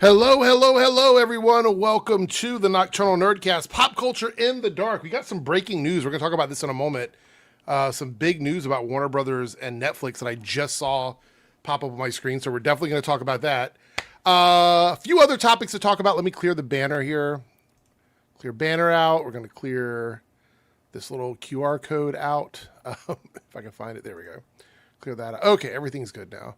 Hello, hello, hello, everyone. Welcome to the Nocturnal Nerdcast, Pop Culture in the Dark. We got some breaking news. We're going to talk about this in a moment. Some big news about Warner Brothers and Netflix that I just saw pop up on my screen, so we're definitely going to talk about that. A few other topics to talk about. Let me clear the banner here. Clear banner out. We're going to clear this little QR code out. If I can find it. There we go. Clear that out. Okay, everything's good now.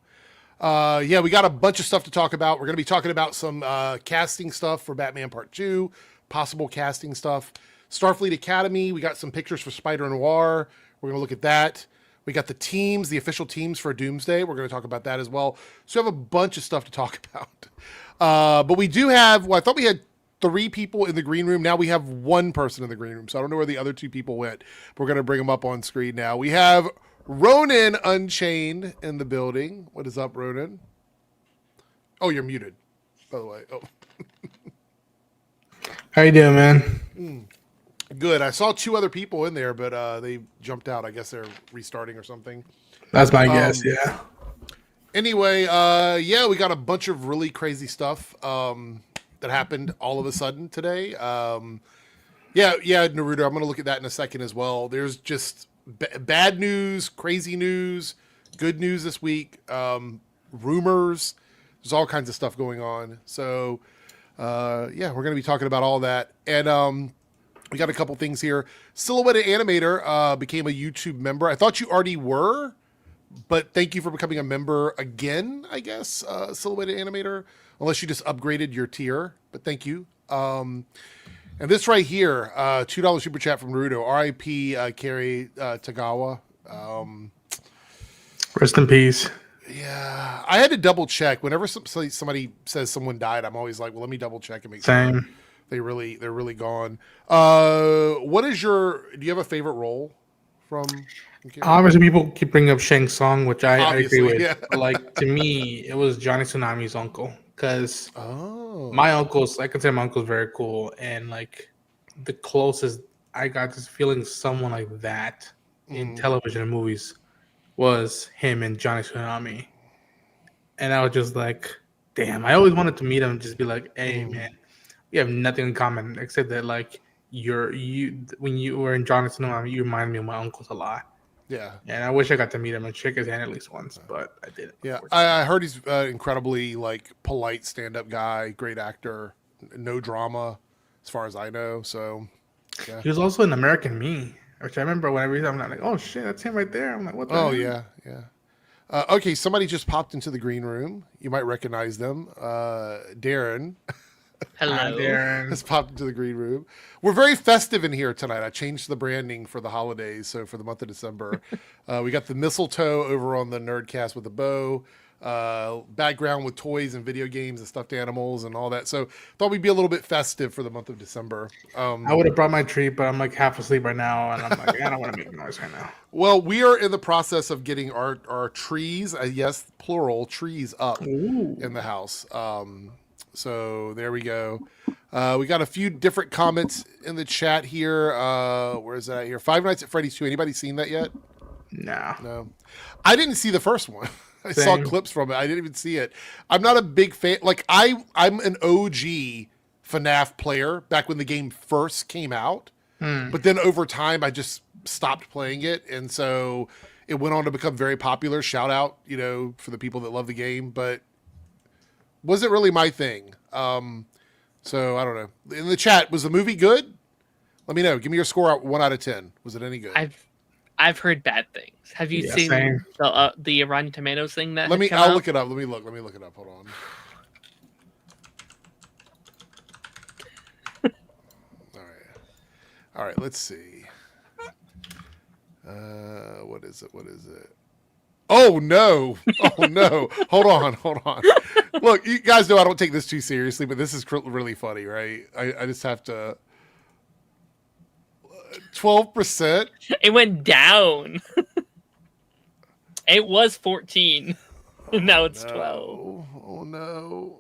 Yeah, we got a bunch of stuff to talk about. We're going to be talking about some casting stuff for Batman Part 2, possible casting stuff. Starfleet Academy, we got some pictures for Spider Noir. We're going to look at that. We got the teams, the official teams for Doomsday. We're going to talk about that as well. So we have a bunch of stuff to talk about. But we do have, well, I thought we had 3 people in the green room. Now we have 1 person in the green room. So I don't know where the other 2 people went. But we're going to bring them up on screen now. We have Ronan Unchained in the building. What is up, Ronan? Oh, you're muted, by the way. Oh. How you doing, man? Good. I saw 2 other people in there, but they jumped out. I guess they're restarting or something. That's my guess, yeah. Anyway, yeah, we got a bunch of really crazy stuff that happened all of a sudden today. Yeah, Naruto, I'm going to look at that in a second as well. There's just bad news, crazy news, good news this week, rumors. There's all kinds of stuff going on. So, yeah, we're going to be talking about all that. And we got a couple things here. Silhouetted Animator became a YouTube member. I thought you already were, but thank you for becoming a member again, I guess, Silhouetted Animator, unless you just upgraded your tier. But thank you. And this right here, $2 super chat from Naruto. R.I.P. Kerry Tagawa. Rest in peace. Yeah, I had to double check. Whenever somebody says someone died, I'm always like, well, let me double check and make sure they're really gone. What is do you have a favorite role from? Obviously, people keep bringing up Shang Tsung, which I agree with. Yeah. But, like, to me, it was Johnny Tsunami's uncle. Because my uncle's, I consider my uncle's very cool. And, like, the closest I got to feeling someone like that in television and movies was him and Johnny Tsunami. And I was just like, damn, I always wanted to meet him and just be like, hey, man, we have nothing in common except that, like, when you were in Johnny Tsunami, you remind me of my uncles a lot. Yeah. And I wish I got to meet him and shake his hand at least once, but I didn't. Yeah, I heard he's incredibly, like, polite stand-up guy, great actor, no drama, as far as I know. So, yeah. He was also in American Me, which I remember whenever I'm like, oh shit, that's him right there. I'm like, what the hell? Yeah. Okay, somebody just popped into the green room. You might recognize them. Darren. Hello. Hi, Darren. Has popped into the green room. We're very festive in here tonight. I changed the branding for the holidays, so for the month of December. We got the mistletoe over on the Nerdcast with a bow, background with toys and video games and stuffed animals and all that. So thought we'd be a little bit festive for the month of December. I would have brought my tree, but I'm like half asleep right now, and I'm like, I don't want to make noise right now. Well, we are in the process of getting our trees, yes, plural, trees up in the house. So there we go. We got a few different comments in the chat here. Where is that here? Five Nights at Freddy's 2. Anybody seen that yet? No. I didn't see the first one. I saw clips from it. I didn't even see it. I'm not a big fan. Like, I'm an OG FNAF player back when the game first came out. But then over time, I just stopped playing it. And so it went on to become very popular. Shout out, for the people that love the game. But wasn't really my thing. So I don't know. In the chat, was the movie good? Let me know. Give me your score out 1 out of 10. Was it any good? I've heard bad things. Have you seen the Rotten Tomatoes thing that? I'll look it up. Let me look it up. Hold on. All right. Let's see. What is it? Oh no! Hold on. Look, you guys know I don't take this too seriously, but this is really funny, right? I just have to. 12%. It went down. It was 14, and now it's 12. Oh no!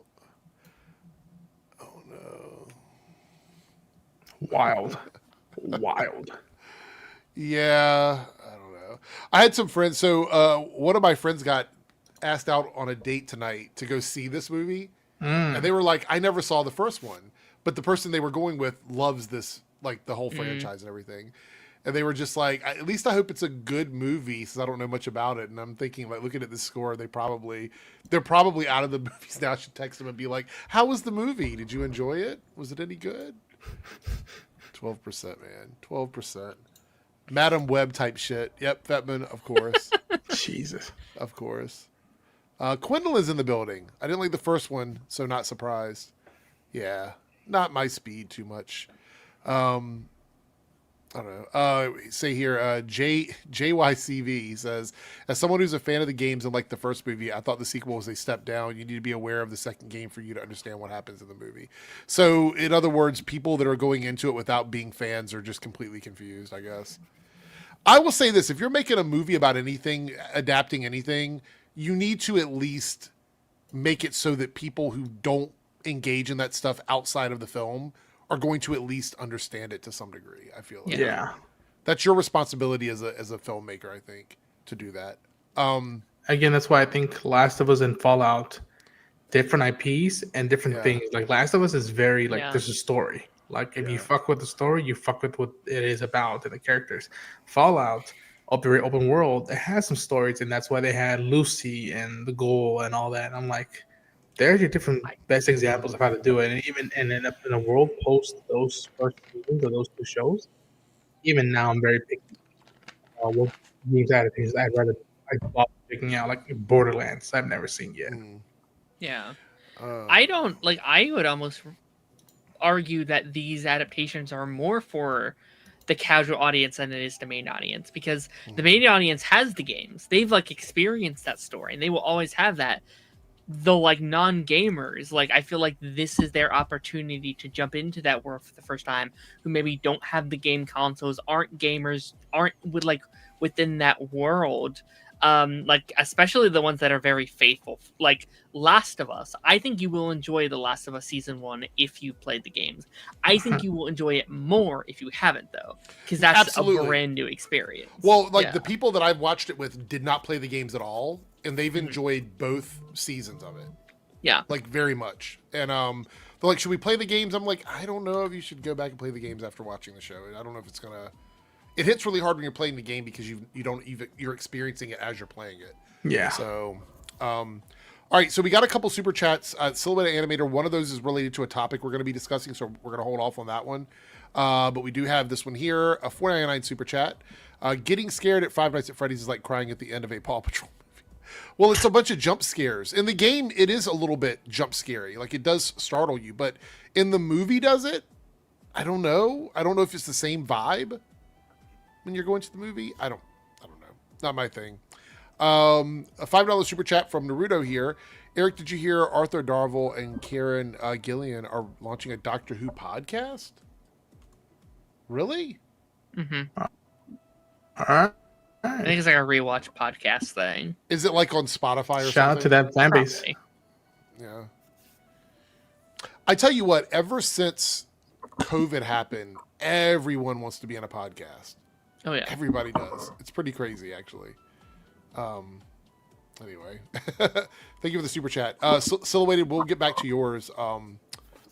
Wild. Yeah, I don't know. I had some friends. So one of my friends got asked out on a date tonight to go see this movie, And they were like, I never saw the first one, but the person they were going with loves this, like the whole franchise and everything. And they were just like, at least I hope it's a good movie, since I don't know much about it. And I'm thinking, like, looking at the score, they're probably out of the movies now. I should text them and be like, how was the movie? Did you enjoy it? Was it any good? 12%, man. 12%. Madam Web type shit. Yep, Fetman, of course. Jesus. Of course. Quindlin's in the building. I didn't like the first one, so not surprised. Yeah, not my speed too much. I don't know. Say here, JYCV says, as someone who's a fan of the games and like the first movie, I thought the sequel was a step down. You need to be aware of the second game for you to understand what happens in the movie. So, in other words, people that are going into it without being fans are just completely confused, I guess. I will say this, if you're making a movie about anything, adapting anything, you need to at least make it so that people who don't engage in that stuff outside of the film are going to at least understand it to some degree. I feel like that's your responsibility as a filmmaker, I think, to do that. Again, that's why I think Last of Us and Fallout, different IPs and different things. Like Last of Us is very like there's a story. Like if you fuck with the story, you fuck with what it is about and the characters. Fallout, very open world, it has some stories, and that's why they had Lucy and the goal and all that. And I'm like, there's your different best examples of how to do it. And even in a world post those first seasons or those two shows, even now I'm very picky. What games adaptations I'd love picking out, like Borderlands, I've never seen yet. Yeah. I would almost argue that these adaptations are more for the casual audience than it is the main audience, because the main audience has the games. They've like experienced that story, and they will always have that. The like non-gamers, like I feel like this is their opportunity to jump into that world for the first time, who maybe don't have the game consoles, aren't gamers, aren't within that world. Like especially the ones that are very faithful, like Last of Us. I think you will enjoy The Last of Us season 1 if you played the games. I think you will enjoy it more if you haven't, though, because that's a brand new experience. Well, like the people that I've watched it with did not play the games at all, and they've enjoyed both seasons of it. Yeah, like very much. And they're like, should we play the games? I'm like, I don't know if you should go back and play the games after watching the show. I don't know if it's gonna. It hits really hard when you're playing the game because you're experiencing it as you're playing it. Yeah. So, all right. So we got a couple super chats. Silhouette Animator. One of those is related to a topic we're going to be discussing, so we're going to hold off on that one. But we do have this one here, a $4.99 super chat. Getting scared at Five Nights at Freddy's is like crying at the end of a Paw Patrol movie. Well, it's a bunch of jump scares. In the game, it is a little bit jump scary. Like it does startle you, but in the movie, does it? I don't know. I don't know if it's the same vibe when you're going to the movie. I don't know. Not my thing. A $5 super chat from Naruto here. Eric, did you hear Arthur Darvill and Karen Gillian are launching a Doctor Who podcast? Really? Mm-hmm. I think it's like a rewatch podcast thing. Is it like on Spotify or something? Shout out to that fan base. Yeah. I tell you what, ever since COVID happened, everyone wants to be on a podcast. Oh yeah, everybody does. It's pretty crazy, actually. Anyway, thank you for the super chat. Silhouetted, we'll get back to yours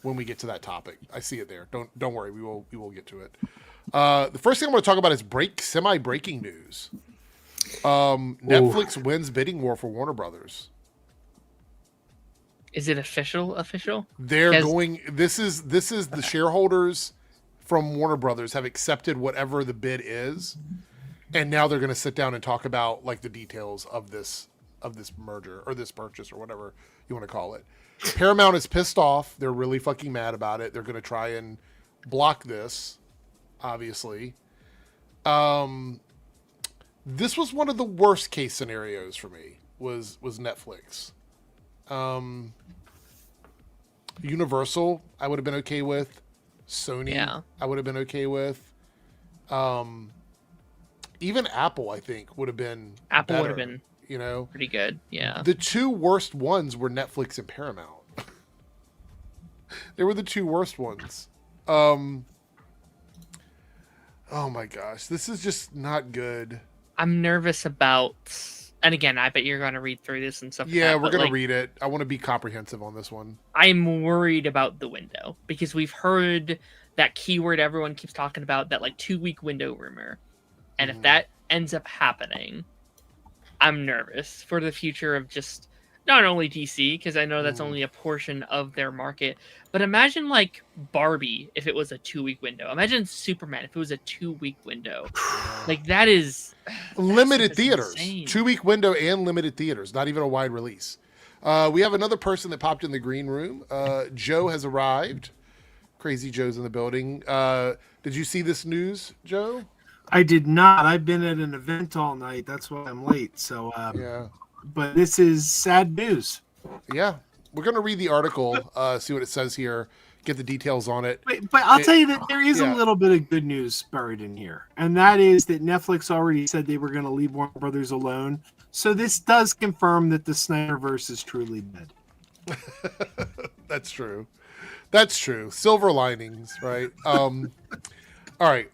when we get to that topic. I see it there. Don't worry, we will get to it. The first thing I'm going to talk about is semi-breaking news. Netflix wins bidding war for Warner Brothers. Is it official? They're going. This is the shareholders from Warner Brothers have accepted whatever the bid is, and now they're going to sit down and talk about like the details of this merger or this purchase or whatever you want to call it. Paramount is pissed off. They're really fucking mad about it. They're going to try and block this, obviously. This was one of the worst case scenarios for me, was Netflix. Universal, I would have been okay with. Sony, I would have been okay with. Even Apple, I think, would have been Apple better, would have been, pretty good. Yeah. The two worst ones were Netflix and Paramount. They were the two worst ones. Oh my gosh, this is just not good. I'm nervous about and again, I bet you're going to read through this and stuff. Yeah, like that, we're going to read it. I want to be comprehensive on this one. I'm worried about the window because we've heard that keyword everyone keeps talking about, that like 2-week window rumor. And if that ends up happening, I'm nervous for the future of just not only DC, because I know that's only a portion of their market, but imagine like Barbie if it was a 2-week window. Imagine Superman if it was a 2-week window. Like that is limited theaters, insane. 2-week window and limited theaters, not even a wide release. We have another person that popped in the green room. Joe has arrived. Crazy Joe's in the building. Did you see this news, Joe? I did not. I've been at an event all night. That's why I'm late. So, yeah. But this is sad news. Yeah. We're going to read the article, see what it says here, get the details on it. But I'll tell you that there is a little bit of good news buried in here. And that is that Netflix already said they were going to leave Warner Brothers alone. So this does confirm that the Snyderverse is truly dead. That's true. That's true. Silver linings, right? All right.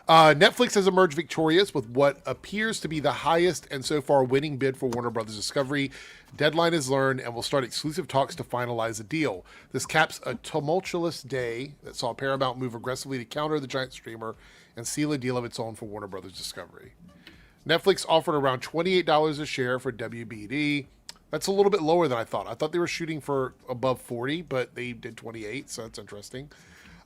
Netflix has emerged victorious with what appears to be the highest and so far winning bid for Warner Brothers Discovery. Deadline is learned and will start exclusive talks to finalize a deal. This caps a tumultuous day that saw Paramount move aggressively to counter the giant streamer and seal a deal of its own for Warner Brothers Discovery. Netflix offered around $28 a share for WBD. That's a little bit lower than I thought. I thought they were shooting for above 40, but they did 28, so that's interesting.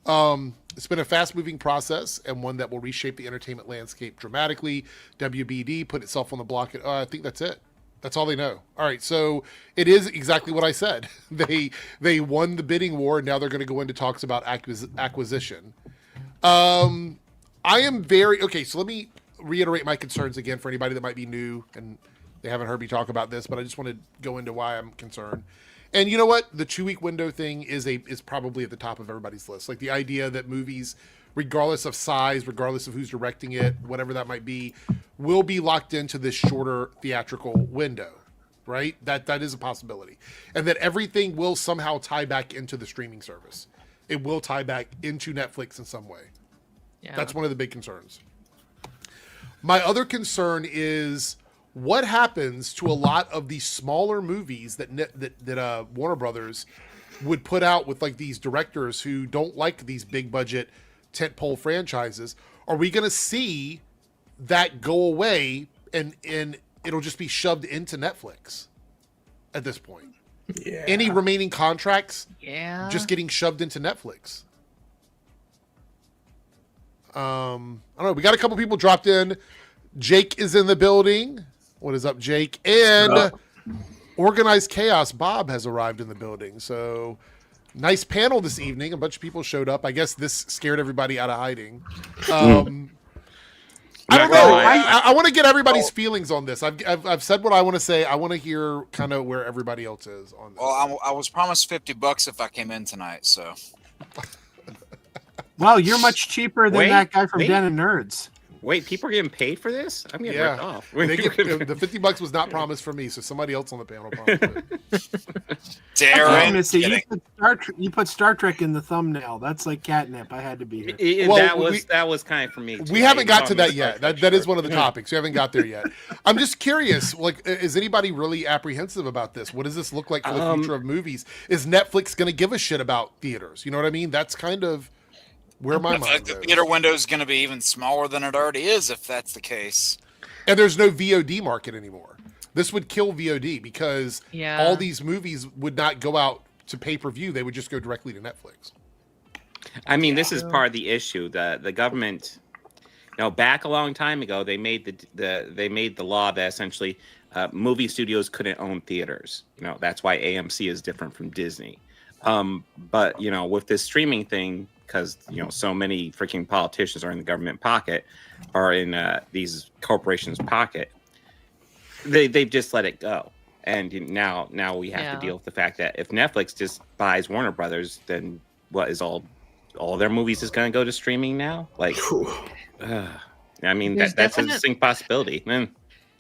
It's been a fast-moving process and one that will reshape the entertainment landscape dramatically. WBD put itself on the block. I think that's it. That's all they know. All right, so it is exactly what I said. They won the bidding war, and now they're going to go into talks about acquisition. I am very... Okay, so let me reiterate my concerns again for anybody that might be new and they haven't heard me talk about this, but I just want to go into why I'm concerned. And you know what? The 2-week window thing is probably at the top of everybody's list. Like the idea that movies, regardless of size, regardless of who's directing it, whatever that might be, will be locked into this shorter theatrical window, right? That is a possibility. And that everything will somehow tie back into the streaming service. It will tie back into Netflix in some way. Yeah. That's one of the big concerns. My other concern is what happens to a lot of these smaller movies that Warner Brothers would put out with like these directors who don't like these big budget tentpole franchises. Are we going to see that go away and it'll just be shoved into Netflix at this point? Yeah. Any remaining contracts just getting shoved into Netflix. I don't know. We got a couple people dropped in. Jake is in the building. What is up, Jake? And Organized Chaos Bob has arrived in the building. So nice panel this evening. A bunch of people showed up. I guess this scared everybody out of hiding. I don't know. I want to get everybody's feelings on this. I've said what I want to say. I want to hear kind of where everybody else is on this. Well, I was promised $50 if I came in tonight, so. Well, you're much cheaper than that guy from Den of Nerds. Wait, people are getting paid for this? I'm getting ripped off. The $50 was not promised for me, so somebody else on the panel promised it. Darren, you put Star Trek in the thumbnail. That's like catnip. I had to be here. That was kind of for me. We haven't got to that yet. That is one of the topics. We haven't got there yet. I'm just curious. Like, is anybody really apprehensive about this? What does this look like for the future of movies? Is Netflix going to give a shit about theaters? You know what I mean? That's kind of where my mind goes. The theater window is going to be even smaller than it already is if that's the case. And there's no VOD market anymore. This would kill VOD because all these movies would not go out to pay-per-view. They would just go directly to Netflix. I mean, this is part of the issue. The government, back a long time ago, they made the law that essentially movie studios couldn't own theaters. That's why AMC is different from Disney. But with this streaming thing, because so many freaking politicians are in the government pocket, or in these corporations' pocket, they've just let it go. And now we have to deal with the fact that if Netflix just buys Warner Brothers, then what is all their movies is going to go to streaming now? Like, I mean, that's a distinct possibility.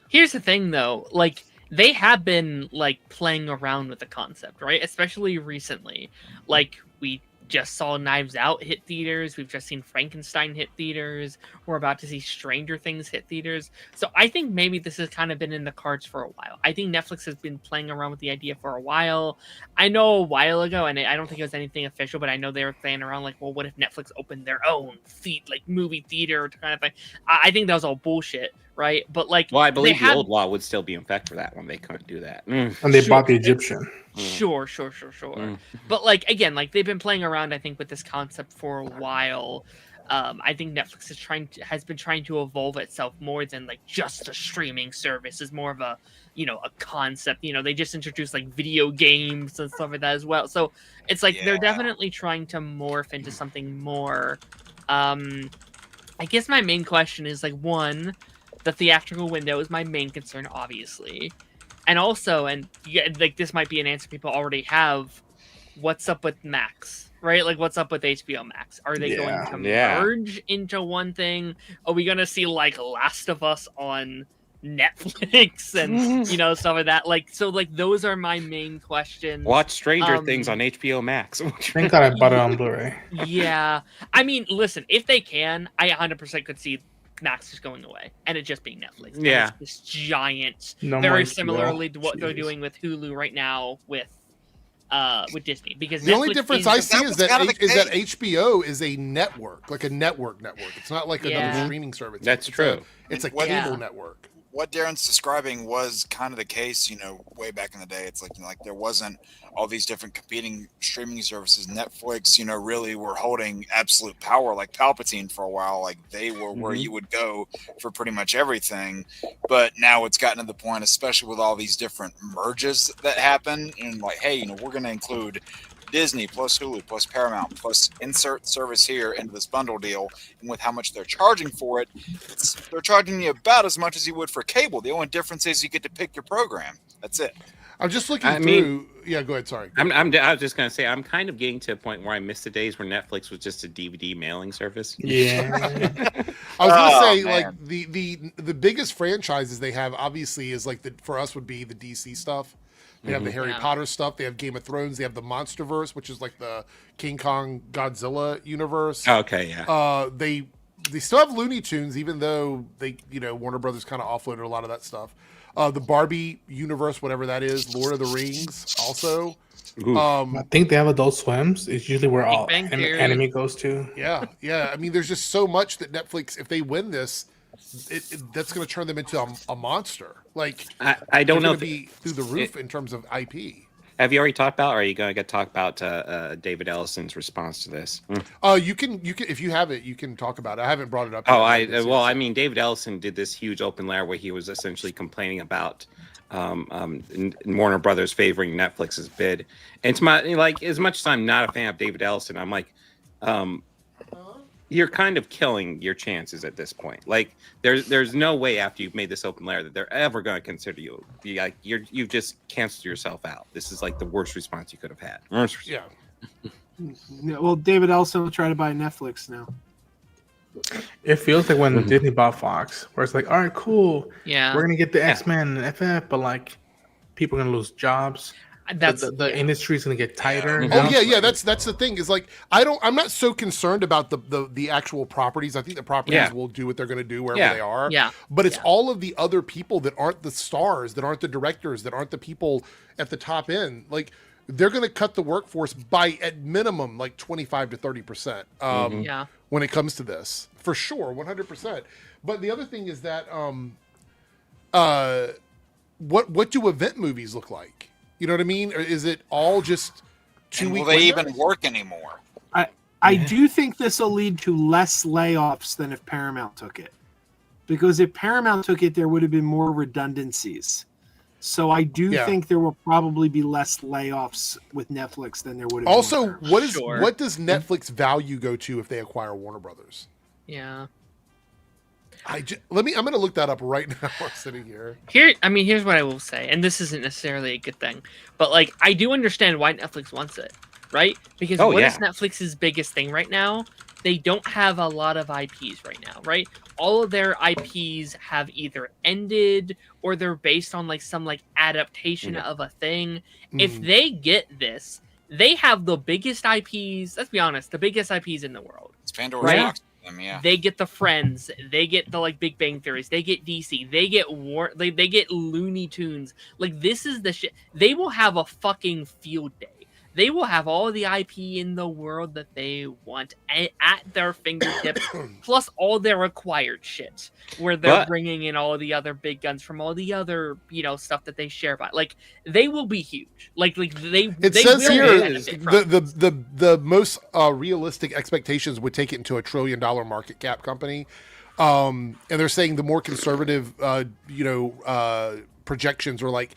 Here's the thing, though. Like, they have been like playing around with the concept, right? Especially recently. Like, we just saw Knives Out hit theaters. We've just seen Frankenstein hit theaters. We're about to see Stranger Things hit theaters. So I think maybe this has kind of been in the cards for a while. I think Netflix has been playing around with the idea for a while. I know a while ago, and I don't think it was anything official, but I know they were playing around like, well, what if Netflix opened their own movie theater kind of thing? I think that was all bullshit, right? But like, well, I believe the old law would still be in effect for that one. They couldn't do that. And they bought the Egyptian. Sure. But like, again, like they've been playing around, I think, with this concept for a while. I think Netflix has been trying to evolve itself more than like just a streaming service. Is more of a concept. They just introduced like video games and stuff like that as well. So it's like they're definitely trying to morph into something more. I guess my main question is like, one, the theatrical window is my main concern, obviously. And also, like this might be an answer people already have, what's up with Max, right? Like, what's up with HBO Max? Are they going to merge into one thing? Are we going to see, like, Last of Us on Netflix and, stuff like that? Like, so, like, those are my main questions. Watch Stranger Things on HBO Max. Thank God I bought it on Blu-ray. Yeah. I mean, listen, if they can, I 100% could see Max is going away and it just being Netflix. Yeah, this giant, very similarly to what they're doing with Hulu right now with Disney. Because the only difference I see is that HBO is a network, like a network. It's not like another streaming service. That's true. It's a cable network. What Darren's describing was kind of the case, way back in the day. It's like there wasn't all these different competing streaming services. Netflix, really were holding absolute power, like Palpatine for a while. Like they were where you would go for pretty much everything. But now it's gotten to the point, especially with all these different merges that happen, and like, hey, we're going to include Disney plus Hulu plus Paramount plus insert service here into this bundle deal, and with how much they're charging for it, they're charging you about as much as you would for cable. The only difference is you get to pick your program. That's it. I'm just looking through. Yeah, go ahead. Sorry. I was just gonna say I'm kind of getting to a point where I miss the days where Netflix was just a DVD mailing service. Yeah. I was gonna say like the biggest franchises they have obviously is like for us would be the DC stuff. They have the Harry Potter stuff. They have Game of Thrones. They have the MonsterVerse, which is like the King Kong Godzilla universe. Okay, yeah. They still have Looney Tunes, even though they Warner Brothers kind of offloaded a lot of that stuff. The Barbie universe, whatever that is, Lord of the Rings, also. I think they have Adult Swims. It's usually where all anime goes to. Yeah. I mean, there's just so much that Netflix, if they win this, that's going to turn them into a monster. Like I don't know if be through the roof in terms of IP. Have you already talked about, or are you going to talk about David Ellison's response to this? You can if you have it, you can talk about it. I haven't brought it up. I mean, David Ellison did this huge open letter where he was essentially complaining about Warner Brothers favoring Netflix's bid. And as much as I'm not a fan of David Ellison, I'm like, you're kind of killing your chances at this point. Like, there's no way after you've made this open letter that they're ever going to consider you. You've just canceled yourself out. This is like the worst response you could have had. Yeah. Well, David Ellison will try to buy Netflix now. It feels like when Disney bought Fox, where it's like, all right, cool. Yeah. We're going to get the X-Men and FF, but like people are going to lose jobs. That's the industry's going to get tighter. That's the thing is like I'm not so concerned about the actual properties. I think the properties will do what they're going to do wherever they are. Yeah. But it's all of the other people that aren't the stars, that aren't the directors, that aren't the people at the top end. Like they're going to cut the workforce by at minimum like 25 to 30%. When it comes to this, for sure, 100%. But the other thing is that what do event movies look like? You know what I mean? Or is it all just 2 weeks? Will they even work anymore? I do think this will lead to less layoffs than if Paramount took it. Because if Paramount took it, there would have been more redundancies. So I do think there will probably be less layoffs with Netflix than there would have also, been. What does Netflix value go to if they acquire Warner Brothers? Yeah. I'm going to look that up right now while sitting here. Here's what I will say, and this isn't necessarily a good thing, but like I do understand why Netflix wants it, right? Because what is Netflix's biggest thing right now? They don't have a lot of IPs right now, right? All of their IPs have either ended or they're based on like some like adaptation of a thing. If they get this, they have the biggest IPs. Let's be honest, the biggest IPs in the world. It's Pandora's box. Yeah. They get the Friends, they get the like Big Bang Theories, they get DC, they get they get Looney Tunes. Like this is the shit. They will have a fucking field day. They will have all the IP in the world that they want at their fingertips, plus all their acquired shit, where they're bringing in all the other big guns from all the other, stuff that they share by. Like they will be huge. Like they. It says here the most realistic expectations would take it into $1 trillion market cap company, and they're saying the more conservative, projections are like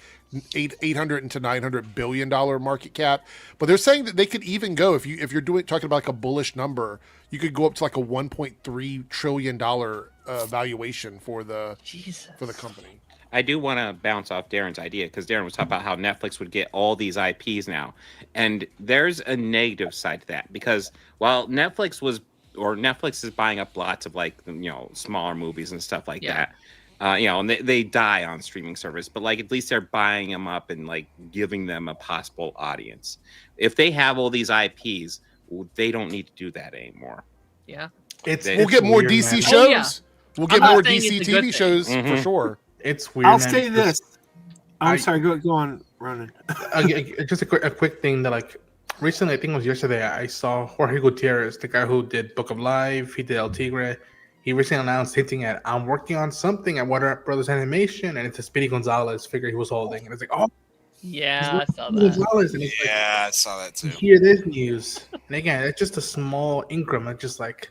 800 to 900 billion dollar market cap, but they're saying that they could even go if you're talking about like a bullish number, you could go up to like a 1.3 trillion dollar valuation for the company. I do want to bounce off Darren's idea because Darren was talking about how Netflix would get all these IPs now, and there's a negative side to that because while Netflix is buying up lots of like smaller movies and stuff like that. And they die on streaming service, but like at least they're buying them up and like giving them a possible audience. If they have all these IPs, they don't need to do that anymore. Yeah, we'll get more DC shows. We'll get more DC TV shows for sure. It's weird. I'll say this. I'm sorry. Go on, Ronan. Just a quick thing that like recently, I think it was yesterday, I saw Jorge Gutierrez, the guy who did Book of Life. He did El Tigre. He recently announced hinting at, I'm working on something at Warner Brothers Animation, and it's a Speedy Gonzalez figure he was holding. And it's like, oh. Yeah, I saw that. I saw that too. Hear this news. And again, it's just a small increment. Just like,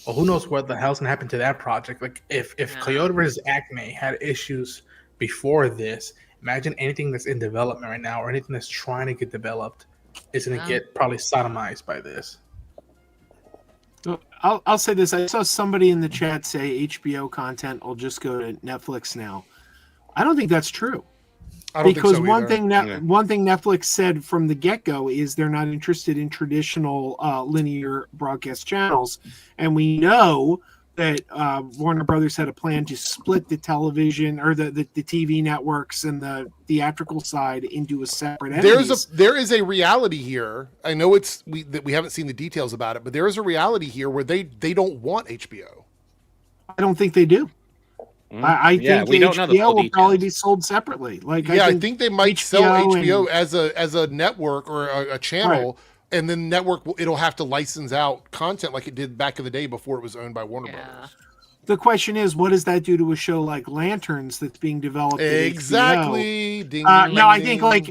well, who knows what the hell's going to happen to that project. Like, if Coyote vs. Acme had issues before this, imagine anything that's in development right now or anything that's trying to get developed is going to get probably sodomized by this. I'll say this. I saw somebody in the chat say HBO content will just go to Netflix now. I don't think that's true. Because one thing Netflix said from the get-go is they're not interested in traditional linear broadcast channels. And we know that Warner Brothers had a plan to split the television or the TV networks and the theatrical side into a separate entities. There is a reality here. I know we haven't seen the details about it, but there is a reality here where they don't want HBO. I don't think they do. I think HBO will probably be sold separately. I think they might sell HBO as a network or a channel. Right. And then network, it'll have to license out content like it did back in the day before it was owned by Warner Brothers. The question is, what does that do to a show like Lanterns that's being developed? Exactly. Ding, no, I think any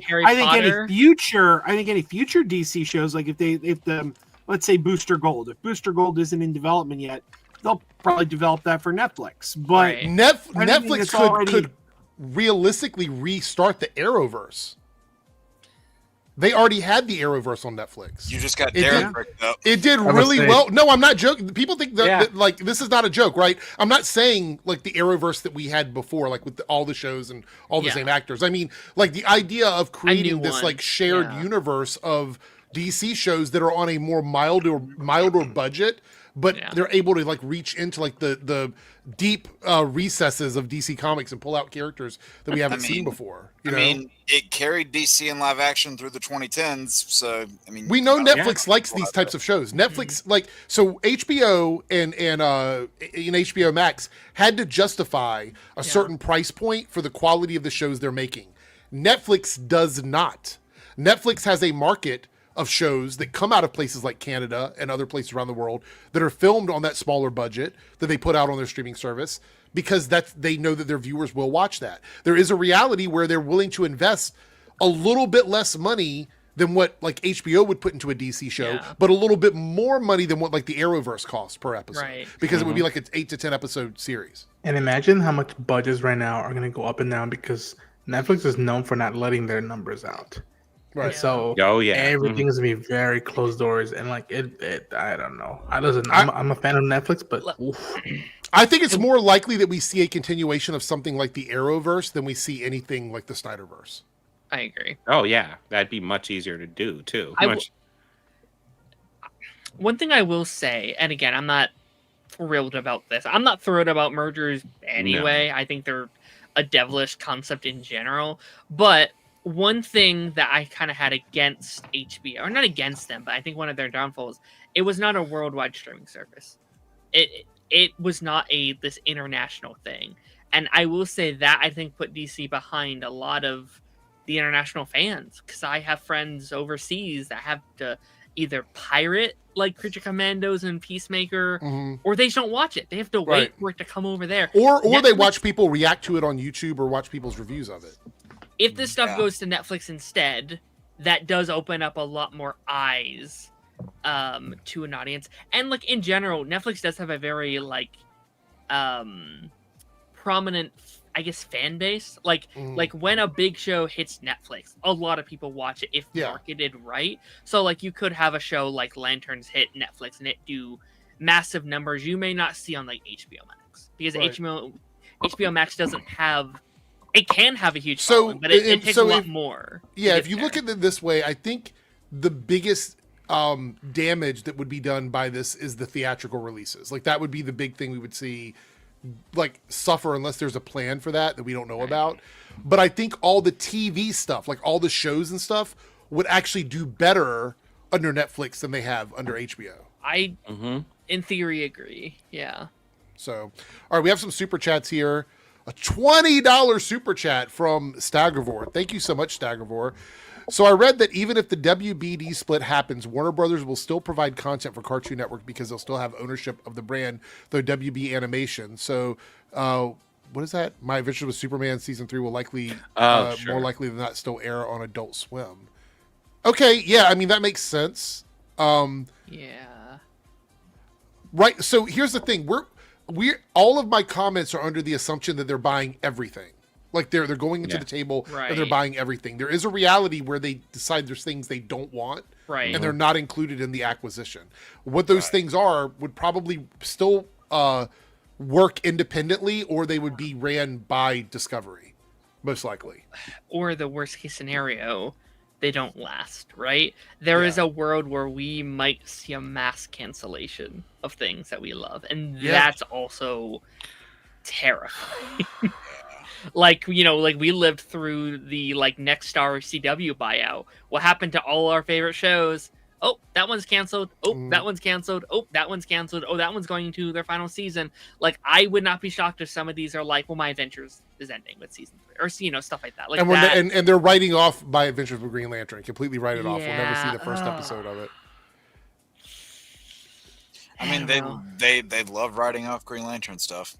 future DC shows, like if let's say Booster Gold, if Booster Gold isn't in development yet, they'll probably develop that for Netflix. But Netflix could realistically restart the Arrowverse. They already had the Arrowverse on Netflix. You just got Darren bricked up. It did really well. No, I'm not joking. People think that like this is not a joke, right? I'm not saying like the Arrowverse that we had before, like with all the shows and all the same actors. I mean, like the idea of creating this like shared universe of DC shows that are on a more milder budget, but they're able to like reach into like the deep recesses of DC Comics and pull out characters that we haven't seen before. You know? It carried DC in live action through the 2010s. So, we know Netflix likes these types of shows. Netflix, so HBO and HBO Max had to justify a certain price point for the quality of the shows they're making. Netflix does not. Netflix has a market of shows that come out of places like Canada and other places around the world that are filmed on that smaller budget that they put out on their streaming service because they know that their viewers will watch that. There is a reality where they're willing to invest a little bit less money than what like HBO would put into a DC show, but a little bit more money than what like the Arrowverse costs per episode, because it would be like an 8 to 10 episode series. And imagine how much budgets right now are going to go up and down because Netflix is known for not letting their numbers out. Right. And so everything's gonna be very closed doors, and like it I don't know. I'm a fan of Netflix, but I think it's more likely that we see a continuation of something like the Arrowverse than we see anything like the Snyderverse. I agree. Oh yeah, that'd be much easier to do too. One thing I will say, and again, I'm not thrilled about this. I'm not thrilled about mergers anyway. No. I think they're a devilish concept in general, but one thing that I kind of had against HBO, or not against them, but I think one of their downfalls, it was not a worldwide streaming service. It was not this international thing. And I will say that I think put DC behind a lot of the international fans, because I have friends overseas that have to either pirate like Creature Commandos and Peacemaker, or they just don't watch it. They have to wait for it to come over there. Or they watch people react to it on YouTube or watch people's reviews of it. If this stuff goes to Netflix instead, that does open up a lot more eyes to an audience. And like in general, Netflix does have a very like prominent, I guess, fan base. Like when a big show hits Netflix, a lot of people watch it if marketed right. So like you could have a show like Lanterns hit Netflix and it do massive numbers you may not see on like HBO Max, because HBO Max doesn't have. It can have a huge following, but it takes a lot more. Yeah, if you look at it this way, I think the biggest damage that would be done by this is the theatrical releases. Like that would be the big thing we would see like suffer unless there's a plan for that we don't know about. But I think all the TV stuff, like all the shows and stuff, would actually do better under Netflix than they have under HBO. I, in theory, agree. Yeah. So, all right, we have some super chats here. A $20 super chat from Staggervore. Thank you so much, Staggervore. So I read that even if the WBD split happens, Warner Brothers will still provide content for Cartoon Network because they'll still have ownership of the brand, though WB Animation. So what is that? My Adventures with Superman Season 3 will likely, more likely than not, still air on Adult Swim. Okay, yeah, I mean, that makes sense. Yeah. Right, so here's the thing. We're all of my comments are under the assumption that they're buying everything. Like they're going into the table and they're buying everything. There is a reality where they decide there's things they don't want, and they're not included in the acquisition. What those things are would probably still work independently, or they would be ran by Discovery, most likely. Or the worst case scenario, they don't last, right? There is a world where we might see a mass cancellation of things that we love, and that's also terrifying. Like, you know, like we lived through the like Next Star CW buyout. What happened to all our favorite shows? Oh, that one's canceled. Oh, that one's canceled. Oh, that one's canceled. Oh, that one's going to their final season. Like, I would not be shocked if some of these are like, well, My Adventures is ending with season 3, or you know, stuff like that. Like, and they're writing off My Adventures with Green Lantern. Completely write it off. We'll never see the first episode of it. I mean, they love writing off Green Lantern stuff.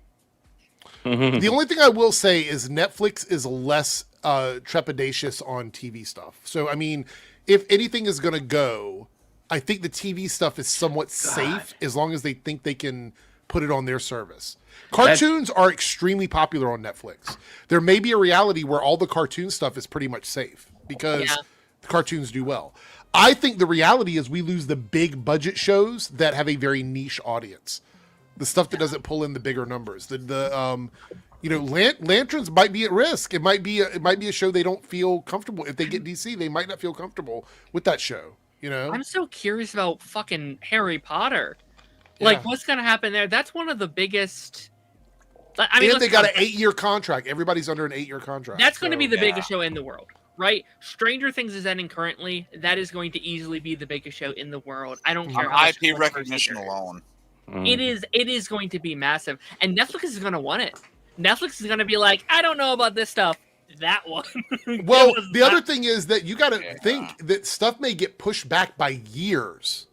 The only thing I will say is Netflix is less trepidatious on TV stuff. So, I mean, if anything is going to go, I think the TV stuff is somewhat safe as long as they think they can put it on their service. Cartoons are extremely popular on Netflix. There may be a reality where all the cartoon stuff is pretty much safe because the cartoons do well. I think the reality is we lose the big budget shows that have a very niche audience. The stuff that doesn't pull in the bigger numbers. You know, Lanterns might be at risk. It might be a show they don't feel comfortable. If they get DC, they might not feel comfortable with that show. You know, I'm so curious about fucking Harry Potter. Like, what's gonna happen there? That's one of the biggest. I mean, and they got an 8-year contract. Everybody's under an 8-year contract. That's going to be the biggest show in the world, right? Stranger Things is ending currently. That is going to easily be the biggest show in the world. I don't care. On IP recognition alone. It is going to be massive, and Netflix is going to want it. Netflix is going to be like, I don't know about this stuff. That one. Well, the other thing is that you got to think that stuff may get pushed back by years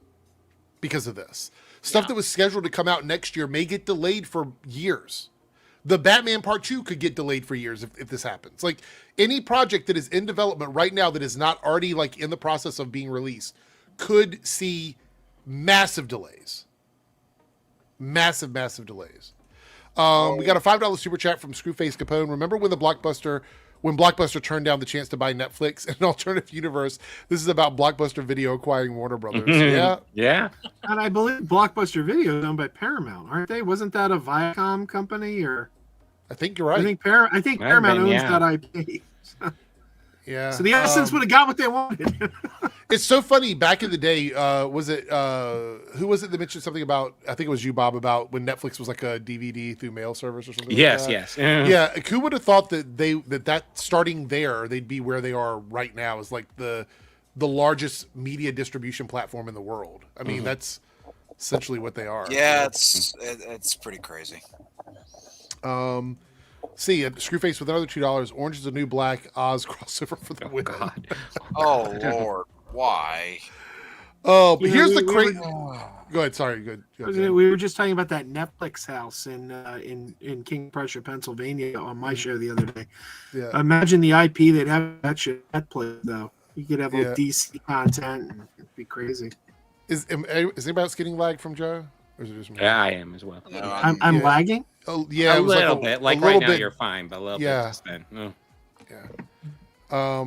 because of this. Stuff that was scheduled to come out next year may get delayed for years. The Batman Part 2 could get delayed for years if this happens. Like, any project that is in development right now that is not already like in the process of being released could see massive delays. Massive delays. We got a $5 super chat from Screwface Capone. Remember when Blockbuster turned down the chance to buy Netflix in an alternative universe? This is about Blockbuster Video acquiring Warner Brothers. Yeah. And I believe Blockbuster Video is owned by Paramount, aren't they? Wasn't that a Viacom company? Or I think you're right. I think Paramount owns that IP. Yeah. So the Essence would have got what they wanted. It's so funny. Back in the day, was it who was it that mentioned something about? I think it was you, Bob, about when Netflix was like a DVD through mail service or something. Yes, like yes. Yeah. Who would have thought that that starting there they'd be where they are right now is like the largest media distribution platform in the world. I mean, that's essentially what they are. Yeah, it's pretty crazy. See, Screwface with another $2. Orange is the New Black Oz crossover for the win. God. Oh Lord, why? Oh, but You know, here's we- the we crazy. were- Go ahead. Sorry. Good. We were just talking about that Netflix house in King Prussia, Pennsylvania, on my show the other day. Yeah. Imagine the IP they'd have that shit that place though. You could have all Yeah. DC content. And it'd be crazy. Is anybody else getting lag from Joe? Or is it just me? Yeah, I am as well. No, I'm Yeah. lagging. Oh, yeah. A It was little like bit. Like a right little now, bit. you're fine, but a little Yeah. bit just then. Yeah.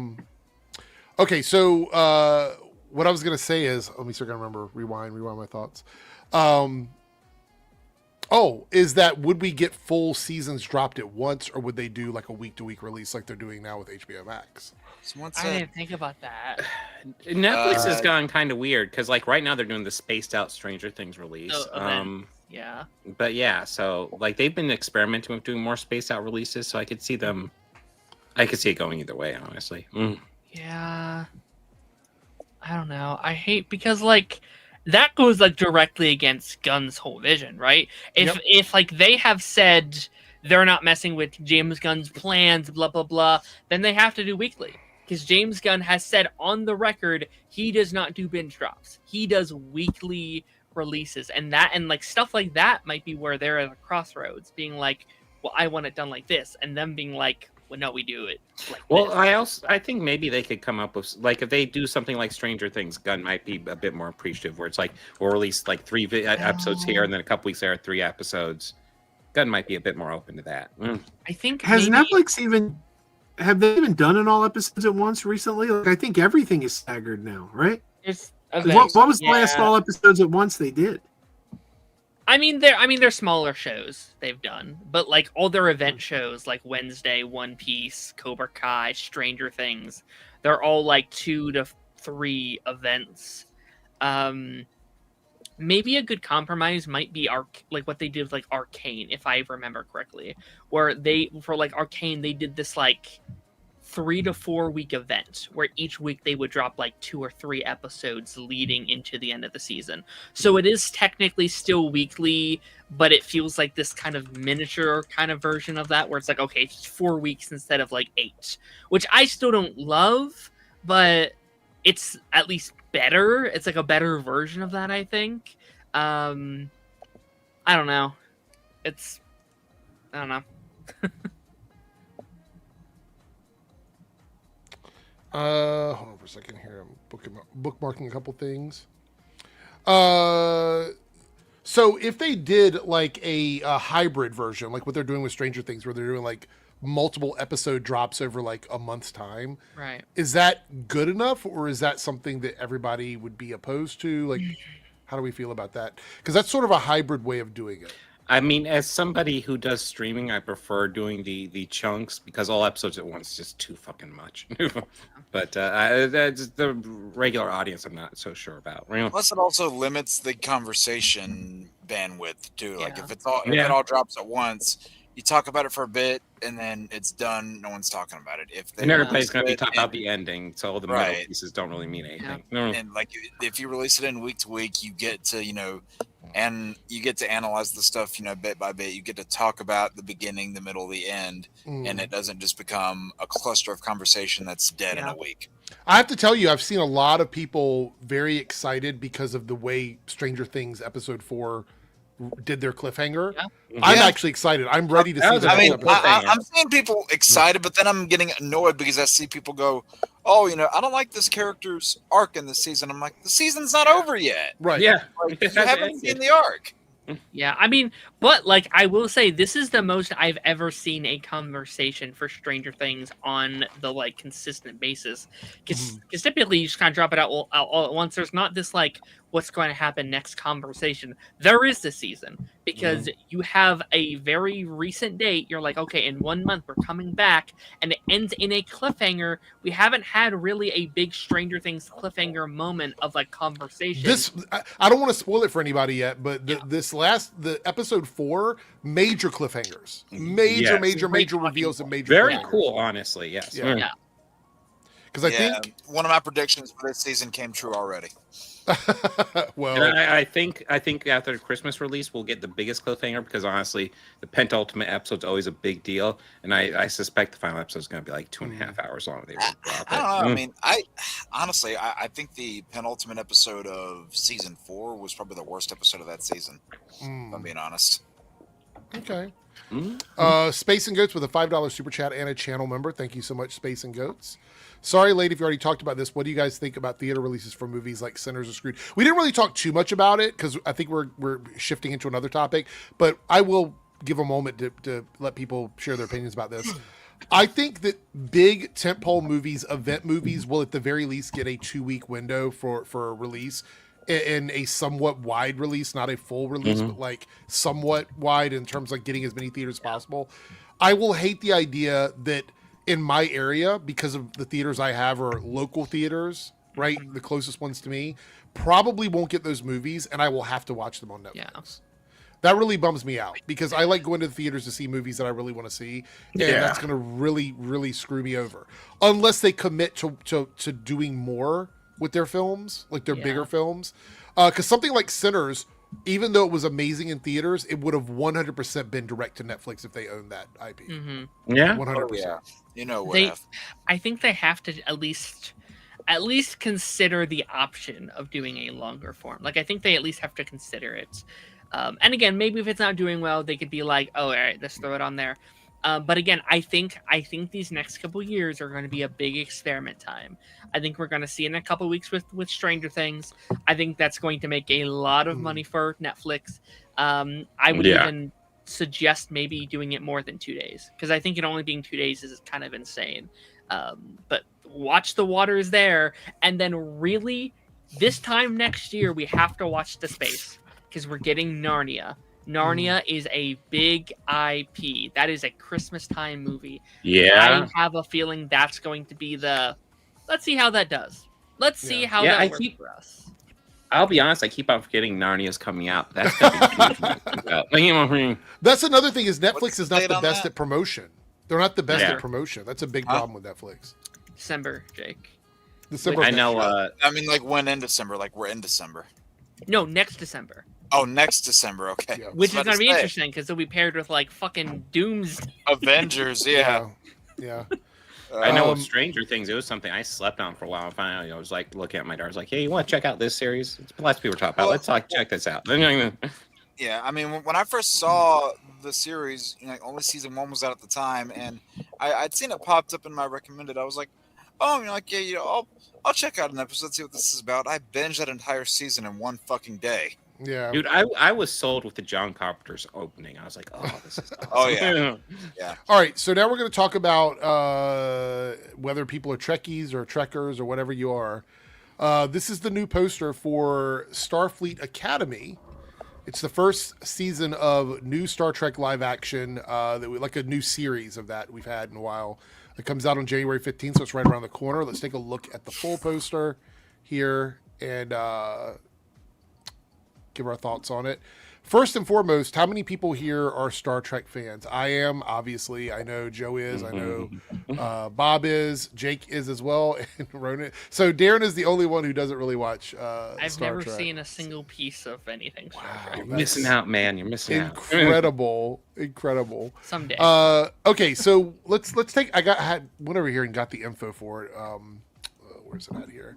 Okay, so what I was gonna say is, let me see if I can remember. Rewind my thoughts. Is that would we get full seasons dropped at once, or would they do like a week-to-week release like they're doing now with HBO Max? someone I said didn't think about that. Netflix has gone kind of weird because, like, right now they're doing the spaced out Stranger Things release. Oh, event. Yeah. But yeah, so like they've been experimenting with doing more spaced out releases, so I could see it going either way, honestly. Yeah. I don't know. I hate because like that goes like directly against Gunn's whole vision, right? If like they have said they're not messing with James Gunn's plans, blah blah blah, then they have to do weekly. Because James Gunn has said on the record he does not do binge drops. He does weekly releases, and like stuff like that might be where they're at a crossroads, being like, well, I want it done like this, and them being like, well, no, we do it like this. I think maybe they could come up with, like, if they do something like Stranger Things, Gunn might be a bit more appreciative, where it's like we'll release like 3 episodes here, and then a couple weeks there 3 episodes. Gunn might be a bit more open to that. I think Has maybe- Netflix have they even done it all episodes at once recently? Like I think everything is staggered now, right? There's What was the last yeah. all episodes at once they did? I mean, they're smaller shows they've done, but like all their event shows, like Wednesday, One Piece, Cobra Kai, Stranger Things, they're all like 2 to 3 events. Maybe a good compromise might be like what they did with like Arcane, if I remember correctly, where for like Arcane they did this like 3 to 4 week event where each week they would drop like 2 or 3 episodes leading into the end of the season. So it is technically still weekly, but it feels like this kind of miniature kind of version of that where it's like, okay, it's 4 weeks instead of like 8, which I still don't love, but it's at least better. It's like a better version of that, I think. I don't know. I don't know. Hold on for a second here. I'm bookmarking a couple things. So if they did like a hybrid version, like what they're doing with Stranger Things, where they're doing like multiple episode drops over like a month's time, Right. is that good enough, or is that something that everybody would be opposed to? Like, how do we feel about that? Because that's sort of a hybrid way of doing it. I mean, as somebody who does streaming, I prefer doing the chunks because all episodes at once is just too fucking much. But that's the regular audience, I'm not so sure about. Plus, it also limits the conversation bandwidth too. Like Yeah. if it all drops at once, you talk about it for a bit and then it's done. No one's talking about it. If they And everybody's going to be release it talking about the ending, so all the middle pieces don't really mean anything. and like if you release it in week to week, you get to and you get to analyze the stuff bit by bit. You get to talk about the beginning, the middle, the end, and it doesn't just become a cluster of conversation that's dead in a week. I have to tell you, I've seen a lot of people very excited because of the way Stranger Things episode 4 did their cliffhanger. Yeah. I'm actually excited. I'm ready to see the I mean, next episode. I'm seeing people excited, but then I'm getting annoyed because I see people go, "Oh, I don't like this character's arc in this season." I'm like, the season's not over yet. Right. Yeah. Like, you haven't seen the arc. Yeah, I mean, but like I will say, this is the most I've ever seen a conversation for Stranger Things on the like consistent basis. Because typically you just kind of drop it out all at once. There's not this like what's going to happen next conversation, there is this season, because you have a very recent date. You're like, okay, in 1 month we're coming back, and it ends in a cliffhanger. We haven't had really a big Stranger Things cliffhanger moment of like conversation. I don't want to spoil it for anybody yet, but the episode 4, major cliffhangers, major reveals and major very cliffhangers. cool, honestly. Yes. Yeah. Because I think one of my predictions for this season came true already. well, and I think after the Christmas release we'll get the biggest cliffhanger, because honestly the penultimate episode's always a big deal, and I suspect the final episode is going to be like 2.5 hours long. I don't know. I mean, I think the penultimate episode of season 4 was probably the worst episode of that season. If I'm being honest. Okay. Space and Goats with a $5 super chat and a channel member. Thank you so much, Space and Goats. Sorry, lady, if you already talked about this. What do you guys think about theater releases for movies like Sinners or Screwed? We didn't really talk too much about it because I think we're shifting into another topic, but I will give a moment to let people share their opinions about this. I think that big tentpole movies, event movies, will at the very least get a 2-week window for a release, in a somewhat wide release, not a full release, but like somewhat wide in terms of like getting as many theaters as possible. I will hate the idea that in my area, because of the theaters I have are local theaters, right? The closest ones to me, probably won't get those movies, and I will have to watch them on Netflix. Yeah. That really bums me out, because I like going to the theaters to see movies that I really want to see, and that's going to really, really screw me over. Unless they commit to doing more with their films, like their bigger films. Because something like Sinners, even though it was amazing in theaters, it would have 100% been direct to Netflix if they owned that IP. Yeah, 100%. Oh, yeah. You know what? I think they have to at least consider the option of doing a longer form. Like, I think they at least have to consider it. And again, maybe if it's not doing well, they could be like, "Oh, all right, let's throw it on there." But again, I think these next couple years are going to be a big experiment time. I think we're going to see in a couple weeks with Stranger Things. I think that's going to make a lot of money for Netflix. I would even suggest maybe doing it more than 2 days, because I think it only being 2 days is kind of insane. But watch The Waters there, and then really this time next year we have to watch The Space, because we're getting Narnia. Narnia is a big IP. That is a Christmas time movie. Yeah. I have a feeling that's going to be let's see how that does. Let's see how that works for us. I'll be honest, I keep on forgetting Narnia's coming out. That's gonna be huge. That's another thing, is Netflix is not the best at promotion. They're not the best at promotion. That's a big problem with Netflix. December, Jake. December. I know. I mean, like, when in December? Like, we're in December. No, next December. Oh, next December. Okay. Yeah. Which is going to be interesting, because they'll be paired with like fucking Doomsday. Avengers, yeah. I know with Stranger Things, it was something I slept on for a while. And finally, I was like looking at my daughter. I was like, "Hey, you want to check out this series? It's lots of people talking about. Let's check this out." Yeah, I mean, when I first saw the series, only season 1 was out at the time, and I'd seen it popped up in my recommended. I was like, "Oh, I'll check out an episode, see what this is about." I binged that entire season in one fucking day. Yeah, dude, I was sold with the John Carpenter's opening. I was like, "Oh, this is awesome." Oh yeah. All right, so now we're going to talk about whether people are Trekkies or Trekkers or whatever you are. This is the new poster for Starfleet Academy. It's the first season of new Star Trek live action, like a new series of that we've had in a while. It comes out on January 15th, so it's right around the corner. Let's take a look at the full poster here and give our thoughts on it. First and foremost, how many people here are Star Trek fans? I am, obviously. I know Joe is. I know Bob is. Jake is as well. And Ronan. So Darren is the only one who doesn't really watch I've Star never Trek. seen a single piece of anything Star Trek. You're missing out, man. You're missing out. Incredible. Someday. Okay, so let's take. I went over here and got the info for it. Where's it at here?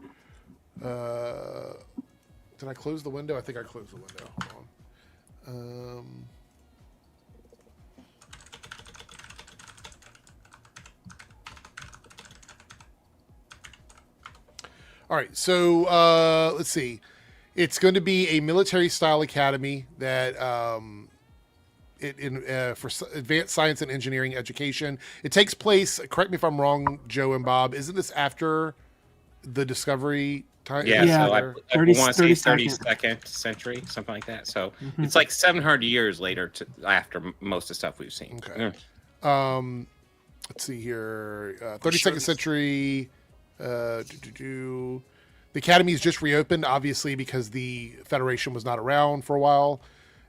Did I close the window? I think I closed the window. Hold on. All right, so let's see. It's going to be a military-style academy that for advanced science and engineering education. It takes place. Correct me if I'm wrong, Joe and Bob. Isn't this after the Discovery So I 30, want to say 32nd 32nd century, something like that. So it's like 700 years later after most of the stuff we've seen. Okay. Let's see here. 32nd century. The Academy's just reopened, obviously, because the Federation was not around for a while.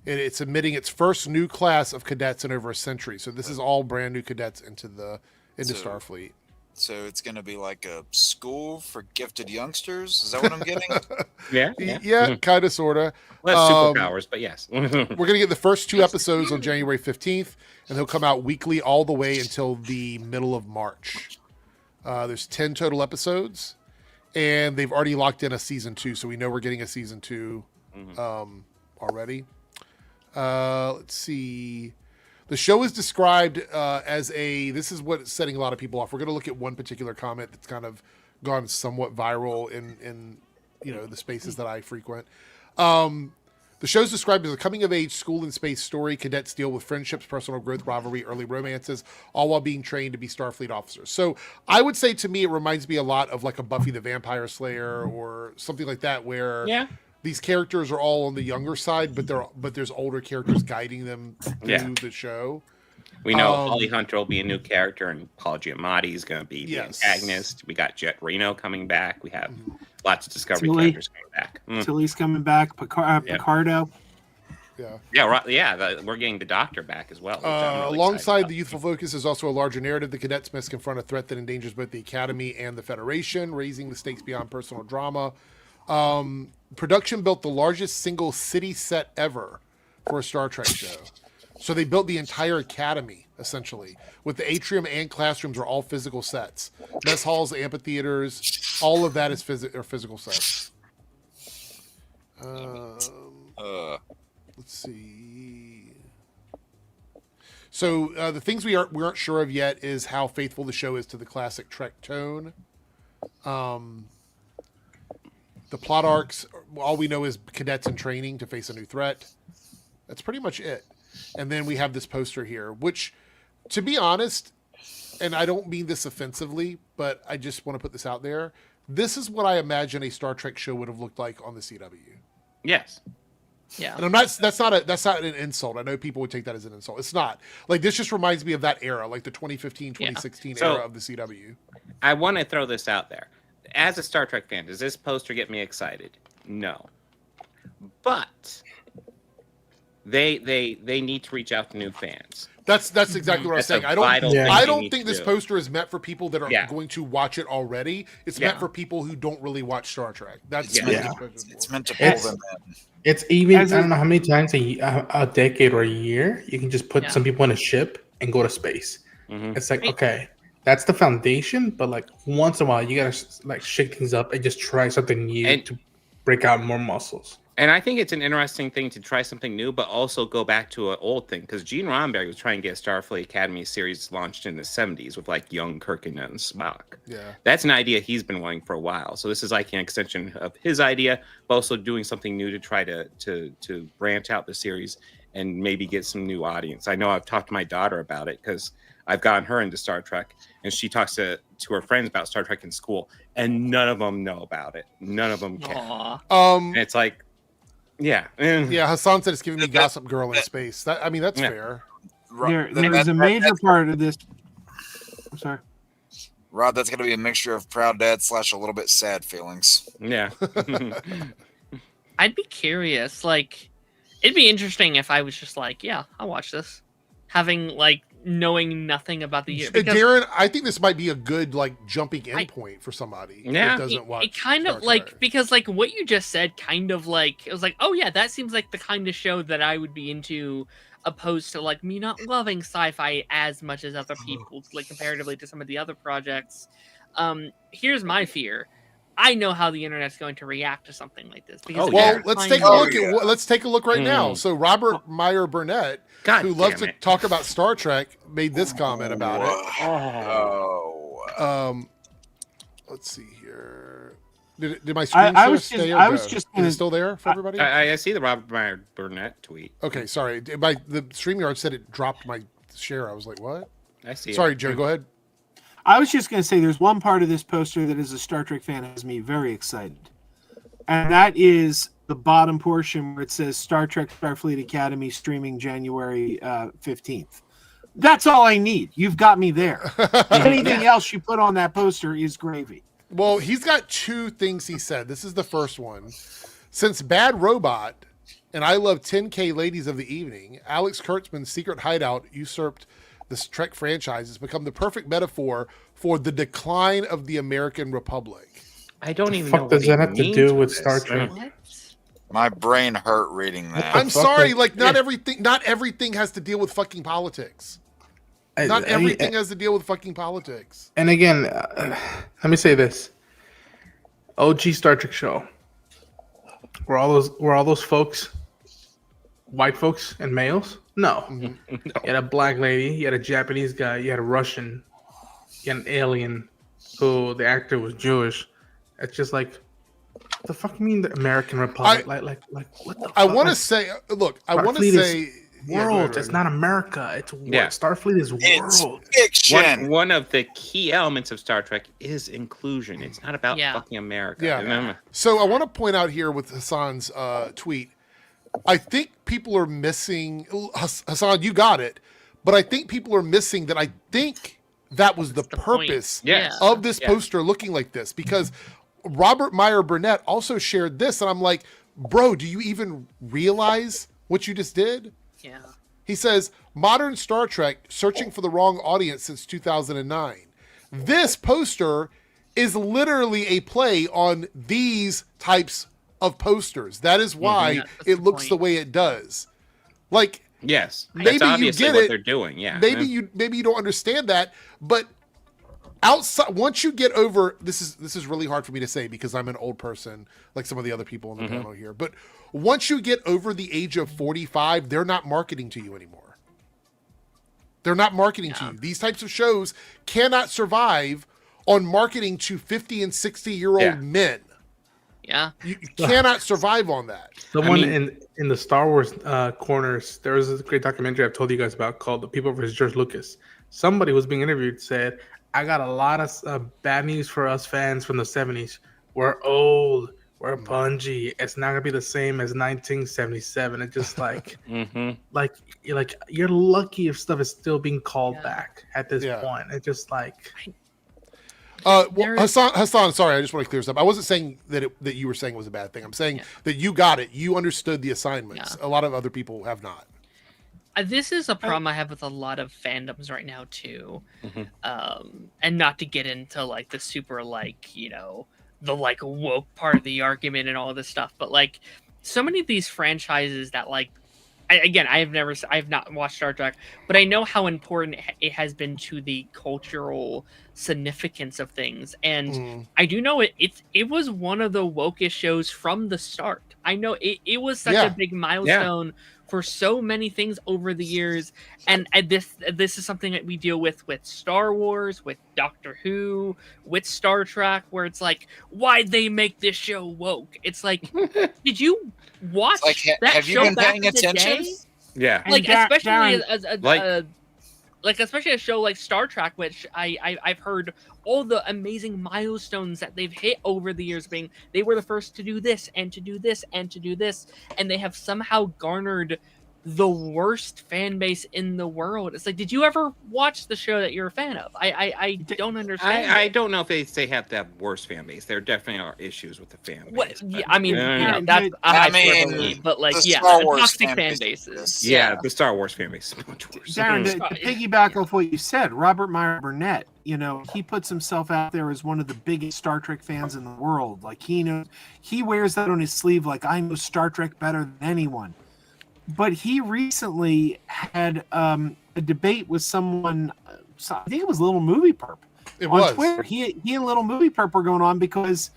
It's admitting its first new class of cadets in over a century. So this is all brand new cadets into Starfleet. So it's going to be like a school for gifted youngsters. Is that what I'm getting? Yeah, kind of, sort of. Less superpowers, but yes. We're going to get the first 2 episodes on January 15th, and they'll come out weekly all the way until the middle of March. There's 10 total episodes, and they've already locked in a season 2, so we know we're getting a season 2 already. Let's see. The show is described as this is what's setting a lot of people off. We're going to look at one particular comment that's kind of gone somewhat viral in the spaces that I frequent. The show's described as a coming-of-age school-in-space story. Cadets deal with friendships, personal growth, rivalry, early romances, all while being trained to be Starfleet officers. So I would say, to me, it reminds me a lot of like a Buffy the Vampire Slayer or something like that, where these characters are all on the younger side, but there's older characters guiding them through the show. We know Holly Hunter will be a new character, and Paul Giamatti is going to be the antagonist. We got Jet Reno coming back. We have lots of Discovery characters coming back. Tilly's coming back. Picardo. We're getting the Doctor back as well. Really alongside the youthful focus is also a larger narrative. The cadets must confront a threat that endangers both the Academy and the Federation, raising the stakes beyond personal drama. Production built the largest single city set ever for a Star Trek show. So they built the entire Academy, essentially, with the atrium and classrooms are all physical sets. Mess halls, amphitheaters, all of that is physical sets. Let's see. So the things we aren't sure of yet is how faithful the show is to the classic Trek tone. The plot arcs, all we know is cadets in training to face a new threat. That's pretty much it. And then we have this poster here, which, to be honest, and I don't mean this offensively, but I just want to put this out there. This is what I imagine a Star Trek show would have looked like on the CW. Yes. Yeah. And that's not an insult. I know people would take that as an insult. It's not. Like, this just reminds me of that era, like the 2015, 2016 era of the CW. I want to throw this out there. As a Star Trek fan, does this poster get me excited? No. But they need to reach out to new fans. That's exactly what I'm saying. I don't think this poster is meant for people that are going to watch it already. It's meant for people who don't really watch Star Trek. It's meant to pull them in. It's even, I don't know how many times a decade or a year, you can just put some people in a ship and go to space. It's like, okay, that's the foundation, but like once in a while, you gotta like shake things up and just try something new to break out more muscles. And I think it's an interesting thing to try something new, but also go back to an old thing. Because Gene Roddenberry was trying to get a Starfleet Academy series launched in the 70s with like young Kirk and Spock. Yeah. That's an idea he's been wanting for a while. So this is like an extension of his idea, but also doing something new to try to branch out the series and maybe get some new audience. I know I've talked to my daughter about it because I've gotten her into Star Trek, and she talks to her friends about Star Trek in school, and none of them know about it. None of them care. And it's like, Hassan said it's giving me Gossip Girl in space. That's fair. There's a major part of this. I'm sorry, Rod. That's going to be a mixture of proud dad / a little bit sad feelings. Yeah. I'd be curious. Like, it'd be interesting if I was just like, yeah, I'll watch this, having like knowing nothing about the year. Darren, I think this might be a good like jumping in point for somebody that doesn't watch. It kind of like, because like what you just said, kind of like, it was like, oh yeah, that seems like the kind of show that I would be into, opposed to like me not loving sci-fi as much as other people, like comparatively to some of the other projects. Here's my fear. I know how the internet's going to react to something like this. Because let's take a look at let's take a look right now. So Robert Meyer Burnett, who loves to talk about Star Trek, made this comment about it. Let's see here. Did my screen stay? Is it still there for everybody? I see the Robert Meyer Burnett tweet. Okay, sorry. The StreamYard said it dropped my share. I was like, what? I see. Sorry, Joe. Go ahead. I was just going to say there's one part of this poster that, as a Star Trek fan, has me very excited. and that is the bottom portion where it says Star Trek Starfleet Academy streaming January 15th. That's all I need. You've got me there. Anything else you put on that poster is gravy. Well, he's got two things he said. This is the first one. Since Bad Robot and I Love 10K Ladies of the Evening, Alex Kurtzman's secret hideout usurped the Trek franchise has become the perfect metaphor for the decline of the American Republic. I don't even fuck know does what that have to do with Star Trek? Trek? My brain hurt reading that. I'm sorry, like not everything has to deal with fucking politics. Not everything has to deal with fucking politics. And again, let me say this: OG Star Trek show, were all those folks, white folks and males? No. Mm-hmm. You had a black lady, you had a Japanese guy, you had a Russian, you had an alien, who the actor was Jewish. It's just like, what the fuck you mean the American Republic? Like what the fuck? I want to say, look, I want to say. World. It's not America. It's Starfleet is world. It's fiction. One of the key elements of Star Trek is inclusion. It's not about fucking America. Yeah. So I want to point out here with Hassan's tweet, I think people are missing. Hassan, you got it, but I think people are missing that. I think that was the purpose of this poster looking like this, because Robert Meyer Burnett also shared this, and I'm like, bro, do you even realize what you just did? Yeah. He says, modern Star Trek searching for the wrong audience since 2009. This poster is literally a play on these types of posters. That is why it looks the way it does. Like, yes, maybe that's obviously you get what it. They're doing. Yeah, maybe you don't understand that, but outside, once you get over this is really hard for me to say because I'm an old person like some of the other people on the panel here, but once you get over the age of 45, they're not marketing to you anymore. They're not marketing to you. These types of shows cannot survive on marketing to 50 and 60-year-old men. Yeah. You cannot survive on that. Someone in the Star Wars corners, there was a great documentary I've told you guys about called The People vs. George Lucas. Somebody who was being interviewed said, I got a lot of bad news for us fans from the 70s. We're old. We're pungy. It's not gonna be the same as 1977. It's just like, like you're lucky if stuff is still being called back at this point. It's just like, Hassan, sorry, I just want to clear this up. I wasn't saying that you were saying it was a bad thing. I'm saying that you got it. You understood the assignments. A lot of other people have not. This is a problem I have with a lot of fandoms right now too, and not to get into like the super the like woke part of the argument and all this stuff, but like so many of these franchises that like, I've not watched Star Trek, but I know how important it has been to the cultural significance of things, and I do know it was one of the wokest shows from the start. I know it was such a big milestone for so many things over the years, and this is something that we deal with Star Wars, with Doctor Who, with Star Trek, where it's like, why'd they make this show woke? It's like, did you watch that have show you been back paying in the attention? day? Yeah, Like especially Darren, especially a show like Star Trek, which I've heard all the amazing milestones that they've hit over the years, being they were the first to do this and to do this and to do this, and they have somehow garnered the worst fan base in the world. It's like, did you ever watch the show that you're a fan of? I don't understand. I don't know if they have that worse fan base. There definitely are issues with the fan base. What? Yeah, I mean, that's but like, the yeah, Star the Wars toxic fan fan base bases. Yeah, the Star Wars fan base is much worse. Darren, to piggyback off what you said, Robert Meyer Burnett, he puts himself out there as one of the biggest Star Trek fans in the world. Like he wears that on his sleeve. Like, I know Star Trek better than anyone. But he recently had a debate with someone. I think it was Little Movie Perp. On Twitter. He and Little Movie Perp were going on because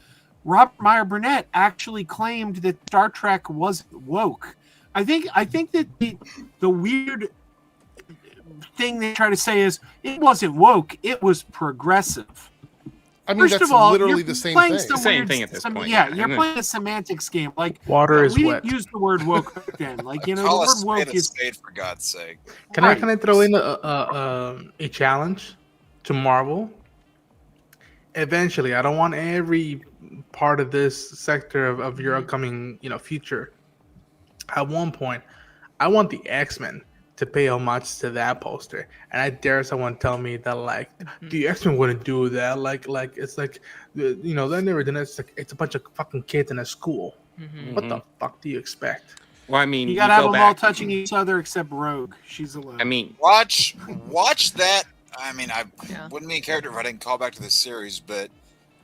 Robert Meyer Burnett actually claimed that Star Trek wasn't woke. I think that the weird thing they try to say is it wasn't woke. It was progressive. I mean, First that's of all, literally the same thing. Same thing at this point. Yeah, you're playing a semantics game. Like, water is we wet. didn't use the word woke back then. Like, the Call word woke is spade for God's sake. Can I throw in a challenge to Marvel? eventually, I don't want every part of this sector of your upcoming, future. At one point, I want the X-Men to pay homage to that poster, and I dare someone tell me that like the X-Men wouldn't do that. Like it's like they're never done it. It's a bunch of fucking kids in a school. What the fuck do you expect? Well, I mean, you gotta have them all touching each other except Rogue. She's alone. I mean, watch that. I mean, I wouldn't be a character if I didn't call back to this series, but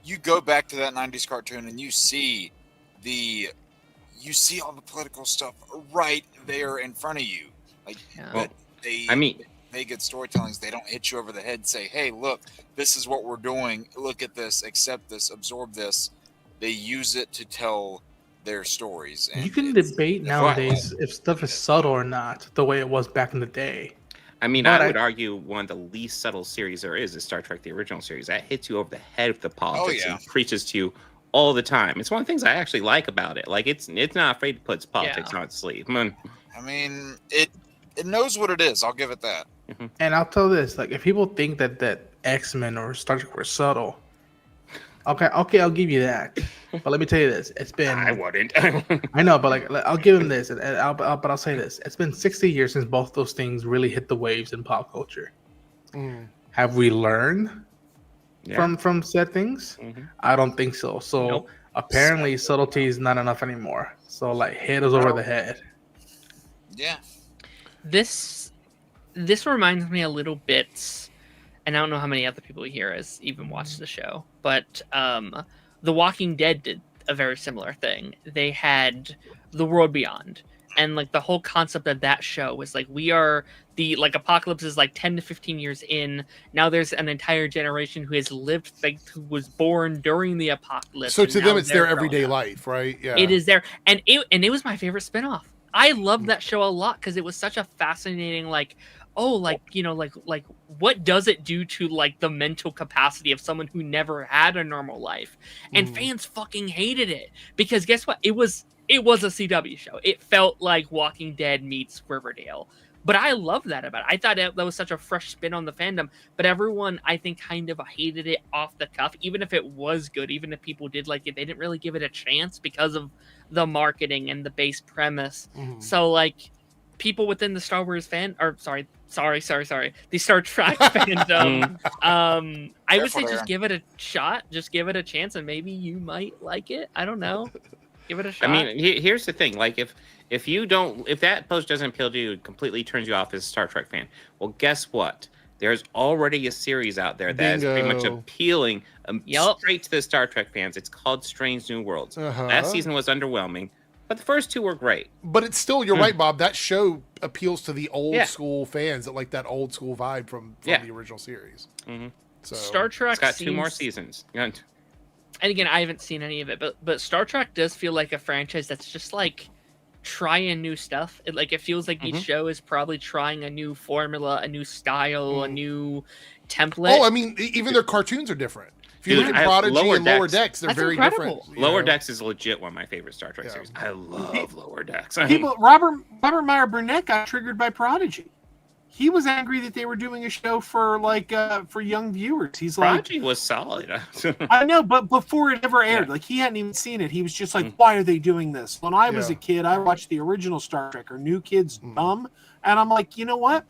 you go back to that 90s cartoon and you see all the political stuff right there in front of you. Like, but they get storytellings. They don't hit you over the head and say, hey, look, this is what we're doing. Look at this, accept this, absorb this. They use it to tell their stories. And you can debate nowadays if stuff is subtle or not, the way it was back in the day. I mean, I would argue one of the least subtle series there is Star Trek, the original series. That hits you over the head with the politics and preaches to you all the time. It's one of the things I actually like about it. Like, it's not afraid to put its politics on its sleeve. I mean, it knows what it is. I'll give it that. And I'll tell this: like, if people think that X-Men or Star Trek were subtle, okay, I'll give you that. But let me tell you this: it's been. I wouldn't. I know, but like, I'll give him this, and I'll say this: it's been 60 years since both those things really hit the waves in pop culture. Have we learned from said things? I don't think so. So apparently, subtlety is not enough anymore. So like, hit us over the head. Yeah. This reminds me a little bit, and I don't know how many other people here has even watched the show, but The Walking Dead did a very similar thing. They had The World Beyond, and like the whole concept of that show was like, we are the apocalypse is like 10 to 15 years in. Now there's an entire generation who has lived, who was born during the apocalypse. So to them, it's their everyday life, right? Yeah, it is there, and it was my favorite spinoff. I loved that show a lot because it was such a fascinating, what does it do to like the mental capacity of someone who never had a normal life? And fans fucking hated it because guess what? It was a CW show. It felt like Walking Dead meets Riverdale. But I loved that about it. I thought that was such a fresh spin on the fandom. But everyone, I think, kind of hated it off the cuff. Even if it was good, even if people did like it, they didn't really give it a chance because of the marketing and the base premise. So, like, people within the Star Wars the Star Trek fandom, I would say just give it a shot. Just give it a chance, and maybe you might like it. I don't know. Give it a shot. I mean, here's the thing. Like, if that post doesn't appeal to you, it completely turns you off as a Star Trek fan. Well, guess what? There's already a series out there that is pretty much appealing straight to the Star Trek fans. It's called Strange New Worlds. That season was underwhelming, but the first two were great. But it's still, you're right, Bob. That show appeals to the old school fans that like that old school vibe from the original series. So Star Trek it's got 2 more seasons. And again, I haven't seen any of it, but Star Trek does feel like a franchise that's just like trying new stuff. It feels like each show is probably trying a new formula, a new style, a new template. Oh, I mean, even their cartoons are different. If you look at Prodigy and Lower Decks, they're very different. Lower Decks is legit one of my favorite Star Trek series. I love Lower Decks. Robert Meyer Burnett got triggered by Prodigy. He was angry that they were doing a show for for young viewers. He's Prodigy was solid. I know, but before it ever aired, like he hadn't even seen it. He was just like, "Why are they doing this?" When I was a kid, I watched the original Star Trek or New Kids Dumb, and I'm like, you know what?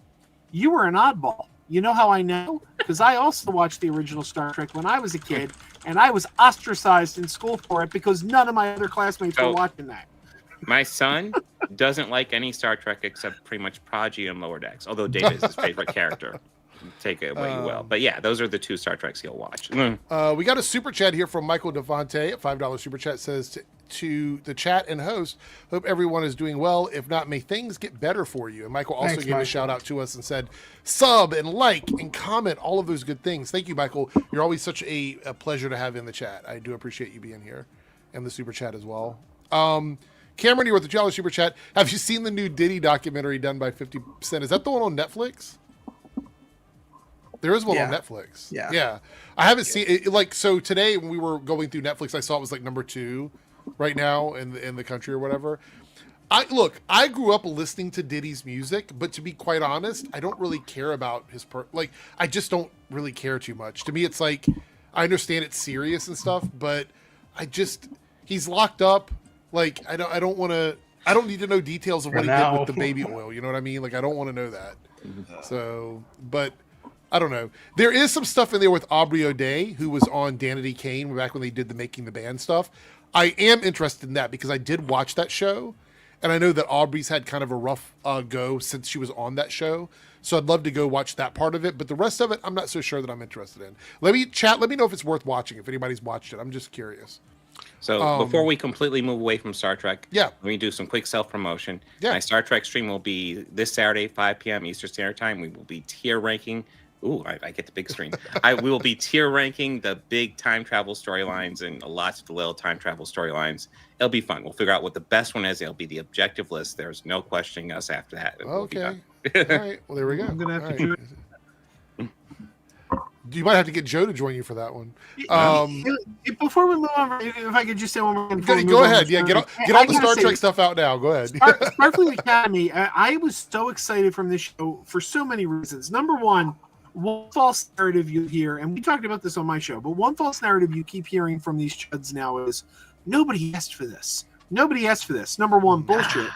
You were an oddball. You know how I know? Because I also watched the original Star Trek when I was a kid, and I was ostracized in school for it because none of my other classmates were watching that. My son doesn't like any Star Trek except pretty much Prodigy and Lower Decks, although Dave is his favorite character. Take it away well. But yeah, those are the 2 Star Treks he'll watch. We got a super chat here from Michael Devante. A $5 super chat says to the chat and host, hope everyone is doing well. If not, may things get better for you. And Michael also gave a shout out to us and said, sub and like and comment, all of those good things. Thank you, Michael. You're always such a pleasure to have in the chat. I do appreciate you being here and the super chat as well. Cameron here with the $2 super chat. Have you seen the new Diddy documentary done by 50 Cent? Is that the one on Netflix? There is one on Netflix. Yeah. I haven't seen it. So today when we were going through Netflix, I saw it was like number 2 right now in the country or whatever. I grew up listening to Diddy's music, but to be quite honest, I don't really care about his I just don't really care too much. To me, it's like I understand it's serious and stuff, but he's locked up. Like I don't want to. I don't need to know details of what he did with the baby oil. You know what I mean? Like I don't want to know that. So, but I don't know. There is some stuff in there with Aubrey O'Day, who was on Danity Kane back when they did the Making the Band stuff. I am interested in that because I did watch that show, and I know that Aubrey's had kind of a rough go since she was on that show. So I'd love to go watch that part of it, but the rest of it, I'm not so sure that I'm interested in. Let me know if it's worth watching, if anybody's watched it. I'm just curious. So before we completely move away from Star Trek, let me do some quick self-promotion. My Star Trek stream will be this Saturday, 5 p.m. Eastern Standard Time. We will be tier ranking. Ooh, I get the big screen. We will be tier ranking the big time travel storylines and lots of the little time travel storylines. It'll be fun. We'll figure out what the best one is. It'll be the objective list. There's no questioning us after that. Okay. All right. Well, there we go. I'm gonna have to do it. You might have to get Joe to join you for that one. Before we move on, if I could just say one more thing. Go ahead. Yeah, get all the Star Trek stuff out now. Go ahead. Starfleet Academy, I was so excited from this show for so many reasons. Number one false narrative you hear, and we talked about this on my show, but one false narrative you keep hearing from these chuds now is, nobody asked for this. Nobody asked for this. Number one, bullshit.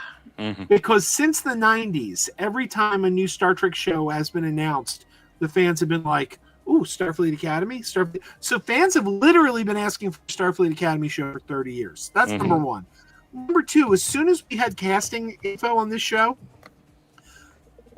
Because since the 90s, every time a new Star Trek show has been announced, the fans have been like, ooh, Starfleet Academy? So fans have literally been asking for a Starfleet Academy show for 30 years. That's number one. Number two, as soon as we had casting info on this show,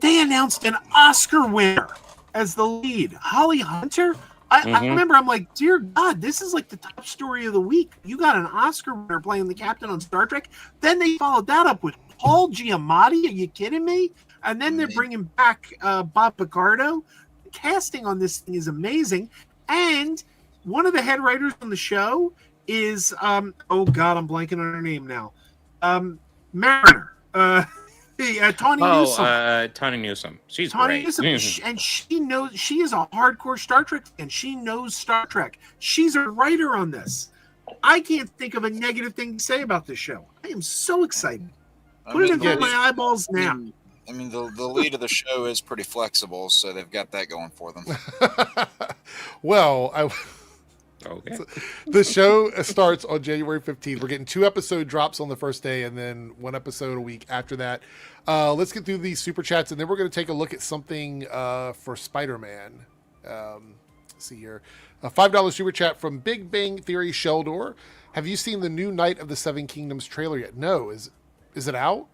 they announced an Oscar winner as the lead. Holly Hunter? I remember, I'm like, dear God, this is like the top story of the week. You got an Oscar winner playing the captain on Star Trek. Then they followed that up with Paul Giamatti. Are you kidding me? And then they're bringing back Bob Picardo. Casting on this thing is amazing, and one of the head writers on the show is oh God, I'm blanking on her name now. Mariner, Tawny Newsome. Tawny Newsome. She's Tawny great. Newsome, and she is a hardcore Star Trek fan. She knows Star Trek. She's a writer on this. I can't think of a negative thing to say about this show. I am so excited. Put it in front of my eyeballs now. I mean, the lead of the show is pretty flexible, so they've got that going for them. Well, okay. The show starts on January 15th. We're getting 2 episode drops on the first day and then 1 episode a week after that. Let's get through these super chats, and then we're going to take a look at something for Spider-Man. Let's see here. A $5 super chat from Big Bang Theory Sheldor. Have you seen the new Night of the Seven Kingdoms trailer yet? No. Is it out?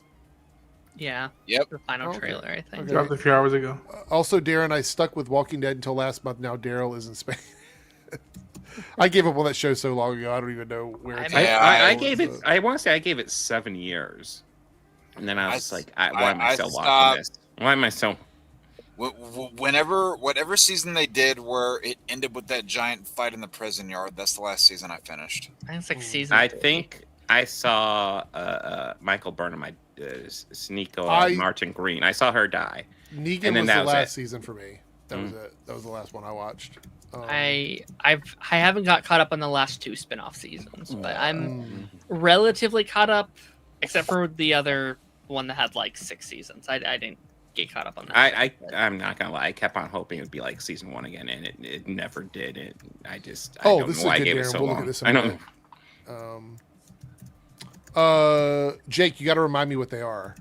Yeah. Yep. The final trailer, I think. Okay. Dropped a few hours ago. Also, Darren, I stuck with Walking Dead until last month. Now Daryl is in Spain. I gave up on that show so long ago. I don't even know where it's at. I gave it. I want to say I gave it 7 years, and then I was like, "Why am I still watching this? Why am I so?" Whatever season they did where it ended with that giant fight in the prison yard, that's the last season I finished. I think it's like season. I think I saw Michael Burnham. Sneak Martin Green. I saw her die. Negan was the last season for me. That was it. That was the last one I watched. I haven't got caught up on the last 2 spin-off seasons, but I'm relatively caught up, except for the other one that had like 6 seasons. I didn't get caught up on that. I'm not gonna lie. I kept on hoping it would be like season 1 again, and it never did. I don't know why I gave it so long. I don't know. Jake, you got to remind me what they are.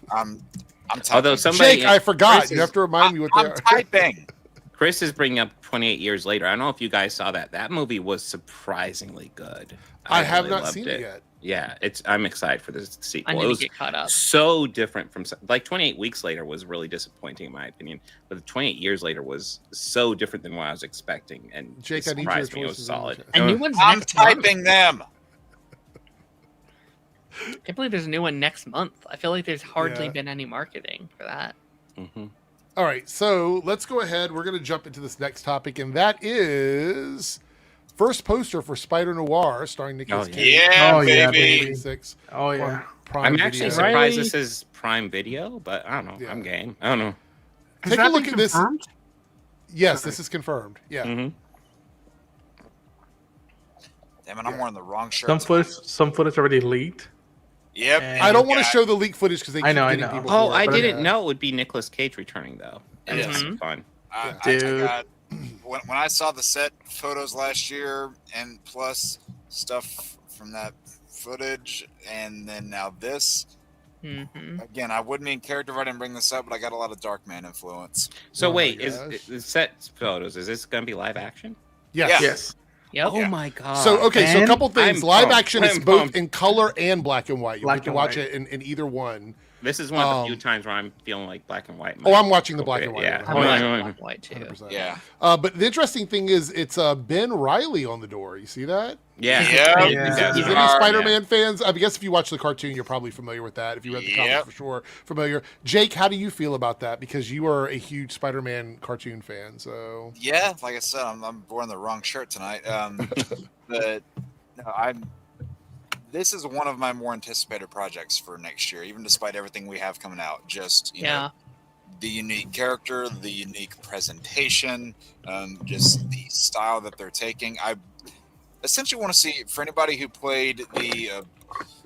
I'm typing. Although somebody, Jake, I forgot. You have to remind me what they are. I'm typing. Chris is bringing up 28 Years Later. I don't know if you guys saw that. That movie was surprisingly good. I have not seen it yet. Yeah, I'm excited for this sequel. I need to get caught up. So different from 28 Weeks Later was really disappointing in my opinion, but 28 Years Later was so different than what I was expecting, and Jake, it surprised me. It was solid. A new one's I'm next month. typing them. I can't believe there's a new one next month. I feel like there's hardly been any marketing for that. All right, so let's go ahead. We're going to jump into this next topic, and that is first poster for Spider Noir, starring Nicolas Cage. Yeah, baby. Oh yeah. I'm actually surprised this is Prime Video, but I don't know. I'm game. I don't know. Take a look at this. Yes, this is confirmed. Yeah. Damn it, I'm wearing the wrong shirt. Some footage already leaked. Yep. I don't want to show the leak footage because they keep getting people. I didn't know it would be Nicolas Cage returning though. That's fun. I when I saw the set photos last year, and plus stuff from that footage, and then now this. Again, I wouldn't be in character if I didn't bring this up, but I got a lot of Darkman influence. So wait, is set photos? Is this going to be live action? Yes. Yep. Oh my god. So a couple things. Live action is both in color and black and white. You can watch it in either one. This is one of the few times where I'm feeling like black and white. I'm watching the black and white. Yeah, I'm watching black and white too. 100%. Yeah. But the interesting thing is, it's Ben Reilly on the door. You see that? Yeah. Is any Spider-Man fans? I guess if you watch the cartoon, you're probably familiar with that. If you read the comics, for sure familiar. Jake, how do you feel about that? Because you are a huge Spider-Man cartoon fan. So yeah, like I said, I'm wearing the wrong shirt tonight. But no, this is one of my more anticipated projects for next year, even despite everything we have coming out. Just you know, the unique character, the unique presentation, just the style that they're taking. I essentially want to see, for anybody who played the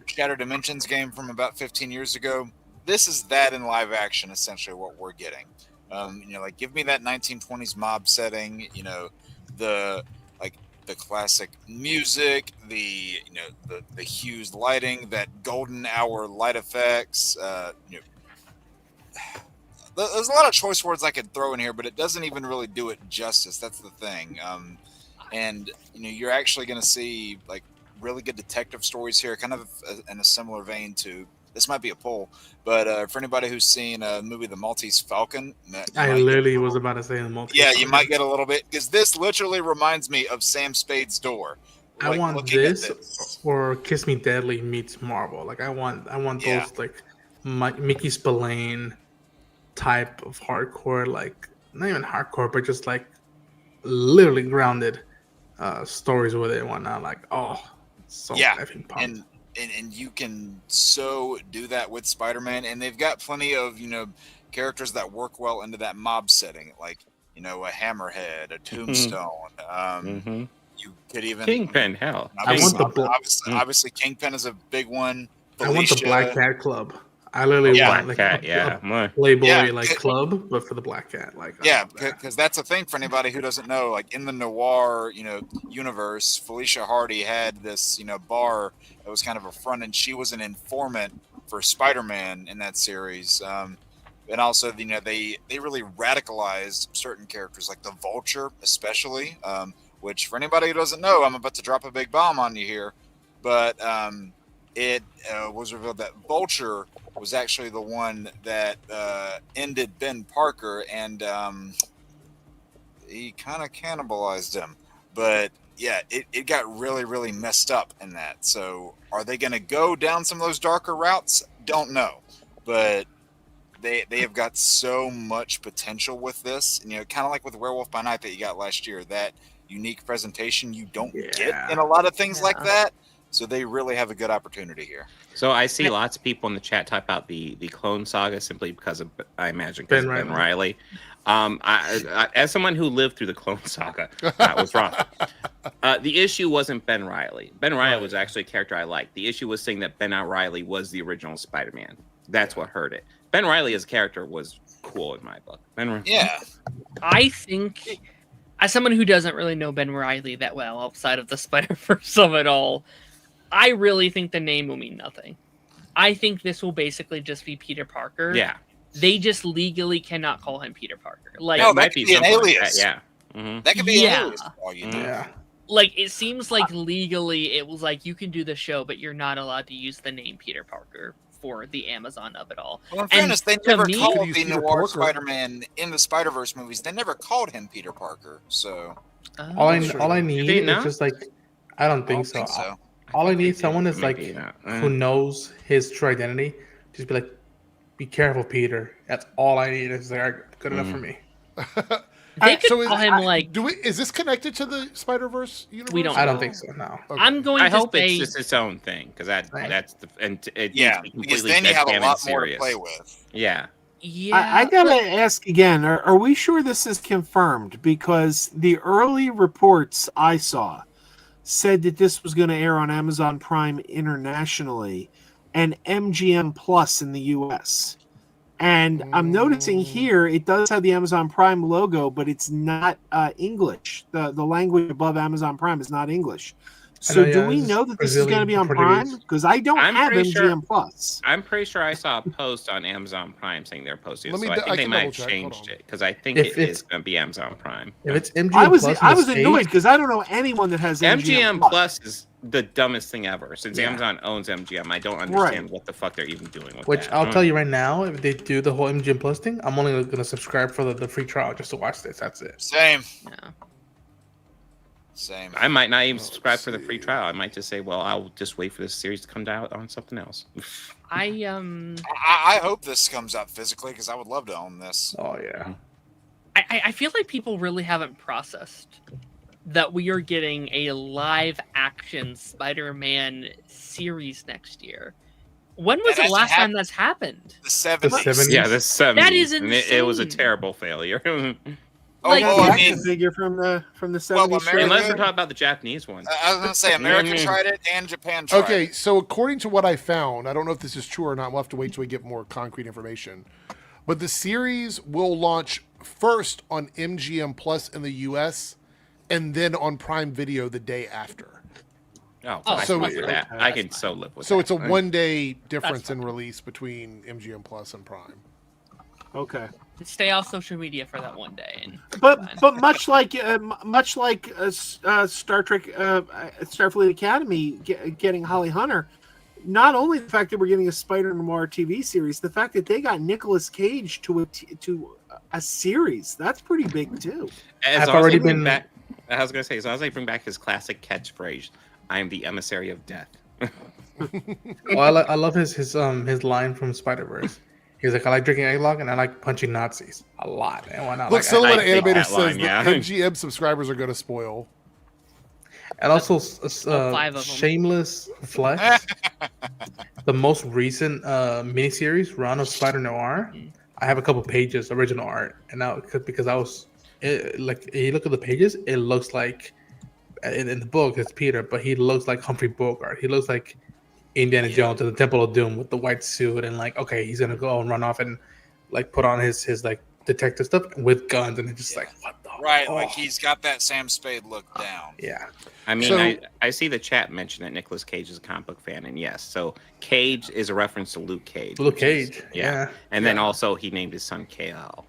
Shattered Dimensions game from about 15 years ago, this is that in live action, essentially what we're getting. Like give me that 1920s mob setting, the classic music, the hues lighting, that golden hour light effects. There's a lot of choice words I could throw in here, but it doesn't even really do it justice. That's the thing. And you're actually going to see like really good detective stories here, kind of in a similar vein to. This might be a poll, but for anybody who's seen a movie, The Maltese Falcon, I literally was about to say The Maltese Falcon. You might get a little bit, because this literally reminds me of Sam Spade's Door. I want this or Kiss Me Deadly meets Marvel. Like I want those like Mickey Spillane type of hardcore, like not even hardcore, but just like literally grounded stories with it and whatnot. Like effing pumped. And you can so do that with Spider-Man, and they've got plenty of characters that work well into that mob setting, like a Hammerhead, a Tombstone. You could even Kingpin. Hell, obviously Kingpin is a big one. Felicia. I want the Black Cat Club. I literally want like a Playboy club, but for the Black Cat. Because that's a thing for anybody who doesn't know. Like in the Noir, universe, Felicia Hardy had this, bar that was kind of a front, and she was an informant for Spider-Man in that series. And also, they really radicalized certain characters, like the Vulture, especially. Which for anybody who doesn't know, I'm about to drop a big bomb on you here, but it was revealed that Vulture was actually the one that ended Ben Parker, and he kind of cannibalized him. But yeah, it got really, really messed up in that. So are they going to go down some of those darker routes? Don't know. But they have got so much potential with this. And, kind of like with Werewolf by Night that you got last year, that unique presentation you don't get in a lot of things like that. So they really have a good opportunity here. So I see lots of people in the chat talk about the Clone Saga simply because of, I imagine, Ben Reilly. I, as someone who lived through the Clone Saga, that was rough. The issue wasn't Ben Reilly. Ben Reilly was actually a character I liked. The issue was saying that Ben Reilly was the original Spider-Man. That's what hurt it. Ben Reilly as a character was cool in my book. I think, as someone who doesn't really know Ben Reilly that well outside of the Spider-Verse of it all, I really think the name will mean nothing. I think this will basically just be Peter Parker. Yeah. They just legally cannot call him Peter Parker. Like, no, that could be an alias. Like that. That could be an alias. All you know. Yeah. Like, it seems like legally it was like, you can do the show, but you're not allowed to use the name Peter Parker for the Amazon of it all. Well, in fairness, they never called the Noir Spider-Man in the Spider-Verse movies. They never called him Peter Parker. So all I need is just like, I don't think so. All I need someone is like who knows his true identity. Just be like, be careful, Peter. That's all I need. Is good enough for me. They could call him like. Is this connected to the Spider-Verse universe? We don't. I don't think so. No. Okay. I'm going. I hope say, it's just its own thing because that's the because then you have a lot more to play with. Yeah. Yeah. I gotta ask again. Are we sure this is confirmed? Because the early reports I saw said that this was going to air on Amazon Prime internationally and MGM Plus in the US. And I'm noticing here it does have the Amazon Prime logo, but it's not English. The language above Amazon Prime is not English. So do we know that this is going to be on Prime? Because I don't have MGM Plus. I'm pretty sure I saw a post on Amazon Prime saying they're posting it. So I think they might have changed it because I think it is going to be Amazon Prime. If it's MGM Plus, I was annoyed because I don't know anyone that has MGM Plus is the dumbest thing ever. Since Amazon owns MGM, I don't understand what the fuck they're even doing with that. I'll tell you right now, if they do the whole MGM Plus thing, I'm only going to subscribe for the free trial just to watch this. That's it. Same. Yeah. Same. I might not even subscribe for the free trial. I might just say, well, I'll just wait for this series to come out on something else. I hope this comes out physically because I would love to own this. Oh yeah. I feel like people really haven't processed that we are getting a live action Spider-Man series next year. When was the last time that's happened? The 70s. Yeah, the 70s. That is insane. And it was a terrible failure. I mean, figure from the 70s. Unless we're talking about the Japanese one. I was going to say America tried it and Japan tried it. Okay, so according to what I found, I don't know if this is true or not. We'll have to wait till we get more concrete information. But the series will launch first on MGM Plus in the US and then on Prime Video the day after. I can live with that. I can so live with that. So it's a one-day difference in release between MGM Plus and Prime. Okay. Stay off social media for that one day. But much like Star Trek, Starfleet Academy getting Holly Hunter, not only the fact that we're getting a Spider Noir TV series, the fact that they got Nicolas Cage to a series, that's pretty big too. I've already been back. I was gonna say, as long as they bring back his classic catchphrase, "I am the emissary of death." Well, I love his line from Spider-Verse. He's like, I like drinking eggnog and I like punching Nazis a lot. And why not? Look, Silhouette Animator says line, that MGM subscribers are going to spoil. And also, shameless flex, the most recent miniseries run of Spider Noir. I have a couple pages original art, and now because I was like, you look at the pages, it looks like in the book it's Peter, but he looks like Humphrey Bogart. He looks like Indiana Jones in the Temple of Doom with the white suit, and like, okay, he's gonna go and run off and like put on his like detective stuff with guns, and it's just like, what the like he's got that Sam Spade look down. Yeah. I mean, I see the chat mention that Nicolas Cage is a comic book fan, and yes, so Cage is a reference to Luke Cage. Luke Cage, yeah. And then also he named his son KL.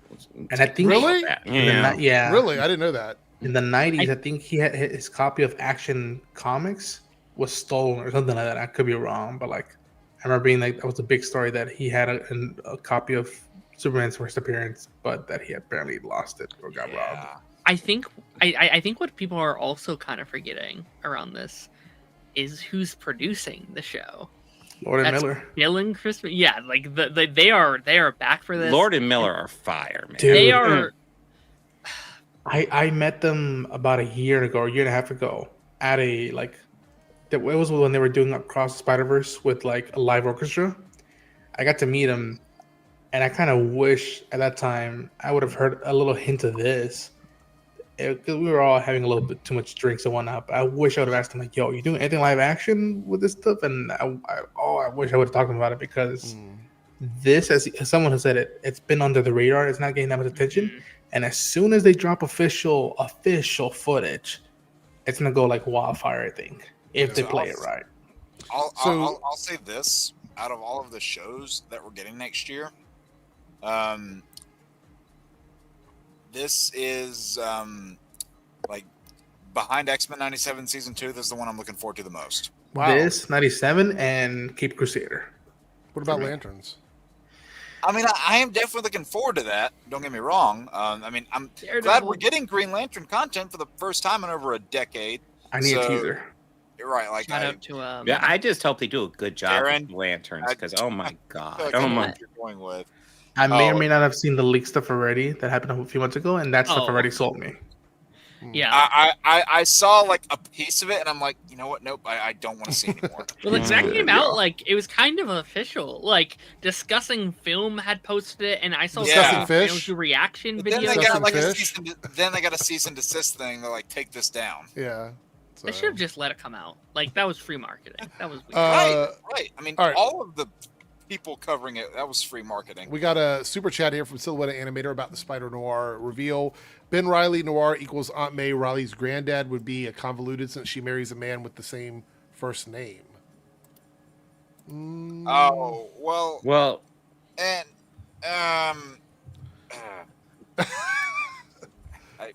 And I think really, really, I didn't know that. In the 90s, I think he had his copy of Action Comics was stolen or something like that. I could be wrong, but like I remember being like, that was a big story that he had a copy of Superman's first appearance, but that he apparently lost it or got robbed. I think what people are also kind of forgetting around this is who's producing the show. Lord and Miller. Bill and Crispin. Yeah, like they are back for this. Lord and Miller are fire, man. Dude, they are. I met them about a year and a half ago at a like. It was when they were doing Across the Spider-Verse with like a live orchestra. I got to meet them, and I kind of wish at that time I would have heard a little hint of this. Because we were all having a little bit too much drinks and whatnot. But I wish I would have asked them like, "Yo, you doing anything live action with this stuff?" And I wish I would have talked about it because this, as someone has said it, it's been under the radar. It's not getting that much attention. And as soon as they drop official footage, it's gonna go like wildfire, I think. If they play it right. I'll say this: out of all of the shows that we're getting next year, this is like behind X-Men 97 season 2. This is the one I'm looking forward to the most. Wow. This 97 and Cape Crusader. What about Lanterns? I mean, I am definitely looking forward to that. Don't get me wrong. I mean, I'm glad we're getting Green Lantern content for the first time in over a decade. I need a teaser. You're right. Like, shout out to I just hope they do a good job with Lanterns because oh my god, you're going with. I may or may not have seen the leak stuff already that happened a few months ago, and that stuff already sold me. Yeah, I saw like a piece of it, and I'm like, you know what? Nope, I don't want to see anymore. Well, the exact came out like it was kind of official. Like Discussing Film had posted it, and I saw Discussing Fish reaction video. videos. Then they got a cease and desist thing to like take this down. Yeah. They should have just let it come out. Like that was free marketing. That was weird. Right. I mean, all of the people covering it. That was free marketing. We got a super chat here from Silhouette Animator about the Spider Noir reveal. Ben Riley Noir equals Aunt May. Riley's granddad would be a convoluted since she marries a man with the same first name. Oh, well, and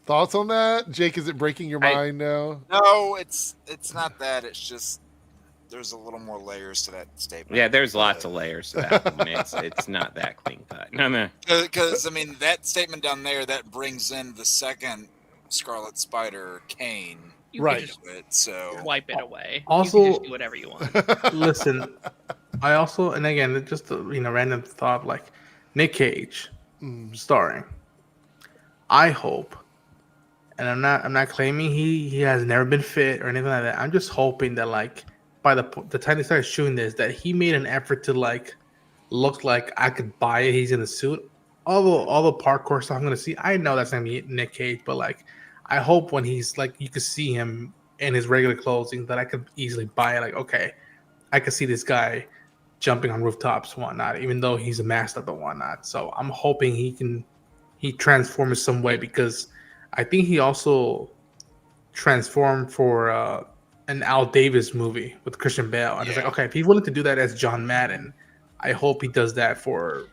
thoughts on that, Jake? Is it breaking your mind now? No, it's not that. It's just there's a little more layers to that statement. Yeah, there's lots of layers to that one. It's not that clean cut. No. Because I mean, that statement down there that brings in the second Scarlet Spider, Kane. You right. can just So wipe it away. Also, you can just do whatever you want. Listen, I also, and again, just a random thought, like Nick Cage starring. I hope, and I'm not claiming he has never been fit or anything like that. I'm just hoping that like by the time they started shooting this, that he made an effort to like look like I could buy it. He's in the suit. All the parkour stuff I'm gonna see, I know that's gonna be Nick Cage, but like I hope when he's like you could see him in his regular clothing that I could easily buy it. Like, okay, I could see this guy jumping on rooftops and whatnot, even though he's a masked up and whatnot. So I'm hoping he transforms in some way, because I think he also transformed for an Al Davis movie with Christian Bale. And it's like, okay, if he's willing to do that as John Madden, I hope he does that for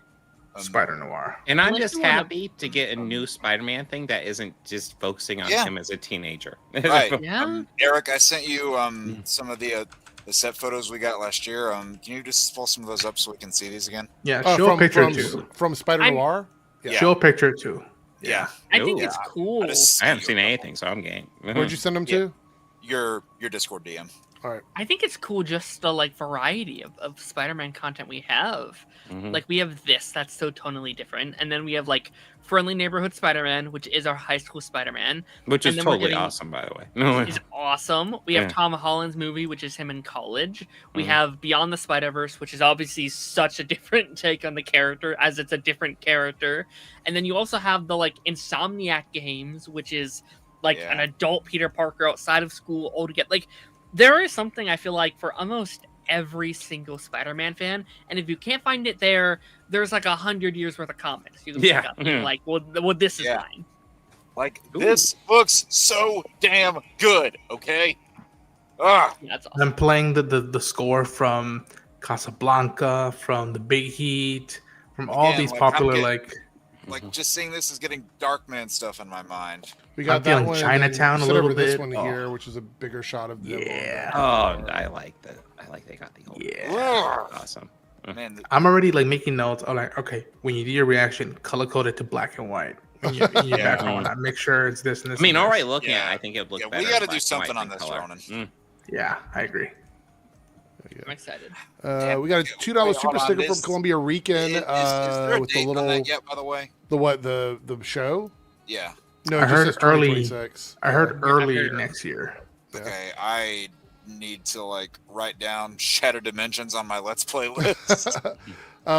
Spider Noir. And I'm just happy to get a new Spider-Man thing that isn't just focusing on him as a teenager. Right. Yeah. Eric, I sent you some of the set photos we got last year. Can you just pull some of those up so we can see these again? Yeah, show a picture too. From Spider Noir? Yeah. Show a picture too. Yeah. I think it's cool. I haven't seen anything, so I'm game. Where'd you send them to? Your Discord DM. All right. I think it's cool, just the like variety of Spider-Man content we have. Like we have this that's so tonally different, and then we have like Friendly Neighborhood Spider-Man, which is our high school Spider-Man, which is totally awesome, by the way. No, it's awesome. We have Tom Holland's movie, which is him in college. We have Beyond the Spider-Verse, which is obviously such a different take on the character, as it's a different character. And then you also have the like Insomniac games, which is like an adult Peter Parker outside of school altogether. Like there is something I feel like for almost every single Spider-Man fan, and if you can't find it there's like 100 years worth of comics you can pick up. Like, well, this is mine. Like this looks so damn good. Okay. That's awesome. I'm playing the score from Casablanca, from The Big Heat, from all these popular like just seeing this is getting Darkman stuff in my mind. We got that one, Chinatown a little bit. This one here, which is a bigger shot of them. Yeah. Oh, I like that. I like they got the whole. Yeah. Awesome. Man, I'm already like making notes. I'm like, okay, when you do your reaction, color code it to black and white. In your background, I make sure it's this and this. I mean, all right, looking at it, I think it would look better. We got to do something on this, Ronan. Yeah, I agree. I'm excited. We got a $2 super sticker from Columbia Rican is there a with date the little. On that yet, by the way? The what? The show? Yeah. No, I heard early. I heard early next year. Okay, I need to like write down Shattered Dimensions on my Let's Play list.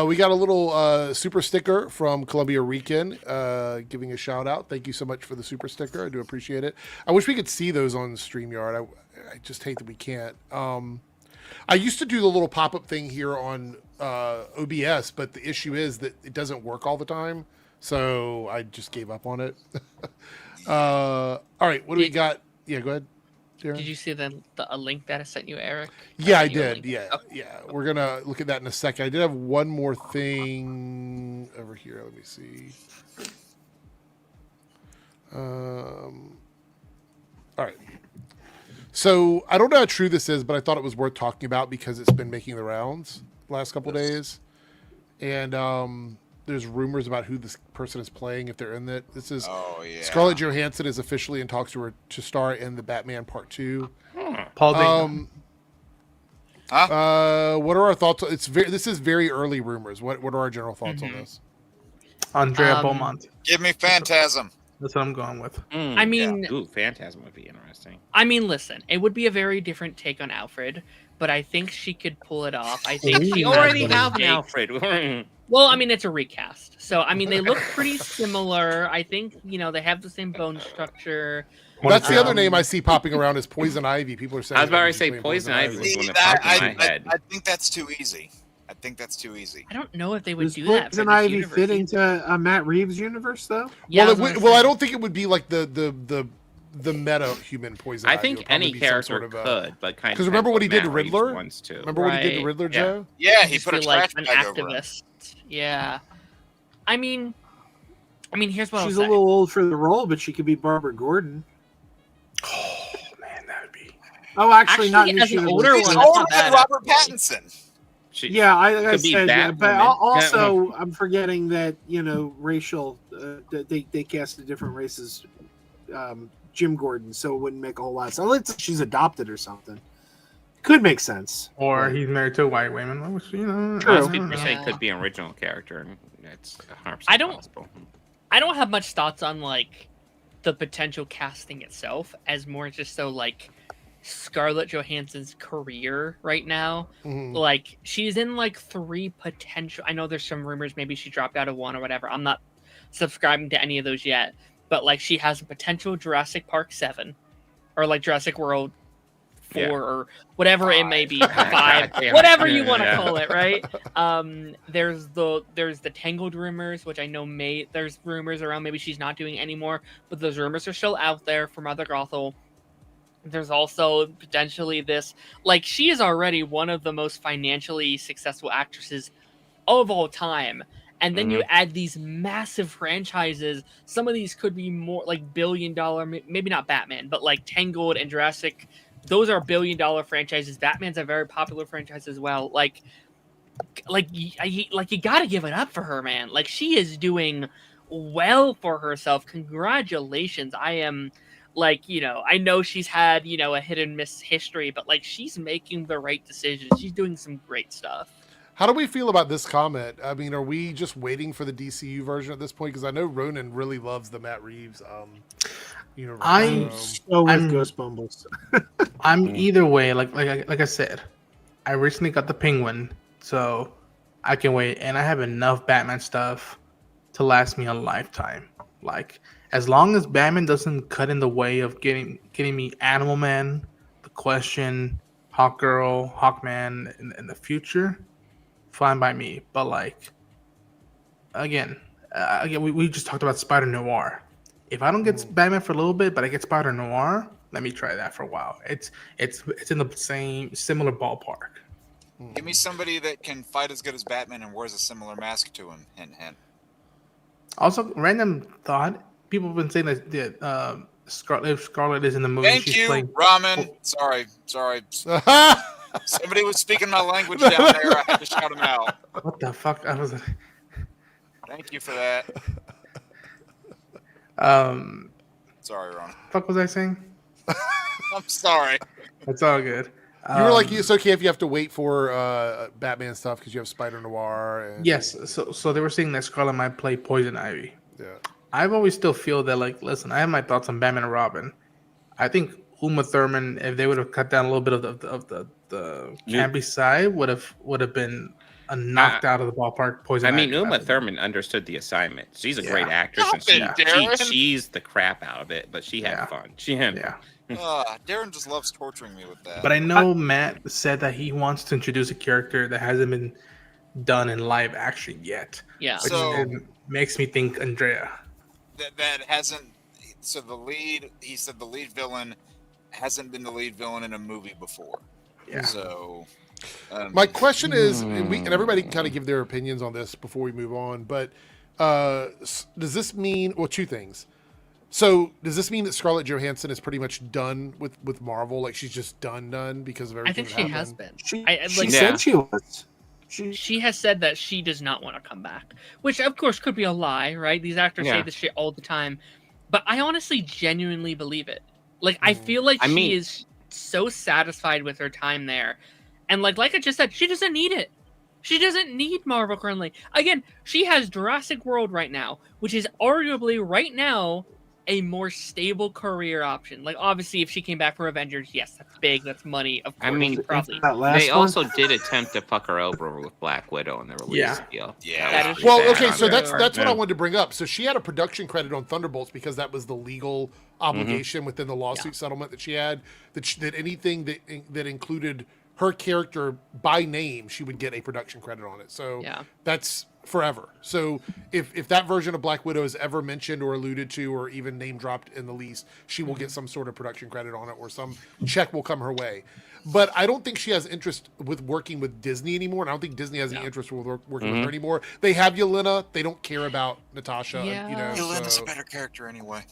We got a little super sticker from Columbia Rican, giving a shout out. Thank you so much for the super sticker. I do appreciate it. I wish we could see those on StreamYard. I just hate that we can't. I used to do the little pop-up thing here on OBS, but the issue is that it doesn't work all the time. So I just gave up on it. All right, what do we got? Yeah, go ahead. Darren? Did you see a link that I sent you, Eric? Yeah, I did. Yeah, yeah. We're gonna look at that in a second. I did have one more thing over here. Let me see. All right. So I don't know how true this is, but I thought it was worth talking about because it's been making the rounds the last couple days, and there's rumors about who this person is playing if they're in it. This is Scarlett Johansson is officially in talks to star in the Batman Part 2. Paul Dano. What are our thoughts? This is very early rumors. What are our general thoughts on this? Andrea Beaumont. Give me Phantasm. That's what I'm going with. I mean, Phantasm would be interesting. I mean, listen, it would be a very different take on Alfred, but I think she could pull it off. I think she already have an Alfred. Well, I mean, it's a recast, so I mean, they look pretty similar. I think they have the same bone structure. That's the other name I see popping around is Poison Ivy. People are saying. I was about to say Poison Ivy was one that popped in my head. I think that's too easy. think that's too easy. I don't know if they would Does do that. Poison for this Ivy universe fit either. into a Matt Reeves universe, though? Yeah, I don't think it would be like the meta human Poison I Ivy. think It would probably any be some character sort of could, but kind of. because remember what he did to Matt Reeves Riddler? wants to. Remember what he did to Right. Riddler, Yeah. Joe? Yeah, he just put a be trash like an bag over him. activist. Yeah. I mean, here's what She's I'll a say. little old for the role, but she could be Barbara Gordon. Oh man, that would be. Oh, actually not in Actually, this as an universe. older He's one, Yeah. that's older not than bad. Robert Pattinson. Yeah, I Could be said, yeah, but Batwoman. also I'm forgetting that racial. They casted different races. Jim Gordon, so it wouldn't make a whole lot of sense. Unless she's adopted or something. Could make sense. Or Right. he's married to a white woman, which True. Most people say Yeah. it could be an original character. And that's 100% I don't- possible. I don't have much thoughts on like the potential casting itself, as more just so like Scarlett Johansson's career right now. Mhm. Like she's in like 3 potential. I know there's some rumors maybe she dropped out of 1 or whatever. I'm not subscribing to any of those yet, but like she has a potential Jurassic Park 7 or like Jurassic World 4 Yeah. or whatever it may be, 5, Goddamn. whatever you want to Yeah. call it, right? There's the Tangled rumors, which I know there's rumors around maybe she's not doing anymore, but those rumors are still out there from Mother Gothel. There's also potentially this, like, she is already one of the most financially successful actresses of all time. And then you add these massive franchises. Some of these could be more like $billion, maybe not Batman, but like Tangled and Jurassic. Those are $billion franchises. Batman's a very popular franchise as well. You gotta give it up for her, man. Like, she is doing well for herself. Congratulations. I am, like, I know she's had, a hit and miss history, but like, she's making the right decisions. She's doing some great stuff. How do we feel about this comment? I mean, are we just waiting for the DCU version at this point? Because I know Ronan really loves the Matt Reeves universe. I'm So with I'm- Ghost Bumbles. I'm either way. Like I said, I recently got the Penguin, so I can wait, and I have enough Batman stuff to last me a lifetime. Like, as long as Batman doesn't cut in the way of getting me Animal Man, The Question, Hawkgirl, Hawkman in the future, fine by me. But like, again, we just talked about Spider Noir. If I don't get Batman for a little bit, but I get Spider Noir, let me try that for a while. It's in the similar ballpark. Give me somebody that can fight as good as Batman and wears a similar mask to him. Hint, hint. Also, random thought: people have been saying that Scarlett is in the movie. Thank she's you, playing. Ramen. Sorry. Somebody was speaking my language down there. I had to shout him out. What the fuck? I was. Thank you for that. Sorry, Ron. Fuck was I saying? I'm sorry. It's all good. You were like, it's okay if you have to wait for Batman stuff because you have Spider Noir. And, Yes. So they were saying that Scarlett might play Poison Ivy. Yeah. I've always still feel that, like, listen, I have my thoughts on Batman and Robin. I think Uma Thurman, if they would have cut down a little bit of the campy side, would have been a knocked out of the ballpark. Poison Ivy. Uma Thurman understood the assignment. She's a great actress, Stop and it, Darren. she's the crap out of it. But she had fun. Yeah. Darren just loves torturing me with that. But I know Matt said that he wants to introduce a character that hasn't been done in live action yet. Yeah. Which So- makes me think Andrea. that hasn't. So he said the lead villain hasn't been the lead villain in a movie before. Yeah. So My question is, and everybody can kind of give their opinions on this before we move on, but does this mean, well, 2 things. So does this mean that Scarlett Johansson is pretty much done with Marvel? Like, she's just done because of I everything think that she has happened? been. She Like, said she was. she has said that she does not want to come back, which of course could be a lie, right? These actors say this shit all the time, but I honestly genuinely believe it. Like, I feel like she is so satisfied with her time there, and like I just said, she doesn't need it. She doesn't need Marvel currently. Again, she has Jurassic World right now, which is arguably right now a more stable career option. Like, obviously, if she came back for Avengers, yes, that's big, that's money. Of course, I mean, probably. They also did attempt to fuck her over with Black Widow in the release deal. Yeah. That is Well, bad okay, on so their that's part. what I wanted to bring up. So she had a production credit on Thunderbolts because that was the legal obligation within the lawsuit settlement that she had. That anything that included her character by name, she would get a production credit on it. So that's forever. So if that version of Black Widow is ever mentioned or alluded to or even name dropped in the least, she will get some sort of production credit on it or some check will come her way. But I don't think she has interest with working with Disney anymore. And I don't think Disney has any interest with working with her anymore. They have Yelena. They don't care about Natasha. You know, Yelena's a better character anyway.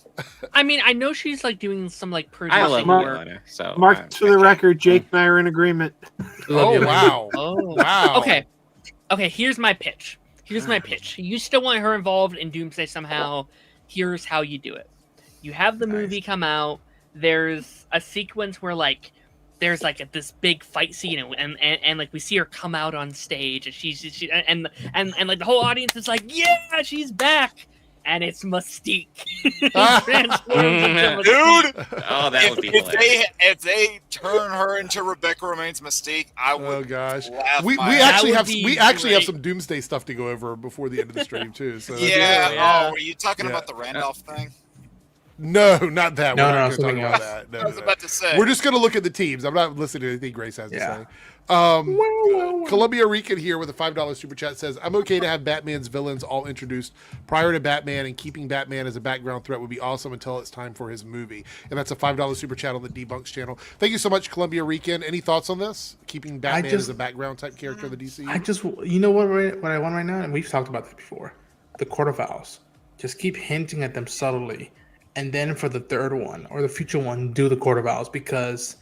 I mean, I know she's like doing some like I love producing work. Yelena. So Mark, for the record, Jake and I are in agreement. Oh, wow. Oh, wow. Okay, here's my pitch. You still want her involved in Doomsday somehow. Here's how you do it. You have the movie come out. There's a sequence where like there's like this big fight scene and like we see her come out on stage and she's and like the whole audience is like, yeah, she's back. And it's Mystique. Dude, oh, that would be hilarious. If they turn her into Rebecca Romaine's Mystique, I would. Oh gosh, laugh we my actually ass. have some Doomsday stuff to go over before the end of the stream too. So Oh, are you talking about the Randolph thing? No, not that. No, We're not something going to talk else. about that. I was about to say. We're just going to look at the teams. I'm not listening to anything Grace has to say. Columbia Rican here with a $5 super chat says, I'm okay to have Batman's villains all introduced prior to Batman, and keeping Batman as a background threat would be awesome until it's time for his movie. And that's a $5 super chat on the Debunks channel. Thank you so much, Columbia Rican. Any thoughts on this? Keeping Batman as a background type character of the DCU? You know what I want right now? And we've talked about this before. The Court of Owls. Just keep hinting at them subtly. And then for the third one or the future one, do the Court of Owls, because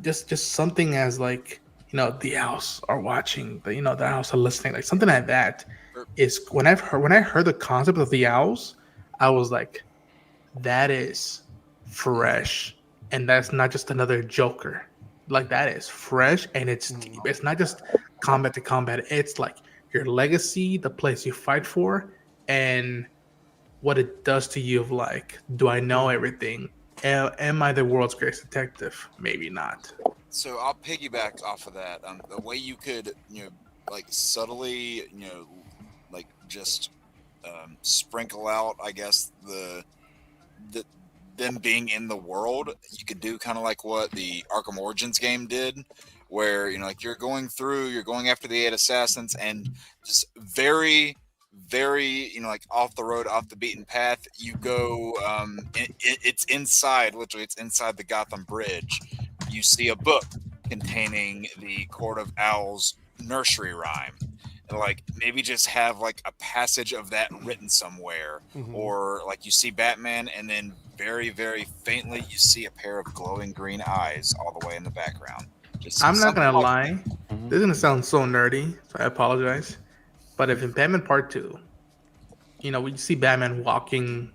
just something as like, the owls are watching, the owls are listening, like something like that is when I heard the concept of the owls, I was like, that is fresh, and that's not just another Joker. Like that is fresh, and it's deep. It's not just combat to combat. It's like your legacy, the place you fight for, and what it does to you of like, do I know everything? Am I the world's greatest detective? Maybe not. So I'll piggyback off of that. The way you could, like subtly, like just sprinkle out, I guess, the them being in the world. You could do kind of like what the Arkham Origins game did, where like you're going after the 8 assassins, and just very like off the road, off the beaten path. You go it's inside the Gotham Bridge. You see a book containing the Court of Owls nursery rhyme, and like maybe just have like a passage of that written somewhere, or like you see Batman and then very, very faintly you see a pair of glowing green eyes all the way in the background. I'm not gonna lie, this is gonna sound so nerdy, so I apologize. But if in Batman Part 2, we see Batman walking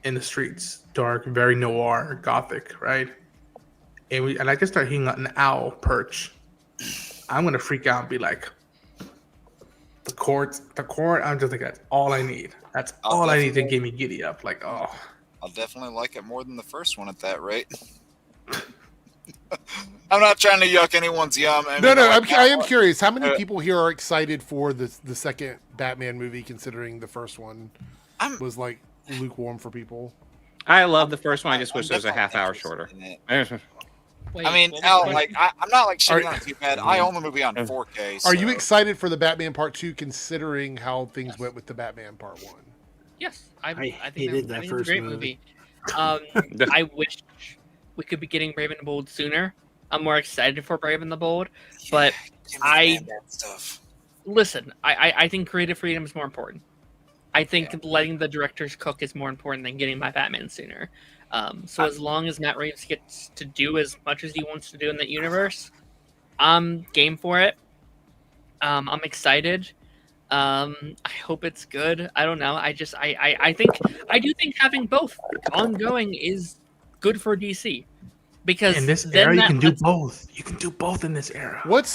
in the streets, dark, very noir, gothic, right? And I just start hearing an owl perch, I'm gonna freak out and be like, the court. I'm just like, that's all I need. That's all I need to get me giddy up. Like, oh, I'll definitely like it more than the first one at that rate. I'm not trying to yuck anyone's yum. No, I am curious. How many people here are excited for the second Batman movie, considering the first one was like lukewarm for people? I love the first one. I just wish it was a half hour shorter. Wait, I mean, I'm not like shitting on it too bad. I own the movie on 4K. Are you excited for the Batman Part 2, considering how things went with the Batman Part 1? Yes, I hated that it's first a great movie. I wish we could be getting Brave and the Bold sooner. I'm more excited for Brave and the Bold, but listen. I think creative freedom is more important. I think letting the directors cook is more important than getting my Batman sooner. So as long as Matt Reeves gets to do as much as he wants to do in that universe, I'm game for it. I'm excited. I hope it's good. I don't know. I do think having both ongoing is good for DC, because in this era you can do both. You can do both in this era. What's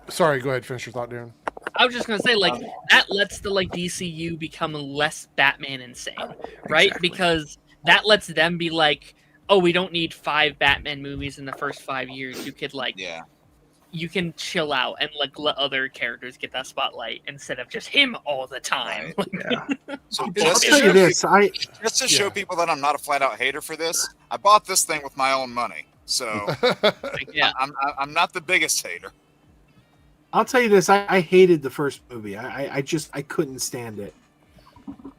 Sorry, go ahead. Finish your thought, Darren. I was just gonna say, like, that lets the DCU become less Batman insane, right? Exactly. Because that lets them be like, oh, we don't need 5 Batman movies in the first 5 years. You could you can chill out and let other characters get that spotlight instead of just him all the time. Yeah. So I'll tell you this, just to show people that I'm not a flat out hater for this, I bought this thing with my own money. So Yeah. I'm not the biggest hater. I'll tell you this: I hated the first movie. I couldn't stand it,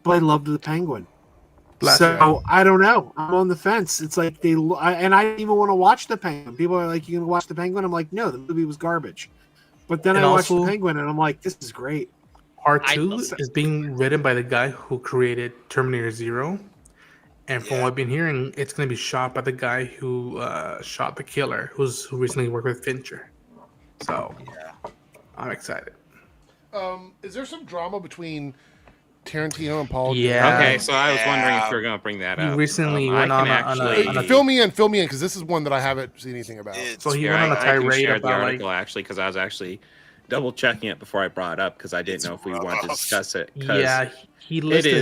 but I loved the Penguin. So I don't know. I'm on the fence. It's like I didn't even want to watch the Penguin. People are like, "You gonna watch the Penguin?" I'm like, "No, the movie was garbage." But then I watched the Penguin, and I'm like, "This is great." Part 2 is being written by the guy who created Terminator Zero, and from what I've been hearing, it's going to be shot by the guy who shot The Killer, who recently worked with Fincher. So I'm excited. Is there some drama between Tarantino and Paul? Yeah. Okay, so I was wondering if you were going to bring that up. He recently went on a fill me in, because this is one that I haven't seen anything about. So he went on a tirade about the article actually, because I was actually double checking it before I brought it up because I didn't know if we wanted to discuss it. Yeah, he listed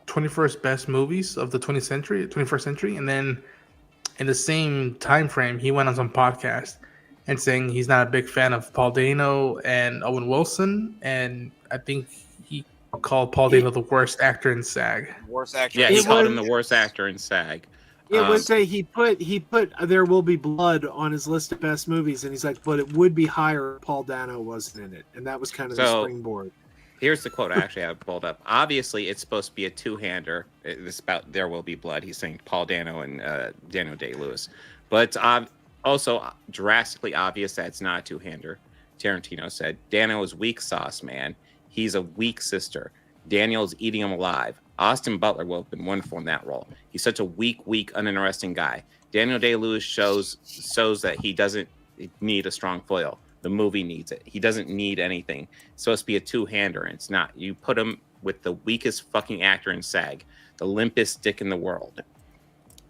21st best movies of the 21st century, and then in the same time frame, he went on some podcast and saying he's not a big fan of Paul Dano and Owen Wilson, and I think he called Paul Dano the worst actor in SAG. Worst actor. Yeah, he called him the worst actor in SAG. It was he put There Will Be Blood on his list of best movies, and he's like, but it would be higher if Paul Dano wasn't in it, and that was kind of the springboard. Here's the quote I actually have pulled up. Obviously, it's supposed to be a two-hander. It's about There Will Be Blood. He's saying Paul Dano and Daniel Day-Lewis. But it's also drastically obvious that it's not a two-hander. Tarantino said, Dano is weak sauce, man. He's a weak sister. Daniel's eating him alive. Austin Butler will have been wonderful in that role. He's such a weak, uninteresting guy. Daniel Day-Lewis shows that he doesn't need a strong foil. The movie needs it. He doesn't need anything. It's supposed to be a two-hander, and it's not. You put him with the weakest fucking actor in SAG, the limpest dick in the world.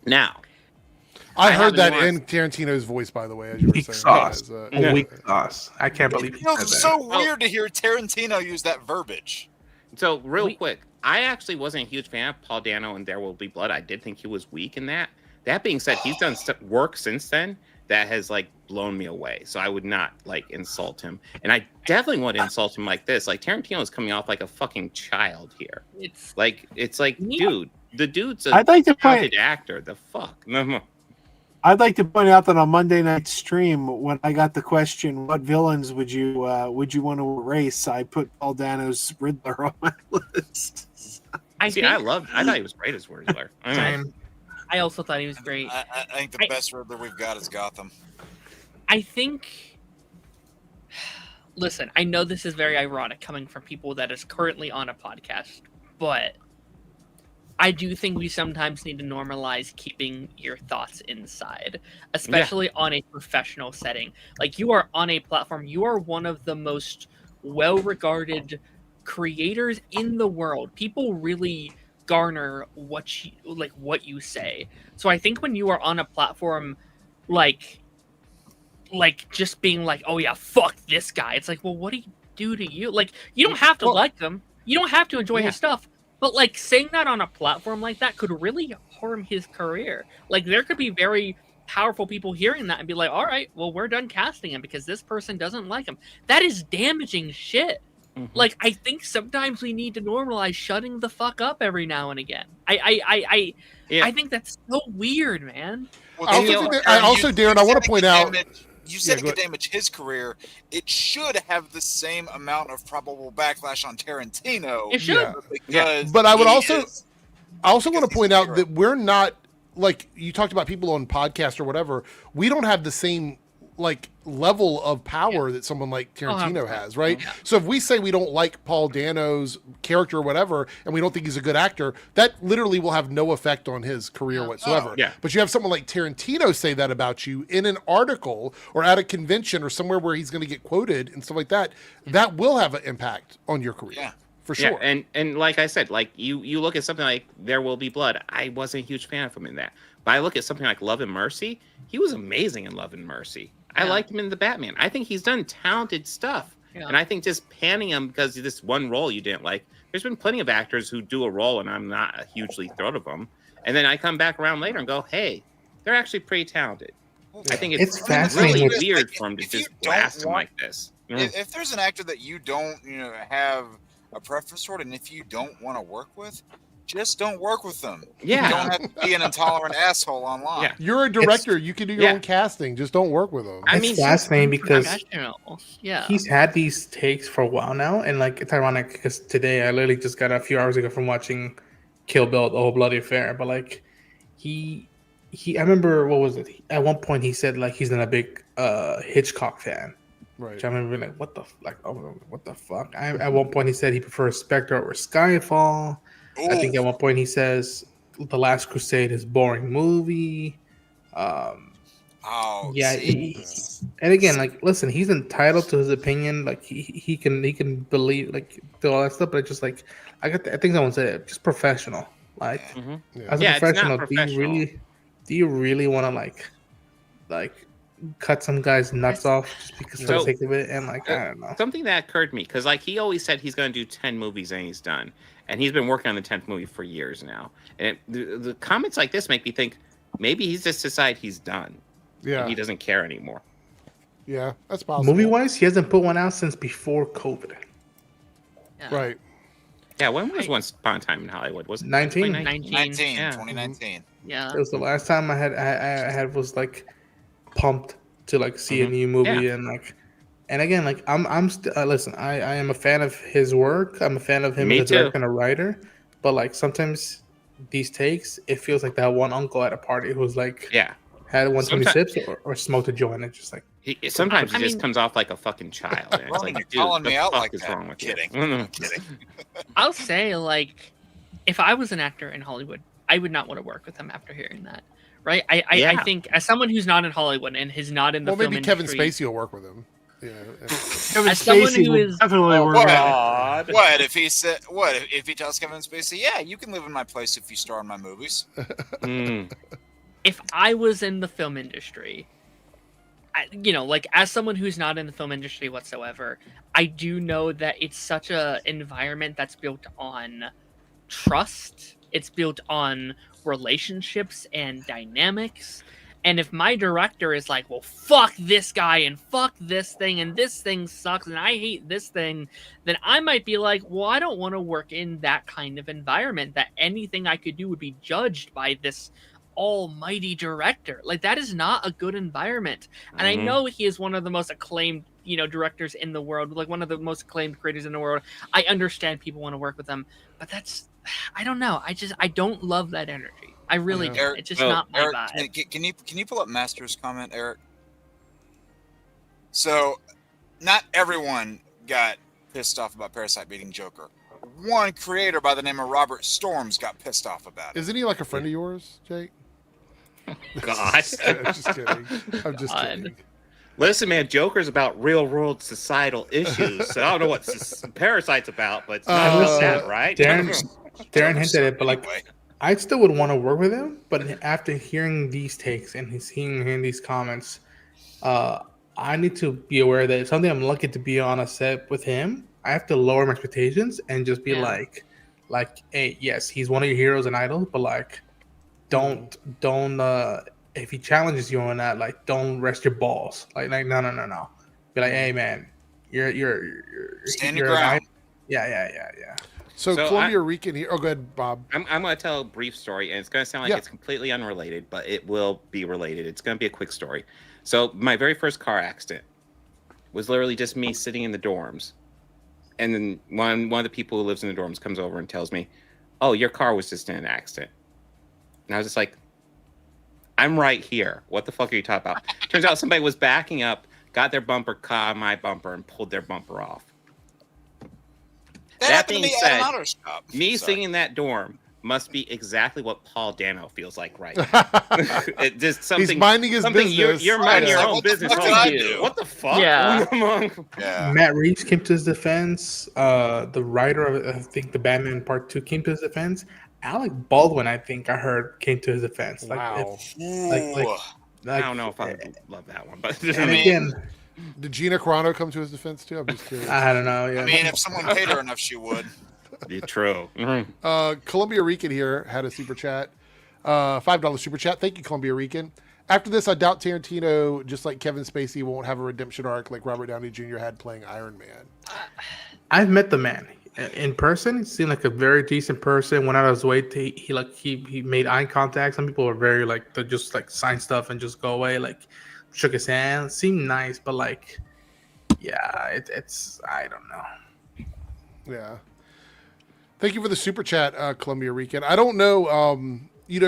Now, I heard that in Tarantino's voice, by the way, as you were saying. Weak sauce. I can't believe it feels so weird to hear Tarantino use that verbiage. So, real quick, I actually wasn't a huge fan of Paul Dano and There Will Be Blood. I did think he was weak in that. That being said, he's done work since then that has blown me away. So I would not insult him, and I definitely wouldn't insult him like this. Tarantino is coming off like a fucking child here. It's dude, the dude's a talented actor. The fuck. No. I'd like to point out that on Monday night's stream, when I got the question, "What villains would you want to erase?" I put Paul Dano's Riddler on my list. I thought he was great as Riddler. I also thought he was great. I think the best Riddler we've got is Gotham. I think. Listen, I know this is very ironic coming from people that is currently on a podcast, but I do think we sometimes need to normalize keeping your thoughts inside, especially on a professional setting. You are on a platform. You are one of the most well-regarded creators in the world. People really garner what you say. So I think when you are on a platform just being oh yeah, fuck this guy, it's well, what do you do to you? You don't have to like him. You don't have to enjoy his stuff. But saying that on a platform like that could really harm his career. There could be very powerful people hearing that and be like, all right, well, we're done casting him because this person doesn't like him. That is damaging shit. Mm-hmm. I think sometimes we need to normalize shutting the fuck up every now and again. I think that's so weird, man. Well, Darren, I want to point out. You said it could damage his career. It should have the same amount of probable backlash on Tarantino. It should. But I would also want to point out that we're not you talked about people on podcasts or whatever. We don't have the same level of power that someone like Tarantino has, right? Yeah. So if we say we don't like Paul Dano's character or whatever, and we don't think he's a good actor, that literally will have no effect on his career whatsoever. Yeah. But you have someone like Tarantino say that about you in an article or at a convention or somewhere where he's going to get quoted and stuff like that, that will have an impact on your career. Yeah. For sure. Yeah, and like I said, you look at something like There Will Be Blood. I wasn't a huge fan of him in that. But I look at something like Love and Mercy. He was amazing in Love and Mercy. I liked him in The Batman. I think he's done talented stuff. Yeah. And I think just panning him because of this one role you didn't like, there's been plenty of actors who do a role and I'm not hugely thrilled of them. And then I come back around later and go, hey, they're actually pretty talented. Yeah. I think it's really weird for him to just blast him like this. If there's an actor that you don't have a preference toward, and if you don't want to work with, Just don't work with them. Yeah. You don't have to be an intolerant asshole online. Yeah. You're a director. You can do your own casting. Just don't work with them. I mean, it's fascinating because yeah, he's had these takes for a while now, and like it's ironic because today I literally just got a few hours ago from watching Kill Bill, the whole bloody affair. But like I remember what was it? At one point he said like he's not a big Hitchcock fan. Right. Which I remember being like, what the fuck? At one point he said he prefers Spectre over Skyfall. Ooh. I think at one point he says The Last Crusade is a boring movie. And again, like, listen, he's entitled to his opinion. Like, he can believe, like, do all that stuff. But it's just like, I think someone said it, just professional. Like, as a professional, do you really want to like cut some guy's nuts off just because for the sake of it? And like, I don't know. Something that occurred to me because like he always said he's going to do 10 movies and he's done. And he's been working on the 10th movie for years now. And the comments like this make me think maybe he's just decided he's done. Yeah. And he doesn't care anymore. Yeah, that's possible. Movie-wise, he hasn't put one out since before COVID. Yeah. Right. Yeah, when was Once Upon a Time in Hollywood? Was it 2019. Yeah. It was the last time I had was like pumped to like see a new movie and like. And again, like I'm listen. I am a fan of his work. I'm a fan of him as a director and a writer. But like sometimes these takes, it feels like that one uncle at a party who was like, had one too many sips or smoked a joint. It's just like sometimes he just comes off like a fucking child. And it's like, dude, calling me out what like the fuck that. is wrong with Kidding. you? Kidding. I'll say like, if I was an actor in Hollywood, I would not want to work with him after hearing that. Right? I think as someone who's not in Hollywood and is not in the film maybe Kevin industry, Spacey will work with him. Yeah. Kevin Spacey will definitely work with him. What if he said? What if he tells Kevin Spacey, "Yeah, you can live in my place if you star in my movies"? If I was in the film industry, like as someone who's not in the film industry whatsoever, I do know that it's such a environment that's built on trust. It's built on relationships and dynamics. And if my director is like, well, fuck this guy and fuck this thing and this thing sucks and I hate this thing, then I might be like, well, I don't want to work in that kind of environment that anything I could do would be judged by this almighty director. Like, that is not a good environment. And I know he is one of the most acclaimed, directors in the world, like one of the most acclaimed creators in the world. I understand people want to work with him, but I don't know. I don't love that energy. I really don't. Eric, it's just not my Eric, vibe. Can you pull up Master's comment, Eric? So, not everyone got pissed off about Parasite beating Joker. One creator by the name of Robert Storms got pissed off about it. Isn't he like a friend of yours, Jake? God. I'm just kidding. I'm just kidding. Listen, man, Joker's about real-world societal issues. So I don't know what Parasite's about, but it's not that, right? Darren hinted at it, but like, I still would want to work with him. But after hearing these takes and hearing these comments, I need to be aware that it's something I'm lucky to be on a set with him. I have to lower my expectations and just be like, hey, yes, he's one of your heroes and idols, but like, don't if he challenges you on that, like, don't rest your balls. Like no. Be like, hey man, you're stand your ground. Yeah. So Columbia Rican here. Oh, go ahead, Bob. I'm going to tell a brief story, and it's going to sound like it's completely unrelated, but it will be related. It's going to be a quick story. So my very first car accident was literally just me sitting in the dorms. And then one of the people who lives in the dorms comes over and tells me, oh, your car was just in an accident. And I was just like, I'm right here. What the fuck are you talking about? Turns out somebody was backing up, got their bumper caught on my bumper, and pulled their bumper off. That being said, me sitting in that dorm must be exactly what Paul Dano feels like right now. It just something. He's minding his business. You're minding your own business. What the fuck? Yeah. Matt Reeves came to his defense. The writer of, I think, the Batman Part 2 came to his defense. Alec Baldwin, I think I heard, came to his defense. Wow. I don't know if I love that one, but and again. Did Gina Carano come to his defense too? I'm just curious. I don't know. Yeah. I mean, if someone paid her enough, she would. Be true. Columbia Rican here had a super chat, $5 super chat. Thank you, Columbia Rican. After this, I doubt Tarantino, just like Kevin Spacey, won't have a redemption arc like Robert Downey Jr. had playing Iron Man. I've met the man. In person, he seemed like a very decent person. Went out of his way to he made eye contact. Some people were very like they just like sign stuff and just go away. Like shook his hand, seemed nice, but like yeah, it's I don't know. Yeah. Thank you for the super chat, Columbia Rican. I don't know.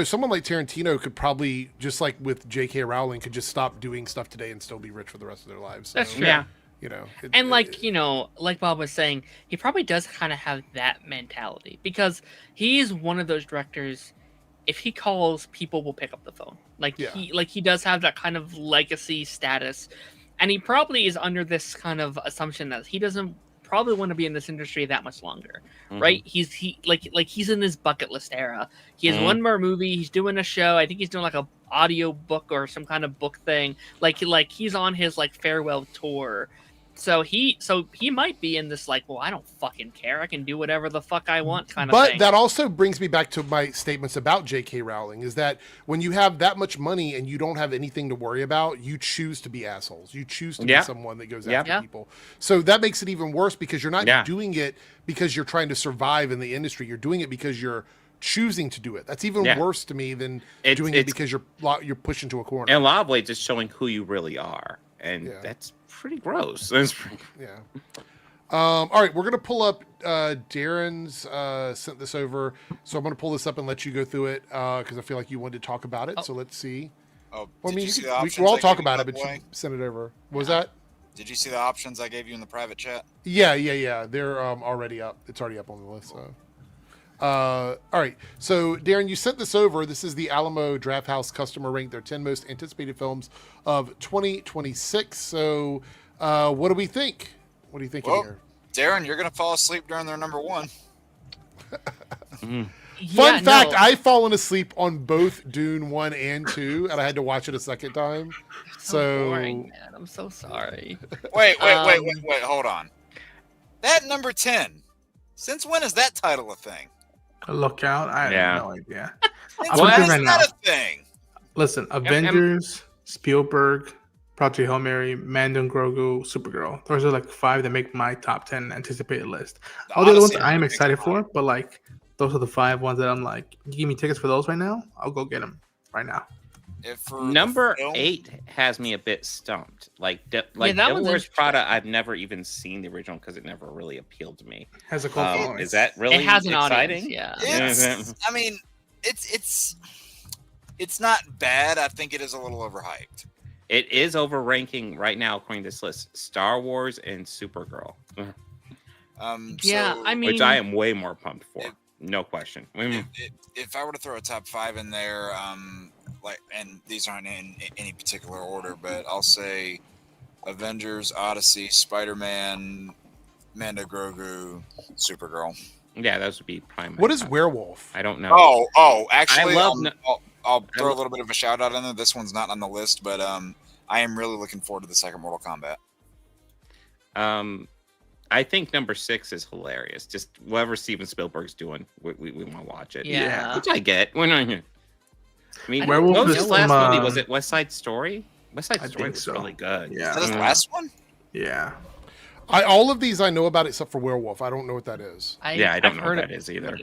Someone like Tarantino could probably, just like with J.K. Rowling, could just stop doing stuff today and still be rich for the rest of their lives. So, That's true. Yeah. Like Bob was saying, he probably does kind of have that mentality because he's one of those directors. If he calls, people will pick up the phone. He does have that kind of legacy status, and he probably is under this kind of assumption that he doesn't probably want to be in this industry that much longer, right? He's in his bucket list era. He has one more movie. He's doing a show. I think he's doing like a audio book or some kind of book thing. Like he's on his like farewell tour. So he might be in this like, well, I don't fucking care. I can do whatever the fuck I want kind of thing. But that also brings me back to my statements about J.K. Rowling, is that when you have that much money and you don't have anything to worry about, you choose to be assholes. You choose to be someone that goes after people. So that makes it even worse because you're not doing it because you're trying to survive in the industry. You're doing it because you're choosing to do it. That's even worse to me than doing it because you're pushed into a corner. In a lot of ways, it's showing who you really are. And that's pretty gross. Yeah. All right, we're gonna pull up Darren's sent this over, so I'm gonna pull this up and let you go through it because I feel like you wanted to talk about it. So let's see. Oh, well, we'll all talk about it, but you send it over. What was that? Did you see the options I gave you in the private chat? Yeah. They're already up. It's already up on the list. So. All right. So, Darren, you sent this over. This is the Alamo Drafthouse customer ranked their 10 most anticipated films of 2026. So, what do we think? What do you think here? Darren, you're going to fall asleep during their number one. Fun fact, I've fallen asleep on both Dune 1 and 2, and I had to watch it a second time. So boring, man. I'm so sorry. Wait. Hold on. That number 10. Since when is that title a thing? A lookout? I have no idea. Why is that a thing? Listen, Avengers, Spielberg, Project Hail Mary, Mandan Grogu, Supergirl. Those are like 5 that make my top 10 anticipated list. All the other ones I am excited for, but like those are the 5 ones that I'm like, you give me tickets for those right now? I'll go get them right now. Number 8 has me a bit stumped. Devil Wears Prada, I've never even seen the original because it never really appealed to me. Has a cult following. Is that really exciting? Audience, It's not bad. I think it is a little overhyped. It is overranking right now according to this list. Star Wars and Supergirl. Which I am way more pumped for. No question. If I were to throw a top 5 in there, and these aren't in any particular order, but I'll say Avengers, Odyssey, Spider-Man, Mando Grogu, Supergirl. Yeah, those would be prime. What is Werewolf? I don't know. Oh, actually, I'll throw a little bit of a shout out in there. This one's not on the list, but I am really looking forward to the second Mortal Kombat. I think number 6 is hilarious. Just whatever Steven Spielberg's doing, we want to watch it. Yeah. Which I get. We're not here. I mean, Werewolf what was is his last from, movie? Was it West Side Story? West Side Story was really good. Yeah. Is that his last one? Yeah. All of these I know about except for Werewolf. I don't know what that is. I don't know what that is either.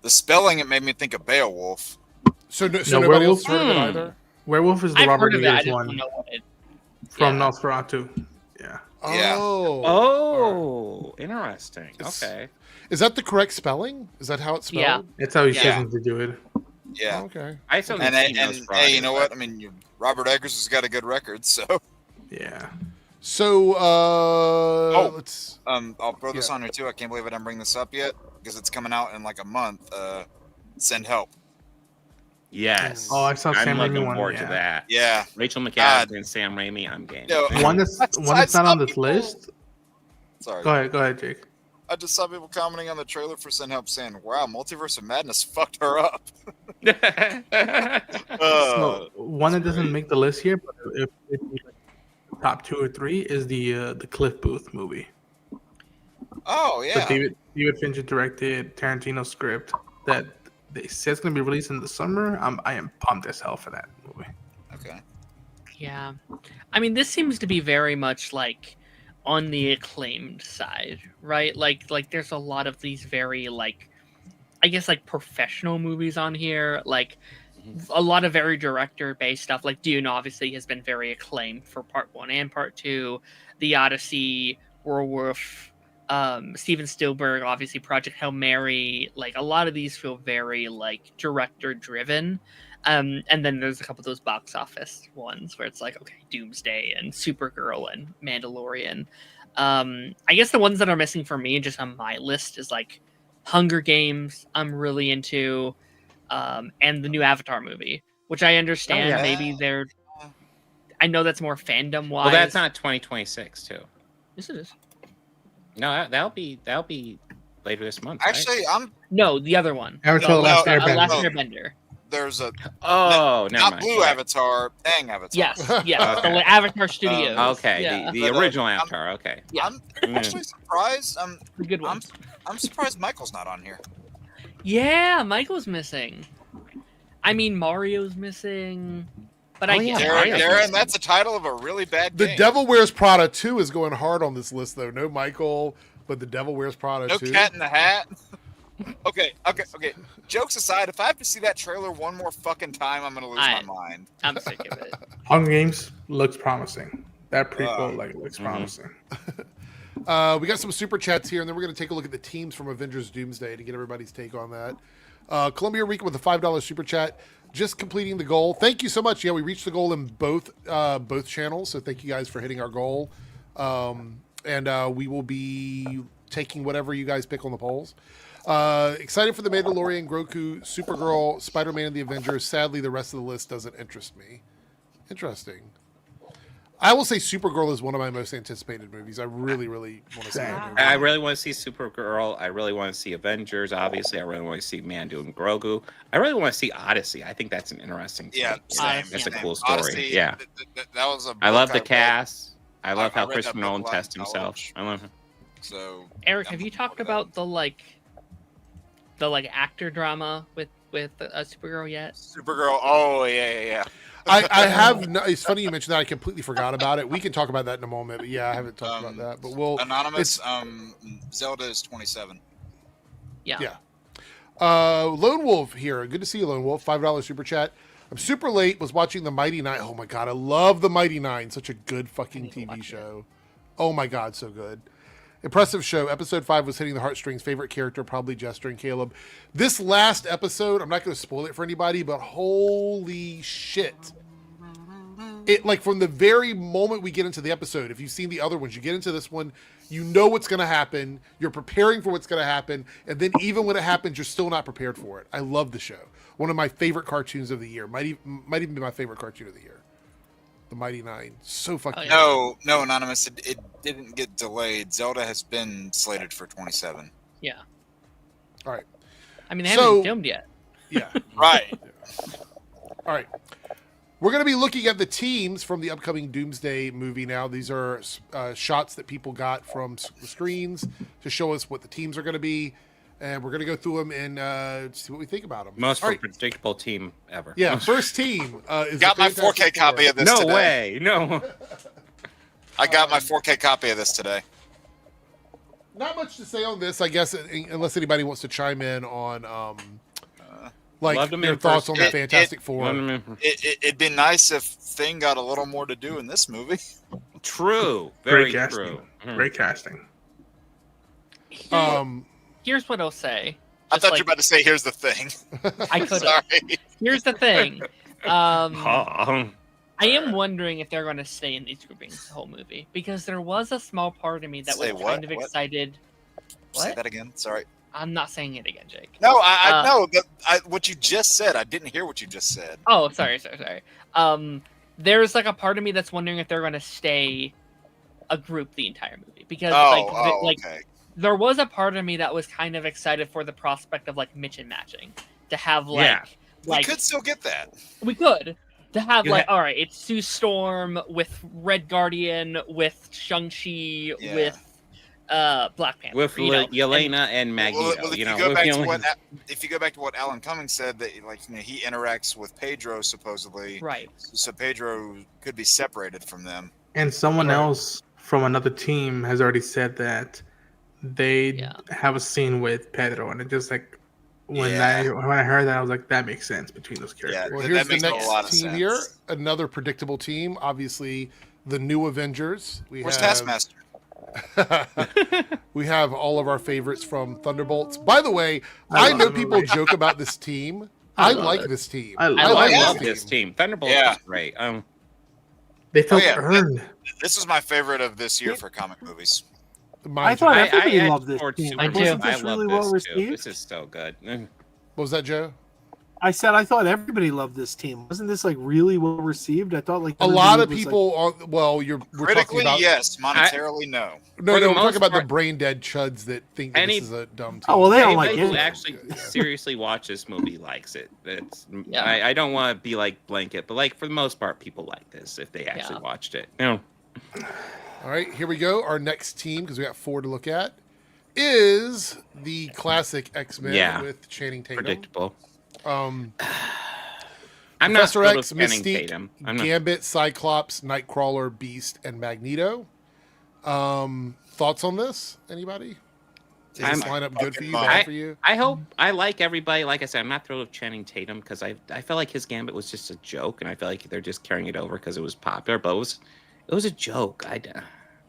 The spelling, it made me think of Beowulf. So nobody else heard of it either? Werewolf is the I've Robert heard of it. I Eggers just one don't know what from Nosferatu. Yeah. Yeah. Oh, interesting. Okay. Is that the correct spelling? Is that how it's spelled? Yeah. That's how he's choosing to do it. Yeah. Okay. I still and hey, you know what? I mean, Robert Eggers has got a good record, so. Yeah. So let's. I'll throw this on here too. I can't believe I didn't bring this up yet because it's coming out in like a month. Send Help. Yes. Oh, I saw Sam I'm Raimi looking one. forward to that. Yeah. Rachel McAdams and Sam Raimi. I'm game. One that's not on this list. Sorry. Go ahead, Jake. I just saw people commenting on the trailer for Send Help saying, "Wow, Multiverse of Madness fucked her up." So one that doesn't make the list here, but if it's like top 2 or 3 is the Cliff Booth movie. Oh yeah. The David Fincher directed Tarantino script that they say it's going to be released in the summer. I am pumped as hell for that movie. Okay. Yeah. I mean, this seems to be very much like on the acclaimed side, right? Like there's a lot of these very like, I guess like professional movies on here, like a lot of very director-based stuff. Like Dune obviously has been very acclaimed for part 1 and part 2. The Odyssey, Werewolf, Steven Spielberg, obviously Project Hail Mary. Like a lot of these feel very like director-driven. And then there's a couple of those box office ones where it's like, okay, Doomsday and Supergirl and Mandalorian. I guess the ones that are missing for me just on my list is like Hunger Games. I'm really into. And the new Avatar movie, which I understand maybe they're. I know that's more fandom wise. Well, that's not 2026 too. Yes, it is. No, that'll be later this month. Actually, right? No, the other one. Avatar: The Last Airbender. Last Airbender. There's a never not mind. Blue Avatar, Aang Avatar. Yes, yes, Okay. the Avatar Studios. Okay, yeah. the original Avatar. Okay. Yeah. I'm actually surprised. The good one. I'm surprised Michael's not on here. Yeah, Michael's missing. I mean, Mario's missing. But I get Darren, that's the title of a really bad game. The Devil Wears Prada 2 is going hard on this list, though. No Michael, but The Devil Wears Prada 2. No Cat in the Hat. Okay. Jokes aside, if I have to see that trailer one more fucking time, I'm going to lose my mind. I'm sick of it. Hunger Games looks promising. That prequel looks promising. We got some super chats here, and then we're going to take a look at the teams from Avengers Doomsday to get everybody's take on that. Columbia Rica with a $5 super chat. Just completing the goal. Thank you so much. Yeah, we reached the goal in both channels, so thank you guys for hitting our goal. And we will be taking whatever you guys pick on the polls. Excited for the Mandalorian, Grogu, Supergirl, Spider-Man, and the Avengers. Sadly, the rest of the list doesn't interest me. Interesting. I will say Supergirl is one of my most anticipated movies. I really, really want to see that movie. I really want to see Supergirl. I really want to see Avengers. Obviously, I really want to see Mando and Grogu. I really want to see Odyssey. I think that's an interesting thing. Yeah, same. That's a cool story. Odyssey, yeah, that was a. I love the book cast. I love how read that Christopher book Nolan a lot tests in himself. college. I love him. So, Eric, have you talked about the actor drama with Supergirl yet? Supergirl. Oh yeah. I have. No, it's funny you mentioned that. I completely forgot about it. We can talk about that in a moment. But yeah, I haven't talked about that. But we'll. Anonymous. Zelda is 27. Yeah. Lone Wolf here. Good to see you, Lone Wolf. $5 super chat. I'm super late. Was watching the Mighty Nine. Oh my god, I love the Mighty Nine. Such a good fucking TV show. Oh my god, so good. Impressive show. Episode 5 was hitting the heartstrings. Favorite character, probably Jester and Caleb. This last episode, I'm not going to spoil it for anybody, but holy shit. It, like, from the very moment we get into the episode, if you've seen the other ones, you get into this one, you know what's going to happen. You're preparing for what's going to happen. And then even when it happens, you're still not prepared for it. I love the show. One of my favorite cartoons of the year. Might even be my favorite cartoon of the year. The Mighty Nine. So fucking No, Anonymous. It didn't get delayed. Zelda has been slated for 27. Yeah. All right. I mean, they haven't filmed yet. Yeah. Right. Yeah. All right. We're going to be looking at the teams from the upcoming Doomsday movie now. These are shots that people got from screens to show us what the teams are going to be. And we're going to go through them and see what we think about them. Most predictable team ever. Yeah, first team is got my 4K copy of this today. No way. No. I got my 4K copy of this today. Not much to say on this, I guess, unless anybody wants to chime in on your thoughts on the Fantastic Four. It'd be nice if Thing got a little more to do in this movie. True. Very true. Great casting. Here's what I'll say. I thought you were about to say, "Here's the thing." I could. Sorry. Here's the thing. I am wondering if they're going to stay in these groupings the whole movie, because there was a small part of me that was kind of excited. What? Say that again. Sorry. I'm not saying it again, Jake. No, I know what you just said. I didn't hear what you just said. Oh, sorry. There's like a part of me that's wondering if they're going to stay a group the entire movie, because okay. There was a part of me that was kind of excited for the prospect of like Mitch and matching, to have we could still get that. We could. To have all right, it's Sue Storm with Red Guardian, with Shang-Chi, with Black Panther. With Yelena and Maggie. Well, if you go back to what Alan Cummings said, that he interacts with Pedro supposedly. Right. So Pedro could be separated from them. And someone else from another team has already said that they have a scene with Pedro, and it just like when I heard that, I was like, that makes sense between those characters. Well, here's the next team here. Another predictable team. Obviously, the new Avengers. Where's Taskmaster? We have all of our favorites from Thunderbolts. By the way, I know people joke about this team. I like this team. I love this team. Thunderbolts is great. They felt earned. This was my favorite of this year for comic movies. I thought everybody loved this team. I Wasn't this really well received? This is so good. What was that, Joe? I said I thought everybody loved this team. Wasn't this like really well received? I thought like a lot of people are. Well, we're critically talking about, yes, monetarily no. No, we're talking about the brain dead chuds that think that this is a dumb team. Oh well, they don't like it. Who actually seriously watch this movie likes it. I don't want to be like blanket, but like for the most part, people like this if they actually watched it. You know. All right, here we go. Our next team, because we got 4 to look at, is the classic X-Men with Channing Tatum. Predictable. I'm Professor not X, Mystique, Tatum. Gambit, Cyclops, Nightcrawler, Beast, and Magneto. Thoughts on this? Anybody? Is this lineup good for you? Bad for you? I hope. I like everybody. Like I said, I'm not thrilled with Channing Tatum because I felt like his Gambit was just a joke, and I feel like they're just carrying it over because it was popular. But it was a joke.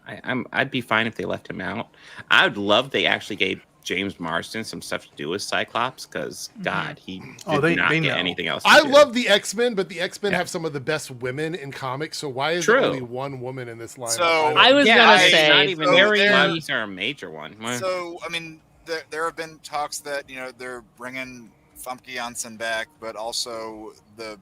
I'd be fine if they left him out. I would love if they actually gave James Marsden some stuff to do with Cyclops because God, he did not get anything else. I love the X-Men, but the X-Men have some of the best women in comics. So why is there only one woman in this lineup? So I was gonna say not even there a major one. So I mean, there have been talks that they're bringing Famke Janssen back, but also the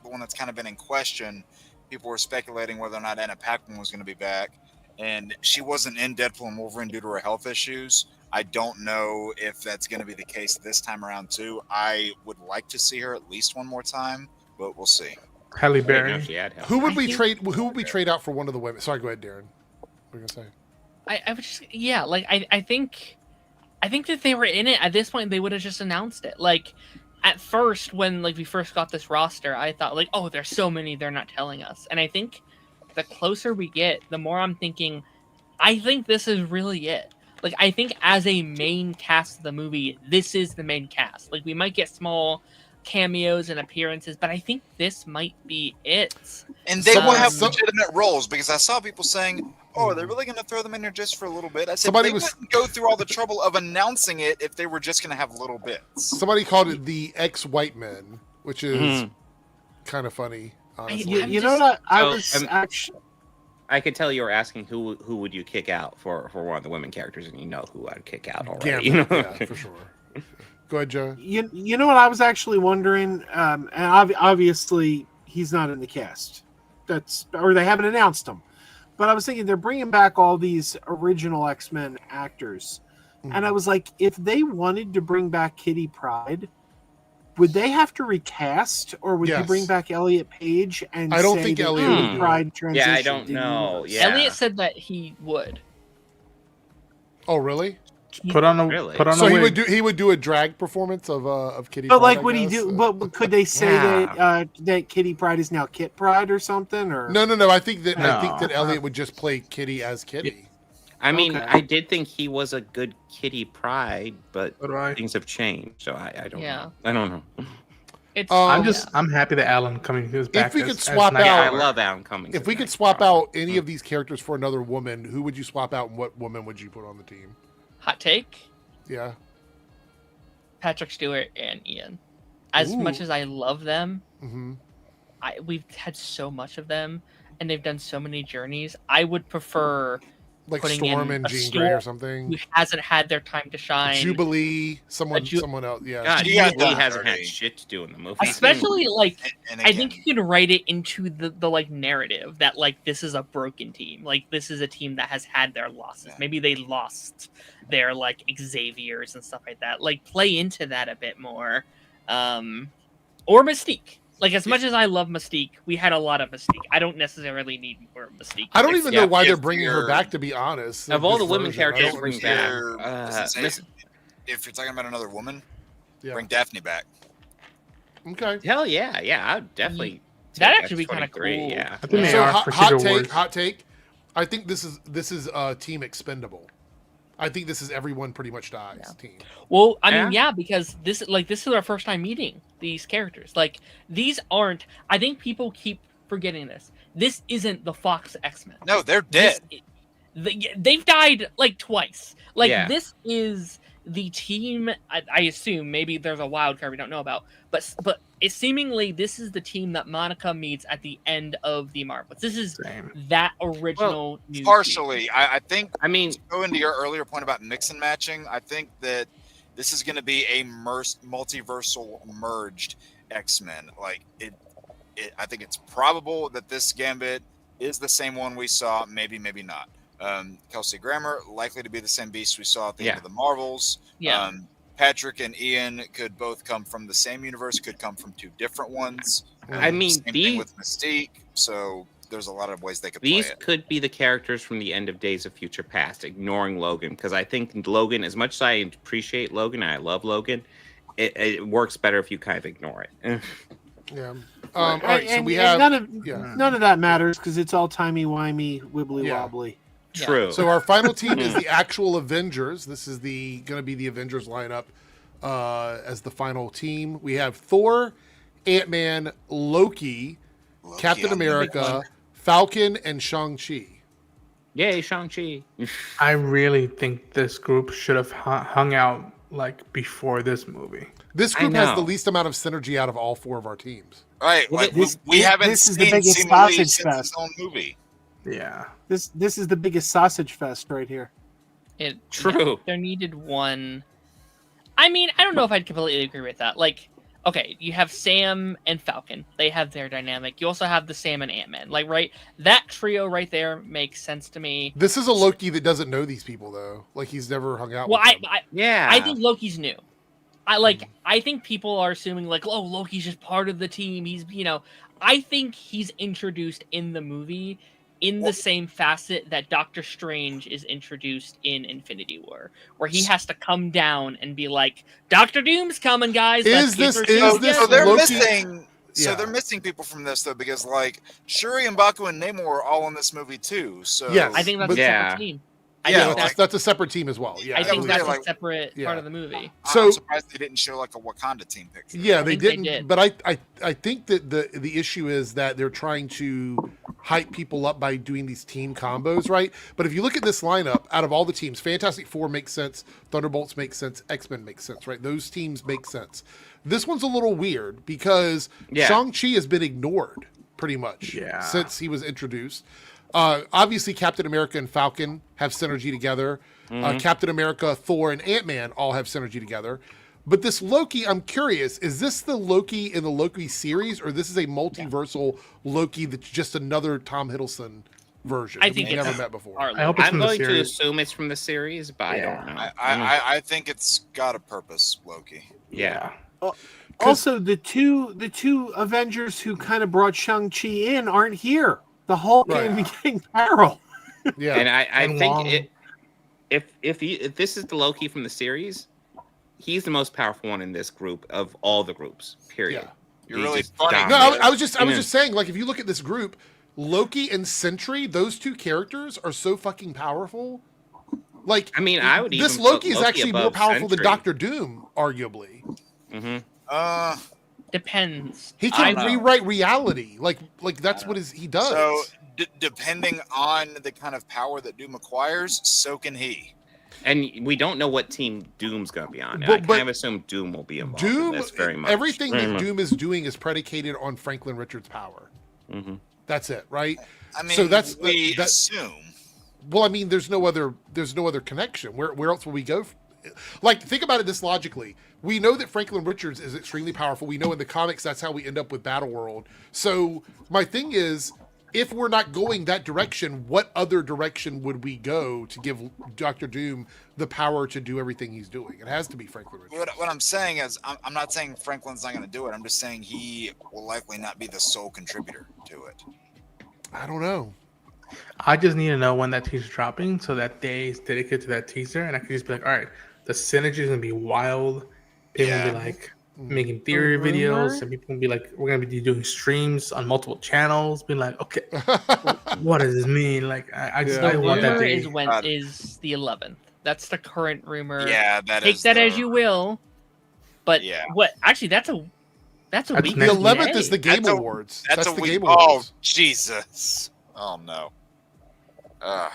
one that's kind of been in question. People were speculating whether or not Anna Paquin was going to be back, and she wasn't in Deadpool and Wolverine due to her health issues. I don't know if that's going to be the case this time around too. I would like to see her at least one more time, but we'll see. Halle Berry. Who would we trade? Who would we trade out for one of the women? Sorry, go ahead, Darren. What were you gonna say? I would just I think that they were in it at this point. They would have just announced it. Like at first, when we first got this roster, I thought oh, there's so many, they're not telling us. And I think the closer we get, the more I'm thinking, I think this is really it. I think as a main cast of the movie, this is the main cast. We might get small cameos and appearances, but I think this might be it. And they will have legitimate roles because I saw people saying, "Oh, they're really going to throw them in there just for a little bit." I said they wouldn't go through all the trouble of announcing it if they were just going to have little bits. Somebody called it the ex-white men, which is kind of funny. Honestly. You know what? I was actually. I could tell you were asking who would you kick out for one of the women characters, and you know who I'd kick out already. Yeah, for sure. Go ahead, Joe. You know what I was actually wondering, and obviously he's not in the cast. Or they haven't announced him. But I was thinking they're bringing back all these original X-Men actors, and I was like, if they wanted to bring back Kitty Pryde, would they have to recast, or would you bring back Elliot Page and I don't say think that Elliot Pryde transition? Yeah, I don't know. Yeah. Elliot said that he would. Oh, really? Put on a so wig. he would do a drag performance of Kitty. But Pryde, would he do? But could they say that Kitty Pryde is now Kit Pryde or something? Or no. I think that Elliot would just play Kitty as Kitty. I mean, I did think he was a good Kitty Pryde, but things have changed, so I don't know. I don't know. I'm happy that Alan Cummings is back. If we could swap out, I love Alan Cummings. If we could swap out any of these characters for another woman, who would you swap out, and what woman would you put on the team? Hot take? Yeah. Patrick Stewart and Ian. As much as I love them, we've had so much of them, and they've done so many journeys. I would prefer Storm and Jean Grey or something. Who hasn't had their time to shine. Jubilee, someone else. Yeah. God, Jubilee hasn't had shit to do in the movie. Especially I think you can write it into the narrative that this is a broken team. This is a team that has had their losses. Maybe they lost their Xaviers and stuff like that. Play into that a bit more. Or Mystique. As much as I love Mystique, we had a lot of Mystique. I don't necessarily need more Mystique. I don't even know why they're bringing her back, to be honest. Of all the women characters to bring back, if you're talking about another woman, bring Daphne back. Okay. Hell yeah, I'd definitely. That'd actually be kind of cool. Yeah. So hot take. I think this is Team Expendable. I think this is everyone pretty much dies team. Well, I mean, because this is our first time meeting these characters. Like, these aren't. I think people keep forgetting this. This isn't the Fox X-Men. No, they're dead. They've died like twice. Like, this is the team. I assume maybe there's a wild card we don't know about, but it's seemingly this is the team that Monica meets at the end of the Marvels. This is that original. New partially, team. I think. I mean, to go into your earlier point about mix and matching, I think that this is going to be a multiversal merged X-Men. Like I think it's probable that this Gambit is the same one we saw. Maybe not. Kelsey Grammer likely to be the same beast we saw at the end of the Marvels. Yeah. Patrick and Ian could both come from the same universe, could come from two different ones. I mean, same thing with Mystique. So there's a lot of ways they could play it. These could be the characters from the end of Days of Future Past, ignoring Logan, because I think Logan, as much as I appreciate Logan, I love Logan, it works better if you kind of ignore it. Yeah. All right. So we have none of that matters because it's all timey-wimey, wibbly-wobbly. True. So our final team is the actual Avengers. This is going to be the Avengers lineup as the final team. We have Thor, Ant-Man, Loki, Captain America, Falcon, and Shang-Chi. Yay, Shang-Chi. I really think this group should have hung out like before this movie. This group has the least amount of synergy out of all four of our teams. Right. Like we haven't seen the biggest sausage fest. His own movie. Yeah. This is the biggest sausage fest right here. True. There needed one. I mean, I don't know if I'd completely agree with that. Like, okay, you have Sam and Falcon. They have their dynamic. You also have the Sam and Ant-Man. Like, right? That trio right there makes sense to me. This is a Loki that doesn't know these people, though. Like, he's never hung out with them. I think Loki's new. I think people are assuming, like, oh, Loki's just part of the team. He's, I think he's introduced in the movie in the same facet that Doctor Strange is introduced in Infinity War, where he has to come down and be like, Doctor Doom's coming, guys. So they're missing. So they're missing people from this though, because like Shuri and M'Baku and Namor are all in this movie too. So I think that's a separate team. That's a separate team as well. Yeah, I think that's a separate part of the movie. So I'm surprised they didn't show like a Wakanda team picture. Yeah, they didn't. But I think that the issue is that they're trying to hype people up by doing these team combos, right? But if you look at this lineup, out of all the teams, Fantastic Four makes sense, Thunderbolts makes sense, X-Men makes sense, right? Those teams make sense. This one's a little weird because Shang-Chi has been ignored pretty much since he was introduced. Obviously, Captain America and Falcon have synergy together. Captain America, Thor, and Ant-Man all have synergy together. But this Loki, I'm curious, is this the Loki in the Loki series, or this is a multiversal Loki that's just another Tom Hiddleston version I think we've never met before? I hope it's I'm going to assume it's from the series, but I don't know. I think it's got a purpose, Loki. Yeah. Also, the two Avengers who kind of brought Shang-Chi in aren't here. The Hulk and King Carol. Yeah, and I think if this is the Loki from the series, he's the most powerful one in this group of all the groups. Period. Yeah. You're really funny. No, I was just saying, like, if you look at this group, Loki and Sentry, those two characters are so fucking powerful. Like, I mean, I would even this Loki is Loki actually more powerful Sentry. than Doctor Doom, arguably. Depends. He can rewrite reality. Like that's what he does. So depending on the kind of power that Doom acquires, so can he. And we don't know what team Doom's going to be on. I kind of assume Doom will be involved in this very much. Everything that Doom is doing is predicated on Franklin Richards' power. That's it, right? I mean, so that's assume. Well, I mean, there's no other connection. Where else will we go? Like, think about it this logically. We know that Franklin Richards is extremely powerful. We know in the comics that's how we end up with Battleworld. So my thing is, if we're not going that direction, what other direction would we go to give Dr. Doom the power to do everything he's doing? It has to be Franklin Richards. What I'm saying is, I'm not saying Franklin's not going to do it. I'm just saying he will likely not be the sole contributor to it. I don't know. I just need to know when that teaser's dropping so that day is dedicated to that teaser, and I can just be like, all right, the synergy is going to be wild. People will be like, making theory videos, and people will be like, we're gonna be doing streams on multiple channels, being like, okay, what does this mean? Like, I want that rumor day. is the 11th. That's the current rumor. Yeah, take that as you will. But what? Actually, that's a week. The 11th is the Game Awards. That's the week. Game Awards. Oh Jesus! Oh no.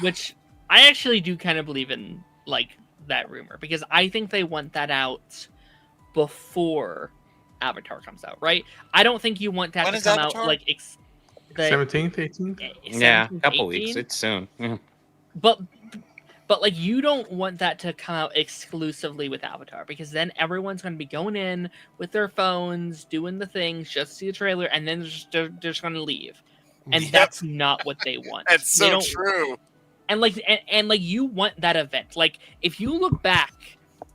Which I actually do kind of believe in, like, that rumor, because I think they want that out before Avatar comes out, right? I don't think you want that to come out like the 17th, 18th. Yeah, a couple weeks. It's soon. Yeah. But like, you don't want that to come out exclusively with Avatar, because then everyone's going to be going in with their phones, doing the things, just see the trailer, and then they're just going to leave. And that's not what they want. That's so true. And like you want that event. Like, if you look back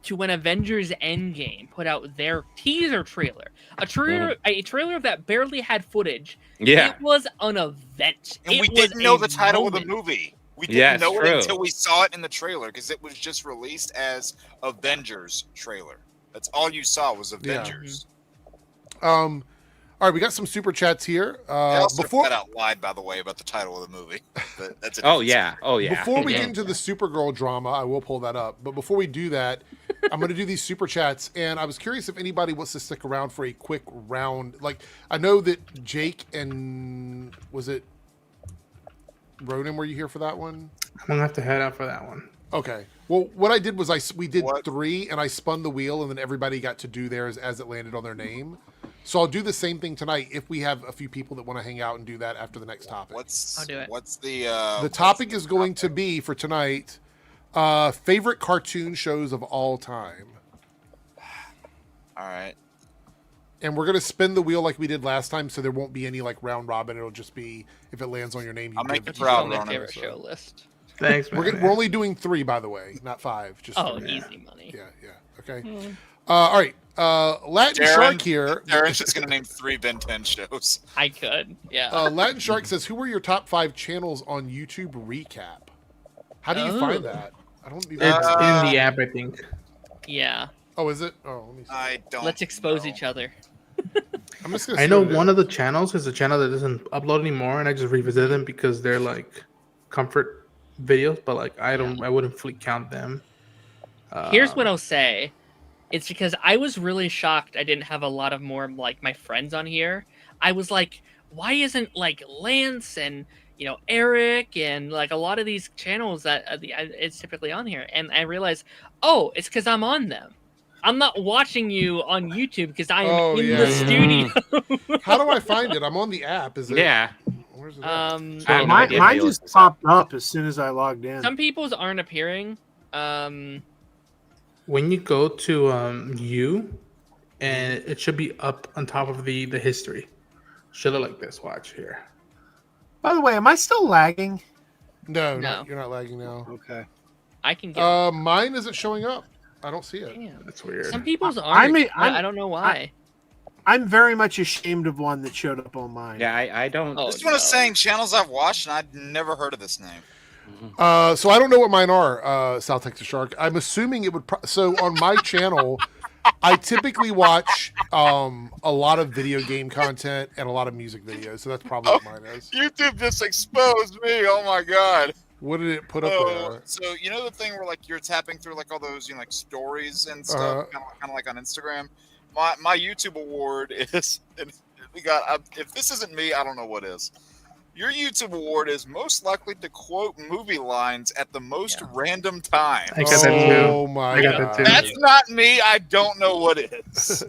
to when Avengers Endgame put out their teaser trailer, a trailer that barely had footage. Yeah, it was an event, and we didn't know the title of the movie. We didn't know it until we saw it in the trailer, because it was just released as Avengers trailer. That's all you saw was Avengers. Yeah. All right, we got some super chats here. Before that out live, by the way, about the title of the movie. But that's oh yeah. Before we get into the Supergirl drama, I will pull that up. But before we do that, I'm going to do these super chats, and I was curious if anybody wants to stick around for a quick round. Like, I know that Jake and was it Ronan, were you here for that one? I'm gonna have to head out for that one. Okay. Well, what I did was we did 3, and I spun the wheel, and then everybody got to do theirs as it landed on their name. So I'll do the same thing tonight if we have a few people that want to hang out and do that after the next topic. I'll do it. What's the topic is going to be for tonight, favorite cartoon shows of all time. All right. And we're gonna spin the wheel like we did last time, so there won't be any like round robin. It'll just be, if it lands on your name, I'll make the proud my favorite show list. Thanks, man. We're only doing 3, by the way, not 5. Just 3. Easy money. Yeah. Okay. All right. Latin Shark here. Darren's just gonna name 3 Ben 10 shows. I could. Yeah. Latin Shark says, "Who were your top 5 channels on YouTube recap?" How do you find that? I don't. Even it's in the app, I think. Yeah. Oh, is it? Oh, let me see. I don't. Let's expose each other. I'm just gonna. I know one of the channels is a channel that doesn't upload anymore, and I just revisit them because they're like comfort videos. But like, I wouldn't fully count them. Here's what I'll say. It's because I was really shocked I didn't have a lot of more like my friends on here. I was like, why isn't like Lance and Eric and like a lot of these channels that it's typically on here? And I realized, it's because I'm on them. I'm not watching you on YouTube because I am in the studio. How do I find it? I'm on the app. Is it? Yeah. Where's it? Mine just popped up as soon as I logged in. Some people's aren't appearing. When you go to and it should be up on top of the history. Should look like this. Watch here. By the way, am I still lagging? No, you're not lagging now. Okay. I can get mine isn't showing up. I don't see it. Damn. That's weird. Some people's aren't. I don't know why. I'm very much ashamed of one that showed up on mine. Yeah, I don't. This one is saying channels I've watched, and I'd never heard of this name. So I don't know what mine are, South Texas Shark. I'm assuming it would. So on my channel, I typically watch a lot of video game content and a lot of music videos. So that's probably what mine is. YouTube just exposed me. Oh my god. What did it put up there? So you know the thing where like you're tapping through like all those like stories and stuff, kind of like on Instagram. My YouTube award is we got. If this isn't me, I don't know what is. Your YouTube award is most likely to quote movie lines at the most random time. I got that too. Oh my god. That's not me. I don't know what it is.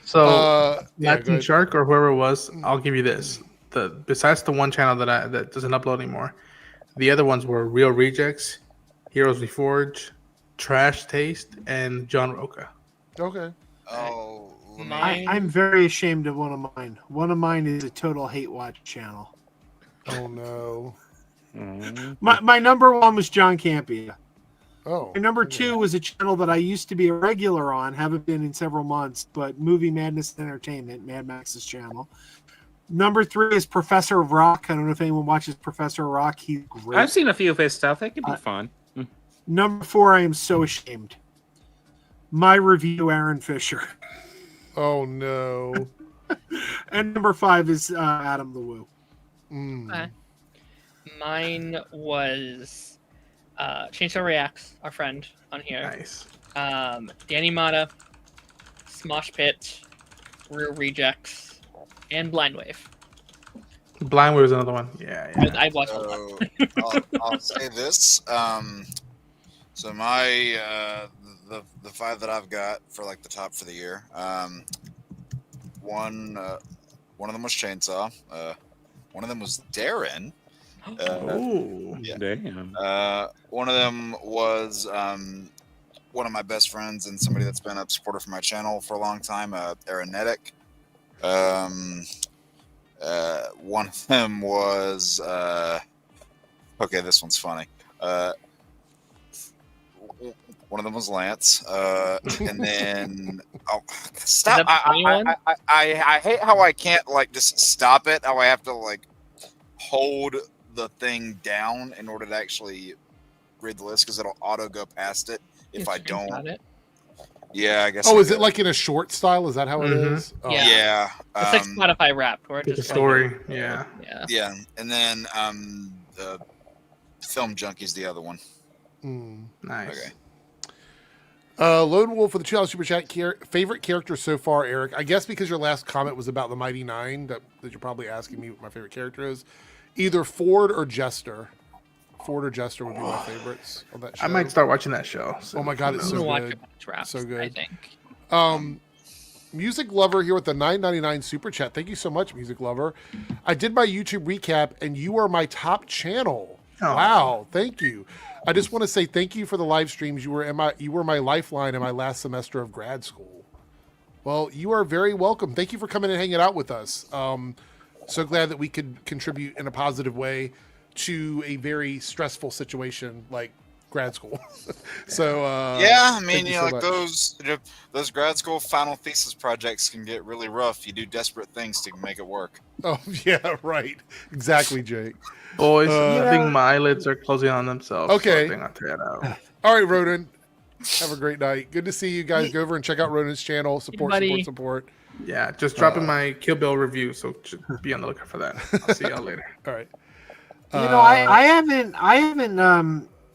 So Latin Shark or whoever it was, I'll give you this. Besides the one channel that doesn't upload anymore, the other ones were Real Rejects, Heroes Reforge, Trash Taste, and John Roca. Okay. Oh, I'm very ashamed of one of mine. One of mine is a Total Hate Watch channel. Oh no. My number 1 was John Campia. Oh. My number 2 was a channel that I used to be a regular on, haven't been in several months, but Movie Madness Entertainment, Mad Max's channel. Number 3 is Professor of Rock. I don't know if anyone watches Professor of Rock. He's great. I've seen a few of his stuff. That could be fun. Number 4, I am so ashamed. My Review, Aaron Fisher. Oh no. And number 5 is Adam the Woo. Okay. Mine was Chainsaw Reacts, our friend on here. Nice. Danny Mata, Smosh Pit, Rear Rejects, and Blind Wave. Blind Wave was another one. Yeah. I watched a lot. I'll say this. So my the 5 that I've got for like the top for the year. One of them was Chainsaw. One of them was Darren. Damn. One of them was one of my best friends and somebody that's been a supporter for my channel for a long time, AirrickDebunks. One of them was okay, this one's funny. One of them was Lance, and then stop. I hate how I can't like just stop it. How I have to like hold the thing down in order to actually read the list because it'll auto go past it if I don't. Yeah, I guess. Oh, is it like in a short style? Is that how it is? Oh. Yeah. It's like Spotify Wrapped, where it's just story. Like, yeah. And then the Film Junkie's the other one. Nice. Okay. Lone Wolf for the $2 super chat. Favorite character so far, Eric? I guess because your last comment was about the Mighty Nine, that you're probably asking me what my favorite character is. Either Ford or Jester. Ford or Jester would be my favorites on that show. I might start watching that show. Oh my god, it's so good. Traps, so good. I think. Music Lover here with the $9.99 super chat. Thank you so much, Music Lover. I did my YouTube recap, and you are my top channel. Oh. Wow, thank you. I just want to say thank you for the live streams. You were my lifeline in my last semester of grad school. Well, you are very welcome. Thank you for coming and hanging out with us. So glad that we could contribute in a positive way to a very stressful situation like grad school. So yeah, I mean, like those grad school final thesis projects can get really rough. You do desperate things to make it work. Oh yeah, right. Exactly, Jake. Boys, I think my eyelids are closing on themselves. Okay. So I think I'll try it out. All right, Ronan. Have a great night. Good to see you guys. Go over and check out Ronan's channel. Support. Yeah, just dropping my Kill Bill review, so be on the lookout for that. I'll see y'all later. All right. I haven't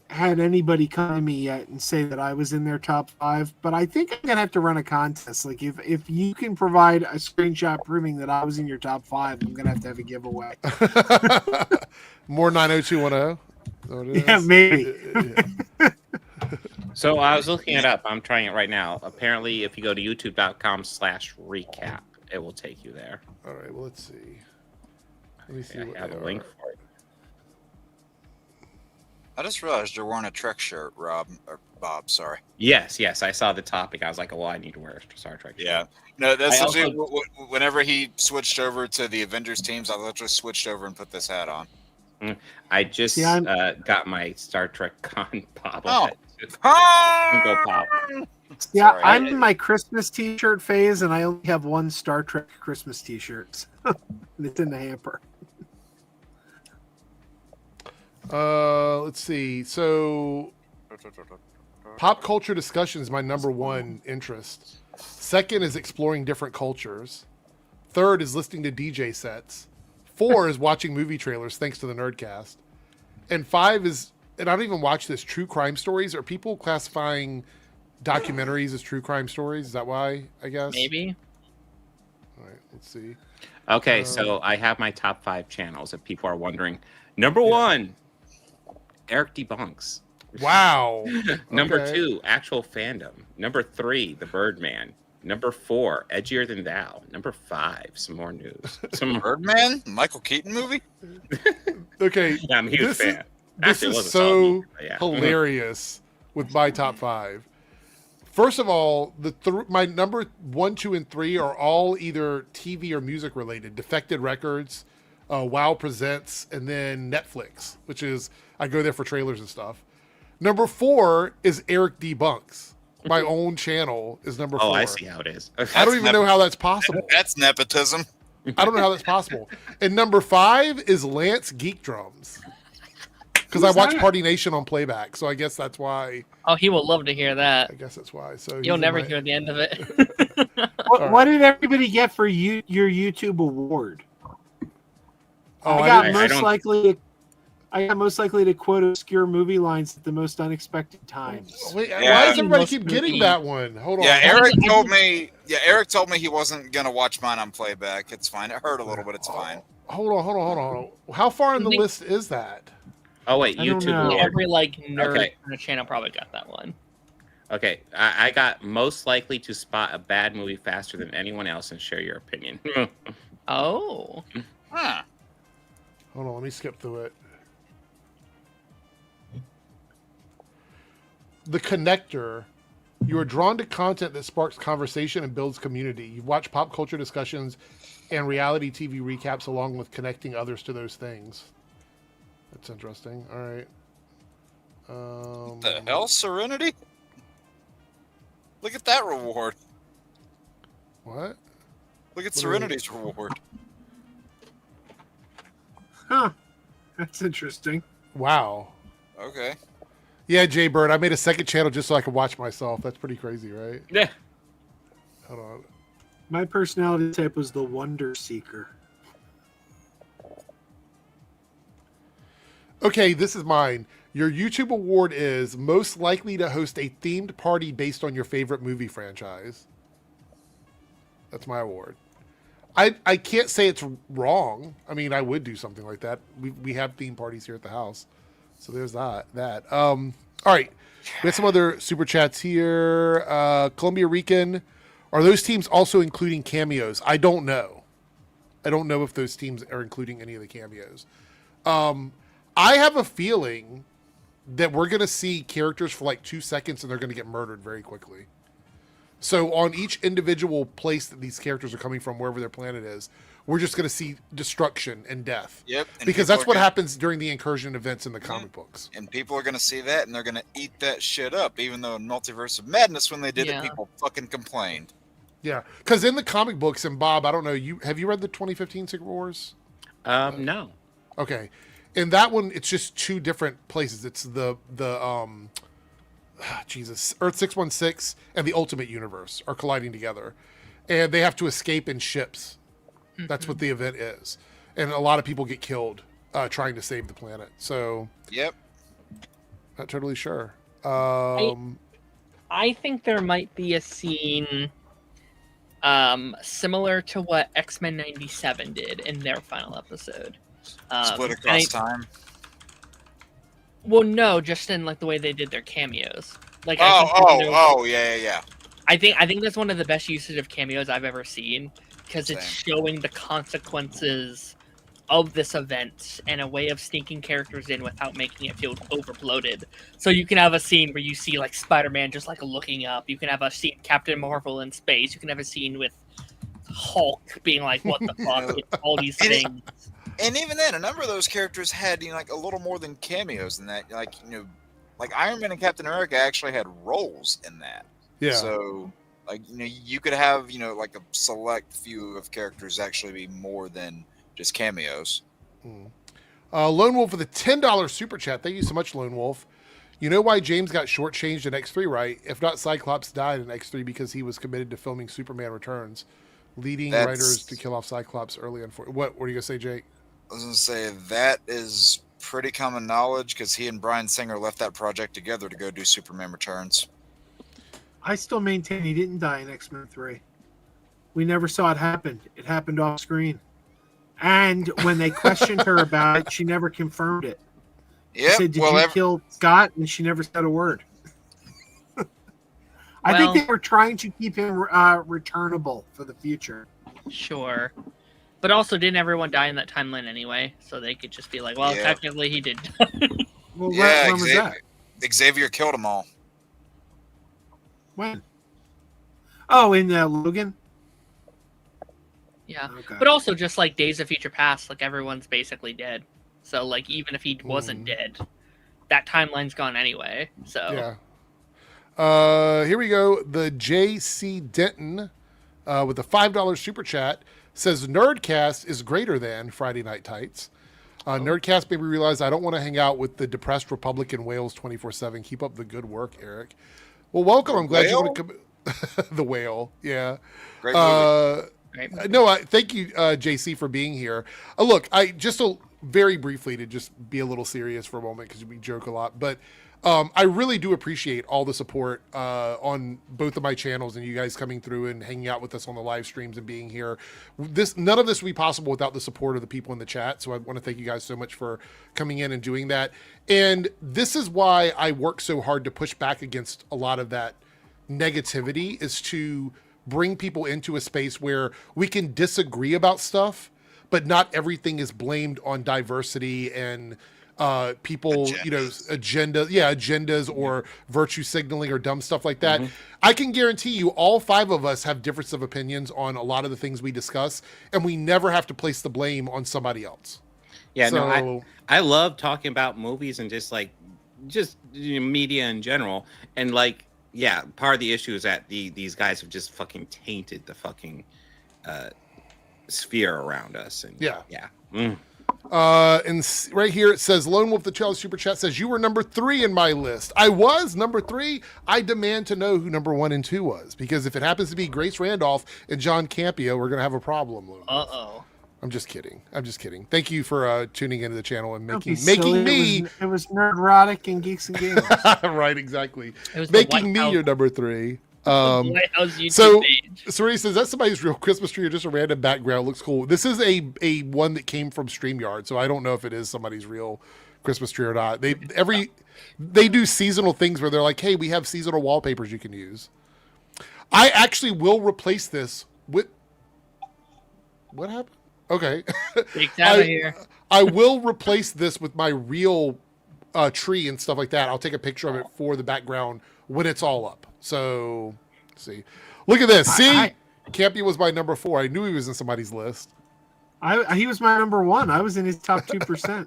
had anybody come to me yet and say that I was in their top 5, but I think I'm gonna have to run a contest. Like if you can provide a screenshot proving that I was in your top 5, I'm gonna have a giveaway. More 90210. Yeah, maybe. So I was looking it up. I'm trying it right now. Apparently, if you go to youtube.com/recap, it will take you there. All right. Well, let's see. Let me see. I have a link for it. I just realized you're wearing a Trek shirt, Bob. Sorry. Yes. I saw the topic. I was like, well, I need to wear a Star Trek shirt. Yeah. No, that's whenever he switched over to the Avengers teams, I literally switched over and put this hat on. I just got my Star Trek Con bobblehead. Oh. Go pop. Yeah, Sorry. I'm in my Christmas t-shirt phase, and I only have one Star Trek Christmas t-shirt. It's in the hamper. Let's see. So, pop culture discussion is my number one interest. Second is exploring different cultures. Third is listening to DJ sets. 4 is watching movie trailers, thanks to the Nerdcast. And 5 is, and I don't even watch this, true crime stories. Are people classifying documentaries as true crime stories? Is that why, I guess? Maybe. All right, let's see. Okay, so I have my top 5 channels if people are wondering. Number 1, AirrickDebunks. Wow. Number 2, Actual Fandom. Number 3, The Birdman. Number 4, Edgier Than Thou. Number 5, some more news. Some Birdman? Michael Keaton movie? Okay. Yeah, I'm a huge fan. This is so hilarious with my top 5. First of all, my number 1, 2, and 3 are all either TV or music related. Defected Records, WoW Presents, and then Netflix, which is, I go there for trailers and stuff. Number 4 is AirrickDebunks. My own channel is number 4. Oh, I see how it is. I don't even know how that's possible. That's nepotism. I don't know how that's possible. And number 5 is Lance Geek Drums. because I watch Party Nation on playback, so I guess that's why. Oh, he will love to hear that. I guess that's why. So you'll never hear the end of it. What did everybody get for your YouTube award? Oh, I got most likely to quote obscure movie lines at the most unexpected times. Wait, why does everybody keep getting that one? Hold on. Yeah, Eric told me. Yeah, Eric told me he wasn't gonna watch mine on playback. It's fine. It hurt a little, but it's fine. Hold on. How far in the list is that? Oh wait, YouTube. Every nerd on the channel probably got that one. Okay, I got most likely to spot a bad movie faster than anyone else and share your opinion. Oh. Huh. Hold on, let me skip through it. The Connector. You are drawn to content that sparks conversation and builds community. You've watched pop culture discussions and reality TV recaps along with connecting others to those things. That's interesting. All right. What the hell, Serenity? Look at that reward. What? Look at Serenity's reward. Huh. That's interesting. Wow. Okay. Yeah, Jay Bird, I made a second channel just so I could watch myself. That's pretty crazy, right? Yeah. Hold on. My personality type was the Wonder Seeker. Okay, this is mine. Your YouTube award is most likely to host a themed party based on your favorite movie franchise. That's my award. I can't say it's wrong. I mean, I would do something like that. We have theme parties here at the house. So there's that. All right. We have some other super chats here. Columbia Rican. Are those teams also including cameos? I don't know. I don't know if those teams are including any of the cameos. I have a feeling that we're going to see characters for like 2 seconds and they're going to get murdered very quickly. So on each individual place that these characters are coming from, wherever their planet is, we're just going to see destruction and death. Yep. And because that's what happens during the incursion events in the comic books. And people are going to see that and they're going to eat that shit up. Even though in Multiverse of Madness, when they did it, people fucking complained. Yeah. Because in the comic books, and Bob, I don't know, have you read the 2015 Secret Wars? No. Okay. In that one, it's just two different places. It's the Earth 616 and the Ultimate Universe are colliding together. And they have to escape in ships. That's what the event is. And a lot of people get killed trying to save the planet. So, yep. Not totally sure. I think there might be a scene similar to what X-Men 97 did in their final episode. Split across time. Well, no, just in like the way they did their cameos. Like, yeah. I think that's one of the best uses of cameos I've ever seen because it's showing the consequences of this event and a way of sneaking characters in without making it feel overbloated. So you can have a scene where you see like Spider-Man just like looking up. You can have a scene Captain Marvel in space. You can have a scene with Hulk being like, "What the fuck?" All these things. And even then, a number of those characters had like a little more than cameos than that. Like like Iron Man and Captain America actually had roles in that. Yeah. So like you could have like a select few of characters actually be more than just cameos. Lone Wolf with a $10 super chat. Thank you so much, Lone Wolf. You know why James got shortchanged in X3, right? If not, Cyclops died in X3 because he was committed to filming Superman Returns, leading writers to kill off Cyclops early on. What were you gonna say, Jake? I was going to say that is pretty common knowledge because he and Bryan Singer left that project together to go do Superman Returns. I still maintain he didn't die in X-Men 3. We never saw it happen. It happened off screen. And when they questioned her about it, she never confirmed it. Yep. She said, did you kill Scott? And she never said a word. I think they were trying to keep him returnable for the future. Sure. But also, didn't everyone die in that timeline anyway? So they could just be like, well, technically he did die. Well, when was that? Xavier killed them all. When? Oh, in Logan? Yeah. Okay. But also, just like Days of Future Past, like everyone's basically dead. So, like, even if he wasn't dead, that timeline's gone anyway. So. Yeah. Here we go. The J.C. Denton with a $5 super chat says Nerdcast is greater than Friday Night Tights. Nerdcast made me realize I don't want to hang out with the depressed Republican whales 24/7. Keep up the good work, Eric. Well, welcome. I'm glad you want to come. The whale, yeah. Great movie. No, thank you, JC, for being here. Look, very briefly to just be a little serious for a moment because we joke a lot, but I really do appreciate all the support on both of my channels and you guys coming through and hanging out with us on the live streams and being here. None of this would be possible without the support of the people in the chat. So I want to thank you guys so much for coming in and doing that. And this is why I work so hard to push back against a lot of that negativity, is to bring people into a space where we can disagree about stuff, but not everything is blamed on diversity and people, agendas or virtue signaling or dumb stuff like that. I can guarantee you all 5 of us have difference of opinions on a lot of the things we discuss, and we never have to place the blame on somebody else. Yeah, so, I love talking about movies and just media in general. And part of the issue is that these guys have just fucking tainted the fucking sphere around us. And and right here it says Lone Wolf the Child Super Chat says you were number 3 in my list. I was number 3. I demand to know who number 1 and 2 was, because if it happens to be Grace Randolph and John Campea, we're gonna have a problem. Lone Wolf. I'm just kidding. Thank you for tuning into the channel and making me. It was Nerdrotic and Geeks and Games. Right, exactly. It was making me your number 3. White House YouTube so page. He says that's somebody's real Christmas tree or just a random background. Looks cool. This is a one that came from StreamYard, so I don't know if it is somebody's real Christmas tree or not. They do seasonal things where they're like, hey, we have seasonal wallpapers you can use. I actually will replace this with what happened? Okay. I will replace this with my real tree and stuff like that. I'll take a picture of it for the background when it's all up. So, let's see. Look at this. See? Campy was my number 4. I knew he was in somebody's list. He was my number 1. I was in his top 2%.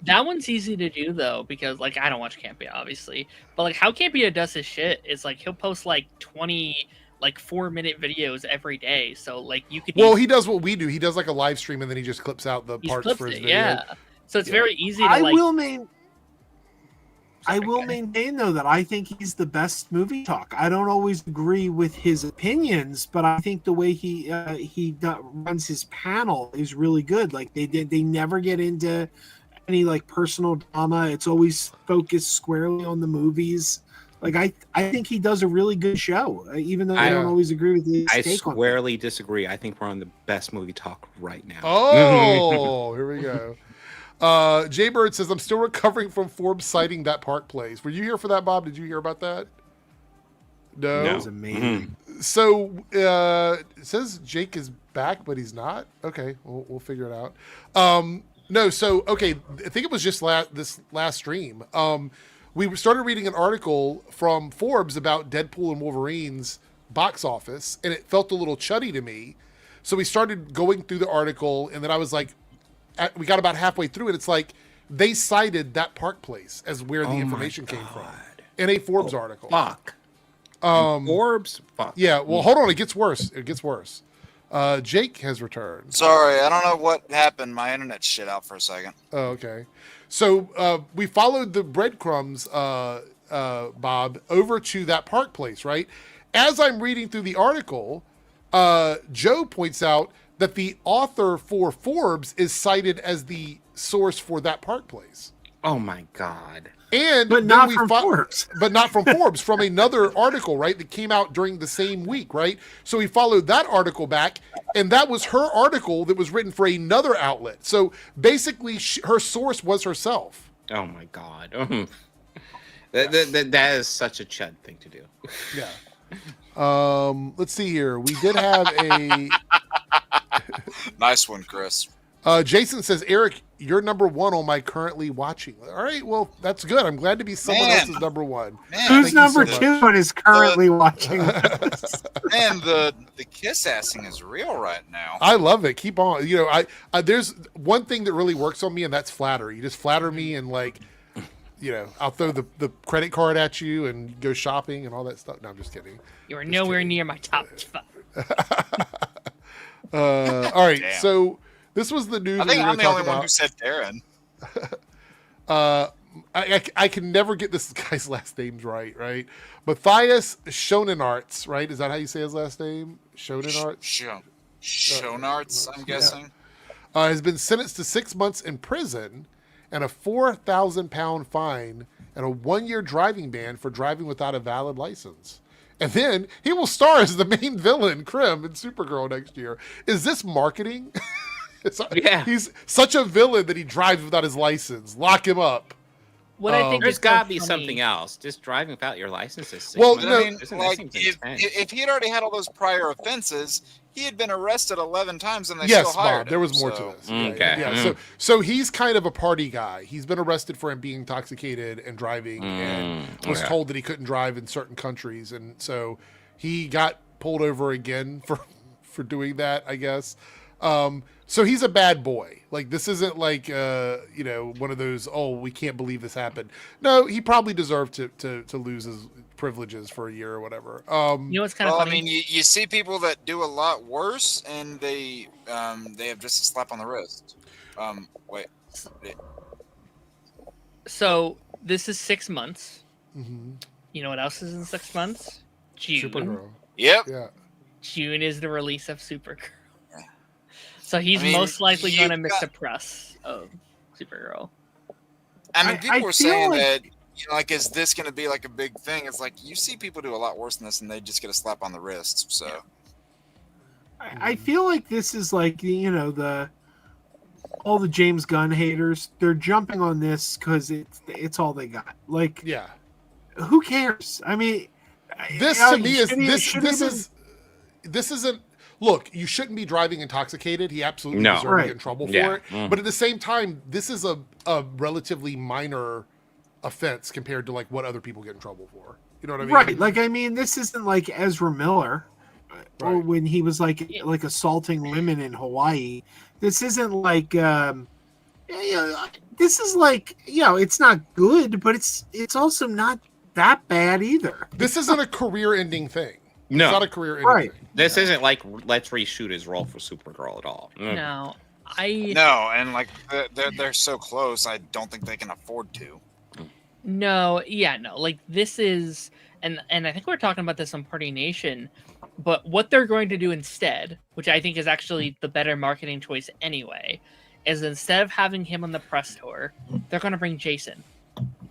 That one's easy to do, though, because, I don't watch Campea, obviously. But, how Campea does his shit is, he'll post, 20... 4-minute videos every day, so you could. Well, he does what we do. He does a live stream and then he just clips out the parts for his video. Yeah, so it's very easy to. I will maintain though that I think he's the best movie talk. I don't always agree with his opinions, but I think the way he runs his panel is really good. They never get into any personal drama. It's always focused squarely on the movies. I think he does a really good show, even though I don't always agree with his take on it. I squarely disagree. I think we're on the best movie talk right now. Oh, here we go. Jay Bird says, I'm still recovering from Forbes citing that Park Place. Were you here for that, Bob? Did you hear about that? No. That was amazing. So it says Jake is back, but he's not. Okay, we'll figure it out. No, so, okay, I think it was just this last stream. We started reading an article from Forbes about Deadpool and Wolverine's box office, and it felt a little chuddy to me. So we started going through the article, and then I was we got about halfway through it. It's they cited that Park Place as where the information came from in a Forbes article. Fuck. Forbes? Fuck. Yeah, well, hold on. It gets worse. Jake has returned. Sorry, I don't know what happened. My internet shit out for a second. Oh, okay. So we followed the breadcrumbs, Bob, over to that Park Place, right? As I'm reading through the article, Joe points out that the author for Forbes is cited as the source for that Park Place. Oh, my God. But not from Forbes. But not from Forbes, from another article, right, that came out during the same week, right? So we followed that article back, and that was her article that was written for another outlet. So basically, her source was herself. Oh, my God. That is such a chud thing to do. Yeah. Let's see here. We did have a... Nice one, Chris. Jason says, Eric, you're number 1 on my currently watching. All right, well, that's good. I'm glad to be someone else's number 1. Who's number 2 and is currently watching? Man, the kiss assing is real right now. I love it. Keep on. I there's one thing that really works on me, and that's flattery. You just flatter me, and I'll throw the credit card at you and go shopping and all that stuff. No, I'm just kidding. You are nowhere near my top 5. All right, Damn. so This was the news. I think we I'm the only about. one who said Darren. I can never get this guy's last names right? Matthias Schonenarts, right? Is that how you say his last name? Schonenarts? Schonarts, I'm guessing. Has been sentenced to 6 months in prison and a £4,000 fine and a 1-year driving ban for driving without a valid license. And then he will star as the main villain, Krim, in Supergirl next year. Is this marketing? Yeah. He's such a villain that he drives without his license. Lock him up. What I think There's is got to so be funny- something else. Just driving without your license is Well, But no, I mean, That like, seems if intense. he had already had all those prior offenses, he had been arrested 11 times and they yes, still hired Bob. There him, was more so- to this. Okay. Yeah. So he's kind of a party guy. He's been arrested for him being intoxicated and driving, and was told that he couldn't drive in certain countries, and so he got pulled over again for doing that, I guess. So he's a bad boy. Like, this isn't like one of those, oh, we can't believe this happened. No, he probably deserved to lose his privileges for a year or whatever. You know what's kind of Well, funny? I mean, you see people that do a lot worse, and they have just a slap on the wrist. Wait. So this is 6 months. Mm-hmm. You know what else is in 6 months? June. Supergirl. Yep. Yeah. June is the release of Supergirl. So he's I mean, most likely you going to miss got- the press of Supergirl. I mean, I people were feel saying like- that, like, is this going to be like a big thing? It's like you see people do a lot worse than this, and they just get a slap on the wrist. So I feel like this is like all the James Gunn haters. They're jumping on this because it's all they got. Like, Yeah. who cares? I mean, This I- to me is should he- this should he this been- is this isn't. Look, you shouldn't be driving intoxicated. He absolutely No. deserves to Right. get in trouble Yeah. for it. Mhm. But at the same time, this is a relatively minor offense compared to like what other people get in trouble for. You know what I mean? right? Like, I mean, this isn't like Ezra Miller, or Right. when he was like assaulting women in Hawaii. This isn't like this is like it's not good, but it's also not that bad either. This isn't a career-ending thing. No. It's not a career-ending Right. thing. This isn't like let's reshoot his role for Supergirl at all. No, no, and like they're so close. I don't think they can afford to. no, like this is, and I think we're talking about this on Party Nation, but what they're going to do instead, which I think is actually the better marketing choice anyway, is instead of having him on the press tour, they're going to bring Jason.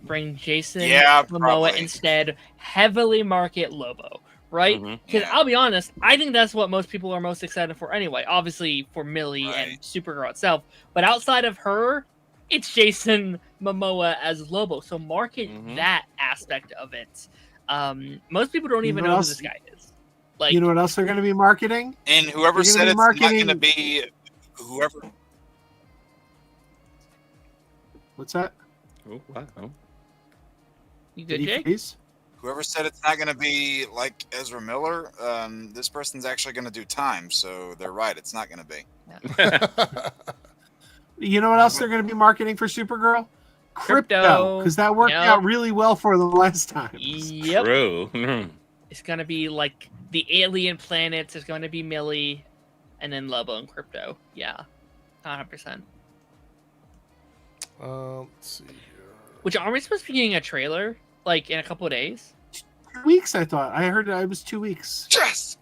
Yeah, Momoa probably. instead, heavily market Lobo, right? Mhm. Because Yeah. I'll be honest, I think that's what most people are most excited for anyway. Obviously for Millie and Right. Supergirl itself, but outside of her, it's Jason Momoa as Lobo. So market Mhm. that aspect of it. Most people don't You even know know who what this else- guy is. Like, You know what else they're going to be marketing? And whoever They're said gonna it's be not going to marketing- be whoever. What's that? Oh, what? Oh. you Did good, he Jake? freeze? Whoever said it's not going to be like Ezra Miller, this person's actually going to do time. So they're right. It's not going to be. You know what else they're going to be marketing for Supergirl? Crypto. Because that worked Yep. out really well for them last time. Yep. True. Mhm. It's gonna be like the alien planets. It's going to be Millie, and then Lobo and Crypto. Yeah, 100%. Let's see here. Which aren't we supposed to be getting a trailer like in a couple of days? 2 weeks, I thought. I heard it was 2 weeks. Yes.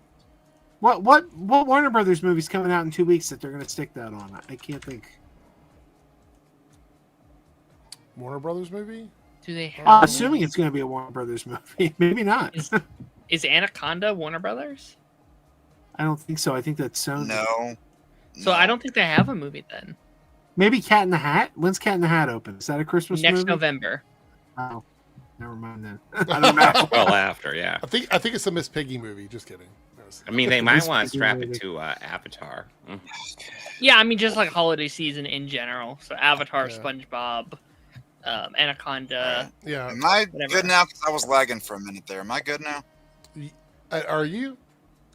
What Warner Brothers movie's coming out in 2 weeks that they're going to stick that on? I can't think. Warner Brothers movie? Do they have? I'm assuming it's going to be a Warner Brothers movie. Maybe not. Is Anaconda Warner Brothers? I don't think so. I think that's Sony. No. So I don't think they have a movie then. Maybe Cat in the Hat. When's Cat in the Hat open? Is that a Christmas Next movie? November. Oh, never mind then. I don't know. Well, after, yeah. I think it's a Miss Piggy movie. Just kidding. I mean, they might This want might to be strap really- it to Avatar. Mm. Yeah, I mean just like holiday season in general. So Avatar, Yeah. SpongeBob, Anaconda. Yeah. Am I Whatever. good now? Because I was lagging for a minute there. Am I good now? Are you? You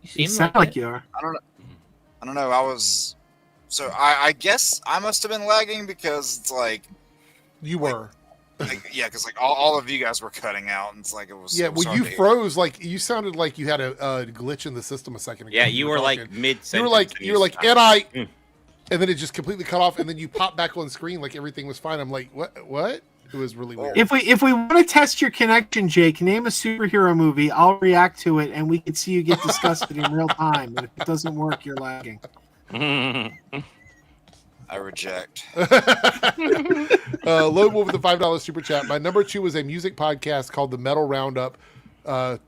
You seem sound like like it. you are. I don't know. I was. So I guess I must have been lagging because it's like You were. yeah, because like all of you guys were cutting out, and it's like it was. Yeah, it was well, hard you to hear. froze. Like you sounded like you had a glitch in the system a second ago. Yeah, when you were were like talking. mid. You were like, and I. and then it just completely cut off, and then you pop back on screen like everything was fine. I'm like, what? It was really weird. If we want to test your connection, Jake, name a superhero movie. I'll react to it, and we can see you get disgusted in real time. And if it doesn't work, you're lagging. I reject. Lone Wolf with the $5 super chat. My number 2 was a music podcast called The Metal Roundup.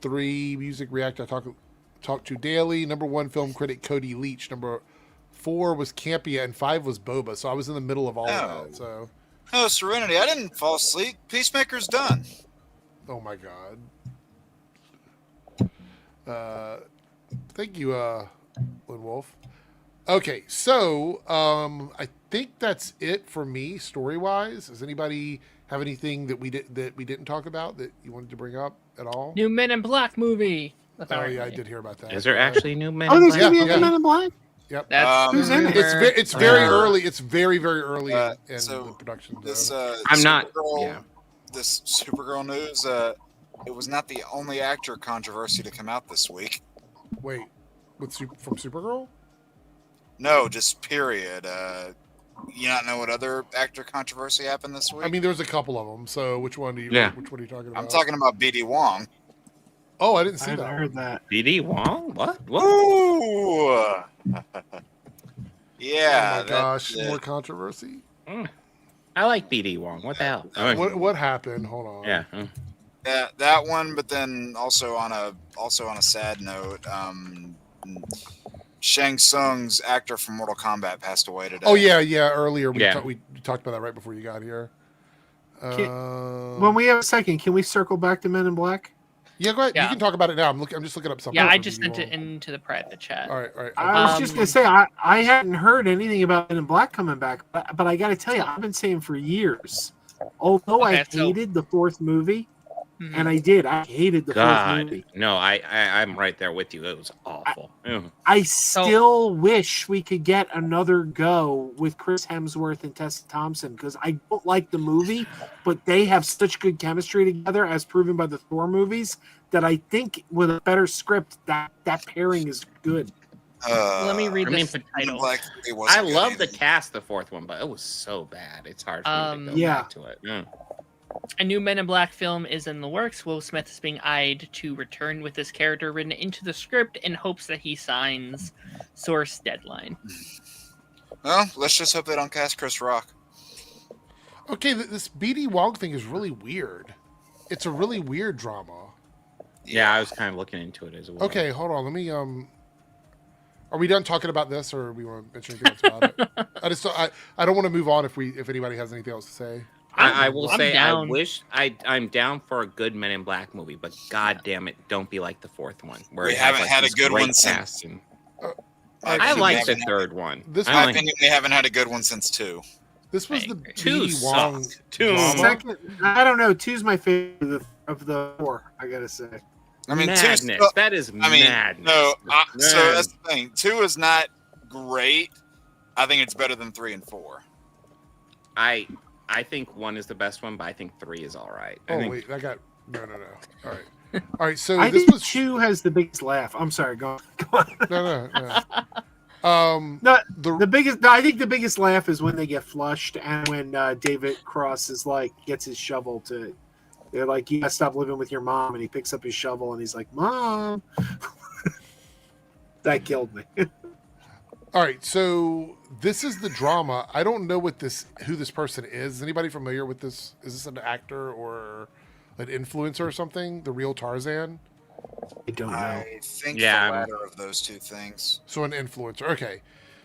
3 music react I talk to daily. Number 1 film critic Cody Leach. Number 4 was Campia, and 5 was Boba. So I was in the middle of all of that. So. No, Serenity. I didn't fall asleep. Peacemaker's done. Oh my god. Thank you, Lone Wolf. Okay, so I think that's it for me story wise. Does anybody have anything that we didn't talk about that you wanted to bring up at all? New Men in Black movie. Oh yeah, I did hear about that. Is there actually new Men? Oh, in there's Black? gonna be a new Men in Black. Yep. That's Who's in it? It's very early. It's very early in so the production. This I'm not. Supergirl, Yeah. This Supergirl news. It was not the only actor controversy to come out this week. Wait, from Supergirl? No, just period. You not know what other actor controversy happened this week? I mean, there's a couple of them. So which one are you talking about? I'm talking about BD Wong. Oh, I didn't see I that. heard that. BD Wong? What? Ooh. Yeah. Oh my gosh, more controversy. I like BD Wong. What the hell? What happened? Hold on. Yeah. Yeah, that one. But then also on a sad note, Shang Tsung's actor from Mortal Kombat passed away today. Oh yeah. Earlier we Yeah. we talked about that right before you got here. When we have a second, can we circle back to Men in Black? Yeah, go ahead. Yeah. You can talk about it now. I'm just looking up something. Yeah, I for just BD sent it Wong. into the private chat. All right. I was just gonna say I hadn't heard anything about Men in Black coming back, but I got to tell you, I've been saying for years. Although I hated the fourth movie, and I hated the fourth movie. No, I'm right there with you. It was awful. I still wish we could get another go with Chris Hemsworth and Tessa Thompson because I don't like the movie, but they have such good chemistry together, as proven by the Thor movies, that I think with a better script, that pairing is good. Let me read this title. I love the cast, the fourth one, but it was so bad. It's hard for me to go back to it. A new Men in Black film is in the works. Will Smith is being eyed to return with this character written into the script in hopes that he signs. Source deadline. Well, let's just hope they don't cast Chris Rock. Okay, this BD Wong thing is really weird. It's a really weird drama. Yeah, I was kind of looking into it as well. Okay, hold on. Let me Are we done talking about this, or we want to mention anything else about it? I don't want to move on if anybody has anything else to say. I will say down. I wish I'm down for a good Men in Black movie, but god damn it, don't be like the fourth one. Where We it has, haven't like, had a this good great one since. casting. I like the third one. This In my opinion, we haven't had a good one since 2. This was the Two BD Wong sucked. Two. drama. Second, I don't know. 2's my favorite of the 4. I gotta say. I mean, madness. That is madness. No, so that's the thing. 2 is not great. I think it's better than 3 and 4. I think 1 is the best one, but I think 3 is all right. Wait, I got no. All right. So I this think was 2 has the biggest laugh. I'm sorry. Go on. no. The biggest. I think the biggest laugh is when they get flushed and when David Cross is like gets his shovel to. They're like, you gotta stop living with your mom, and he picks up his shovel and he's like, "Mom." That killed me. All right, so this is the drama. I don't know who this person is. Is anybody familiar with this? Is this an actor or an influencer or something? The real Tarzan? I don't know. I think the latter of those two things. So an influencer. Okay.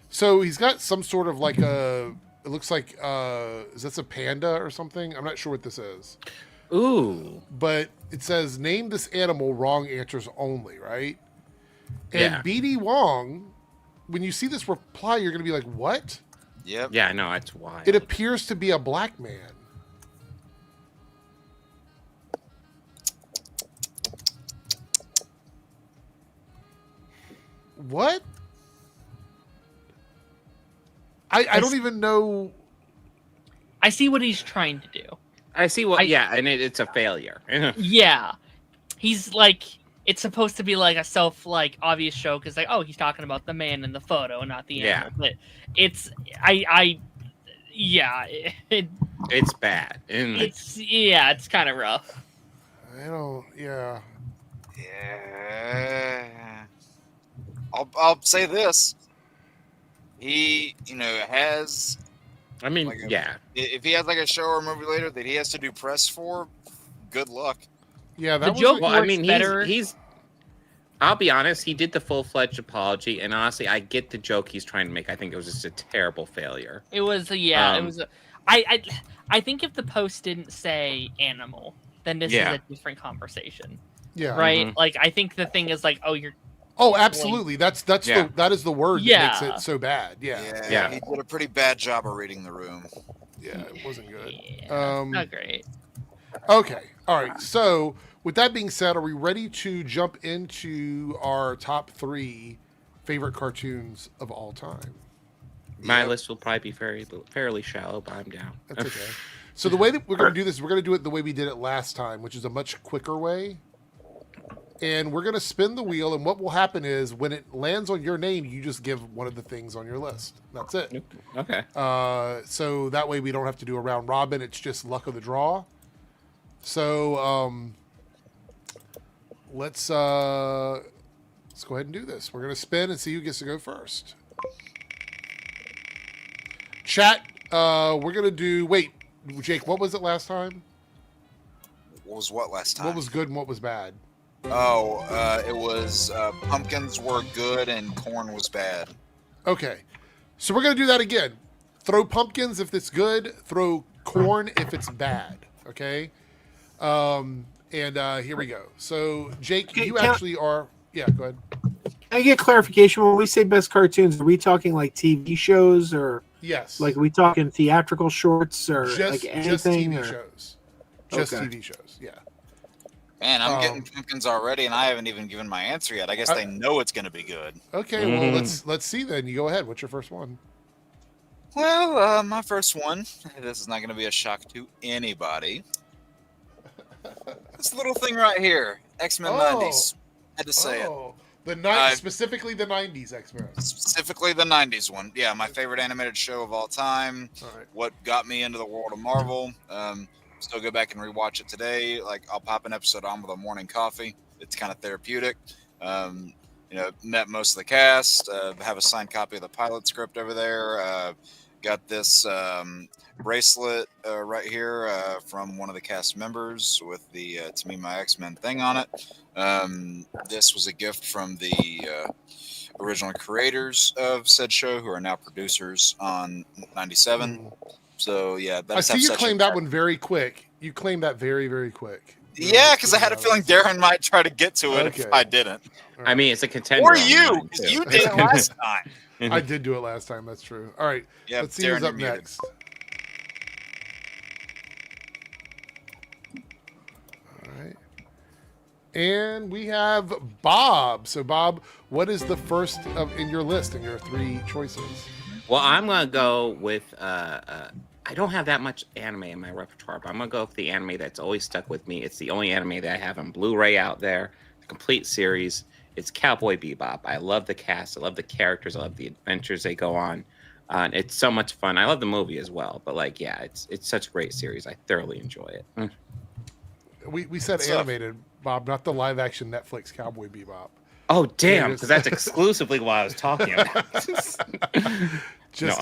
So he's got some sort of like it looks like, is this a panda or something? I'm not sure what this is. Ooh. But it says, name this animal, wrong answers only, right? And Yeah. BD Wong, when you see this reply, you're going to be like, what? Yep. Yeah, no, it's wild. It appears to be a black man. What? I don't even know. I see what he's trying to do. I see what. Yeah, and it's a failure. Yeah. He's like, it's supposed to be like a obvious show because like, oh, he's talking about the man in the photo, not the animal. But it's it's bad. It's kind of rough. I don't. Yeah. Yeah. I'll say this. He, has. I mean, If he has like a show or a movie later that he has to do press for, good luck. Yeah, that joke. Well, I mean, he's. I'll be honest. He did the full-fledged apology, and honestly, I get the joke he's trying to make. I think it was just a terrible failure. It was. It was. I think if the post didn't say animal, then this is a different conversation. Yeah. Right. Like I think the thing is like, oh, you're. Oh, absolutely. That is the word that makes it so bad. Yeah. He did a pretty bad job of reading the room. Yeah, it wasn't good. Not great. Okay. All right. So, with that being said, are we ready to jump into our top 3 favorite cartoons of all time? My list will probably be fairly shallow, but I'm down. That's okay. So the way that we're going to do this, we're going to do it the way we did it last time, which is a much quicker way. And we're going to spin the wheel, and what will happen is when it lands on your name, you just give one of the things on your list. That's it. Okay. So that way we don't have to do a round robin. It's just luck of the draw. So let's go ahead and do this. We're going to spin and see who gets to go first. Chat, we're going to do... Wait, Jake, what was it last time? What was what last time? What was good and what was bad? Oh, it was pumpkins were good and corn was bad. Okay. So we're going to do that again. Throw pumpkins if it's good. Throw corn if it's bad. Okay? And here we go. So, Jake, you actually are... Yeah, go ahead. Can I get clarification? When we say best cartoons, are we talking like TV shows or... Yes. Like, are we talking theatrical shorts or just anything? Just TV shows. Just TV shows, yeah. Man, I'm getting pumpkins already, and I haven't even given my answer yet. I guess they know it's going to be good. Okay, well, let's see then. You go ahead. What's your first one? Well, my first one, this is not going to be a shock to anybody. This little thing right here, X-Men 90s. Had to say it. Specifically the 90s X-Men. Specifically the 90s one. Yeah, my favorite animated show of all time. All right. What got me into the world of Marvel. Still go back and rewatch it today. Like, I'll pop an episode on with a morning coffee. It's kind of therapeutic. Met most of the cast. Have a signed copy of the pilot script over there. Got this bracelet right here from one of the cast members with the "To Me My X-Men" thing on it. This was a gift from the original creators of said show, who are now producers on 97. So yeah, I see you claimed that one very quick. You claimed that very, very quick. Yeah, because I had a feeling Darren might try to get to it if I didn't. Right. I mean, it's a contender. Or you, because you did it last time. I did do it last time. That's true. All right. Yep, let's see Darren, who's up next. All right. And we have Bob. So, Bob, what is the first in your list, in your 3 choices? Well, I'm going to go with, I don't have that much anime in my repertoire, but I'm going to go with the anime that's always stuck with me. It's the only anime that I have on Blu-ray out there, the complete series. It's Cowboy Bebop. I love the cast. I love the characters. I love the adventures they go on. It's so much fun. I love the movie as well, but it's such a great series. I thoroughly enjoy it. We said animated, Bob, not the live-action Netflix Cowboy Bebop. Oh, damn, because that's exclusively what I was talking about. Just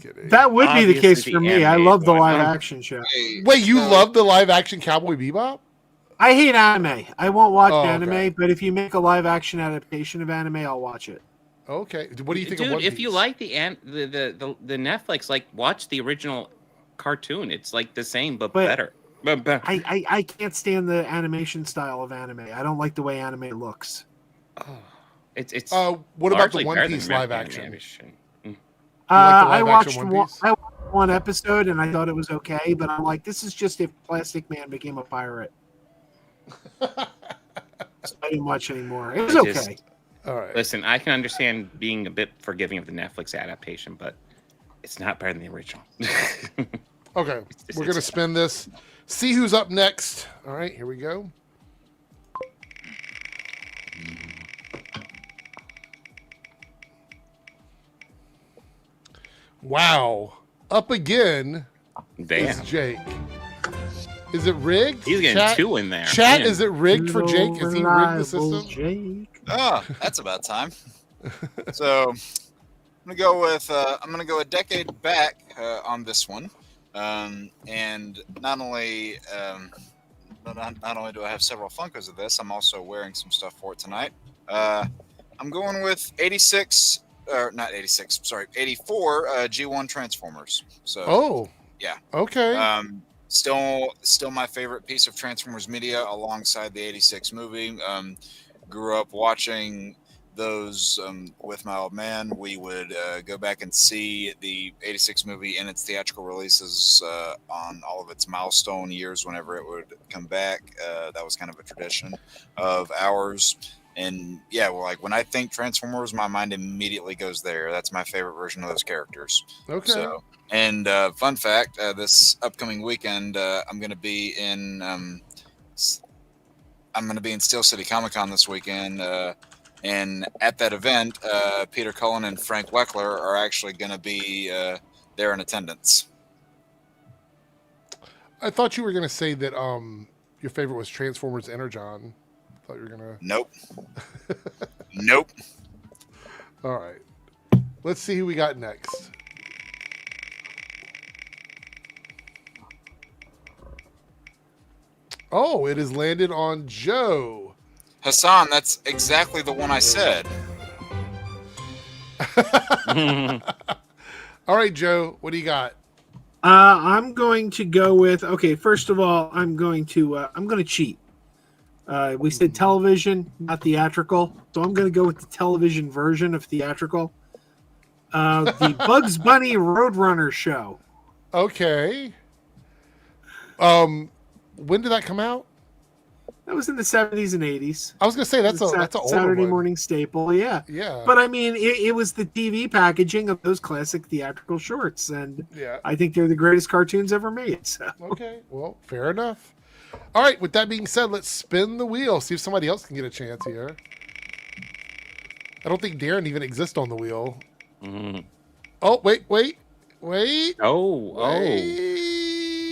kidding. That would be the case for me. I love the live-action show. Wait, you love the live-action Cowboy Bebop? I hate anime. I won't watch anime, but if you make a live-action adaptation of anime, I'll watch it. Okay. What do you think of One Piece? If you like the Netflix, watch the original cartoon. It's like the same, but better. I can't stand the animation style of anime. I don't like the way anime looks. Oh, it's what about the One Piece live action? I watched one episode and I thought it was okay, but I'm like, this is just if Plastic Man became a pirate. So I didn't watch anymore. It was okay. All right. Listen, I can understand being a bit forgiving of the Netflix adaptation, but it's not better than the original. Okay, we're gonna spin this. See who's up next. All right, here we go. Wow. Up again Damn. is Jake. Is it rigged? He's getting Chat, 2 in there. Chat, Man. is it rigged for Jake? Is he rigged the system? Jake. Oh, that's about time. So I'm gonna go a decade back on this one, and not only do I have several Funkos of this, I'm also wearing some stuff for it tonight. I'm going with 84 G1 Transformers. So yeah, okay. Still my favorite piece of Transformers media alongside the 86 movie. Grew up watching those with my old man. We would go back and see the 86 movie in its theatrical releases on all of its milestone years whenever it would come back. That was kind of a tradition of ours. And yeah, well, like when I think Transformers, my mind immediately goes there. That's my favorite version of those characters. Okay. So, and fun fact, this upcoming weekend, I'm going to be in Steel City Comic Con this weekend. And at that event, Peter Cullen and Frank Weckler are actually going to be there in attendance. I thought you were going to say that your favorite was Transformers Energon. I thought you were going to... Nope. Nope. All right. Let's see who we got next. Oh, it has landed on Joe. Hassan, that's exactly the one I said. All right, Joe, what do you got? I'm going to go with, first of all, I'm going to cheat. We said television, not theatrical. So I'm going to go with the television version of theatrical. The Bugs Bunny Roadrunner show. Okay. When did that come out? That was in the 70s and 80s. I was going to say that's an older Saturday one. morning staple, yeah. Yeah. But I mean, it was the TV packaging of those classic theatrical shorts, and yeah, I think they're the greatest cartoons ever made. So. Okay, well, fair enough. All right, with that being said, let's spin the wheel, see if somebody else can get a chance here. I don't think Darren even exists on the wheel. Mm. Oh, wait. Oh.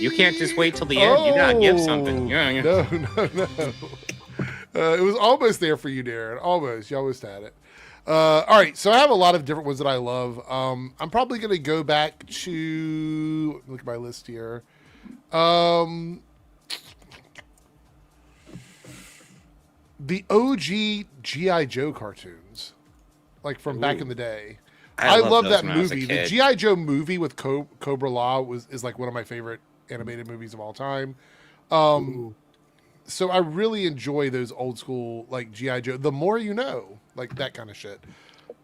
You can't just wait till the end. You gotta give something. Yeah. No. It was almost there for you, Darren. Almost. You almost had it. All right, so I have a lot of different ones that I love. I'm probably going to go back to... Look at my list here. The OG G.I. Joe cartoons. Like from back in the day. I love that movie. The G.I. Joe movie with Cobra Law is like one of my favorite animated movies of all time. So I really enjoy those old school like G.I. Joe. The More You Know, like that kind of shit.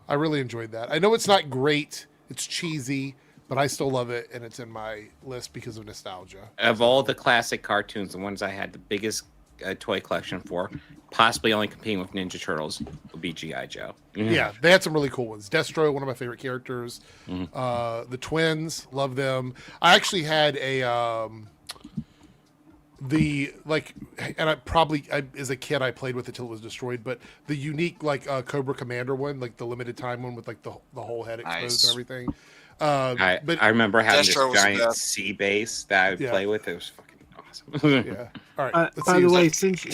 I really enjoyed that. I know it's not great, it's cheesy, but I still love it, and it's in my list because of nostalgia. Of all the classic cartoons, the ones I had the biggest toy collection for, possibly only competing with Ninja Turtles, would be G.I. Joe. Yeah, they had some really cool ones. Destro, one of my favorite characters. The twins, love them. I actually had a as a kid I played with it till it was destroyed, but the unique Cobra Commander one, like the limited time one with like the whole head exposed and everything. I remember having this giant sea base that I would play with. It was fucking awesome. Yeah. All right. By the way, since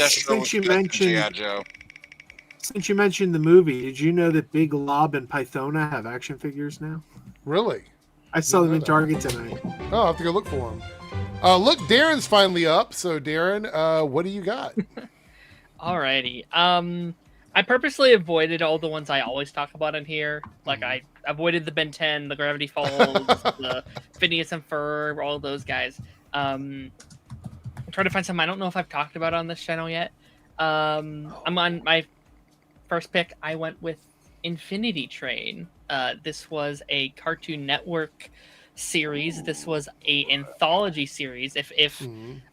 you mentioned the movie, did you know that Big Lob and Pythona have action figures now? Really? I saw them in Target tonight. Oh, I'll have to go look for them. Look, Darren's finally up. So, Darren, what do you got? Alrighty. I purposely avoided all the ones I always talk about in here. Like I avoided the Ben 10, the Gravity Falls, the Phineas and Ferb, all those guys. I'm trying to find some I don't know if I've talked about on this channel yet. I'm on my first pick. I went with Infinity Train. This was a Cartoon Network series. This was a anthology series. If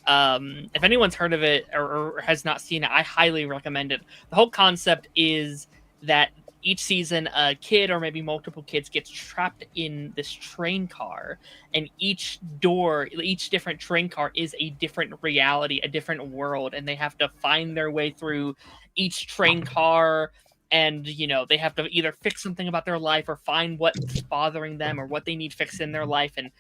anyone's heard of it or has not seen it, I highly recommend it. The whole concept is that each season a kid or maybe multiple kids gets trapped in this train car, and each different train car is a different reality, a different world, and they have to find their way through each train car. And they have to either fix something about their life or find what's bothering them or what they need fixed in their life, and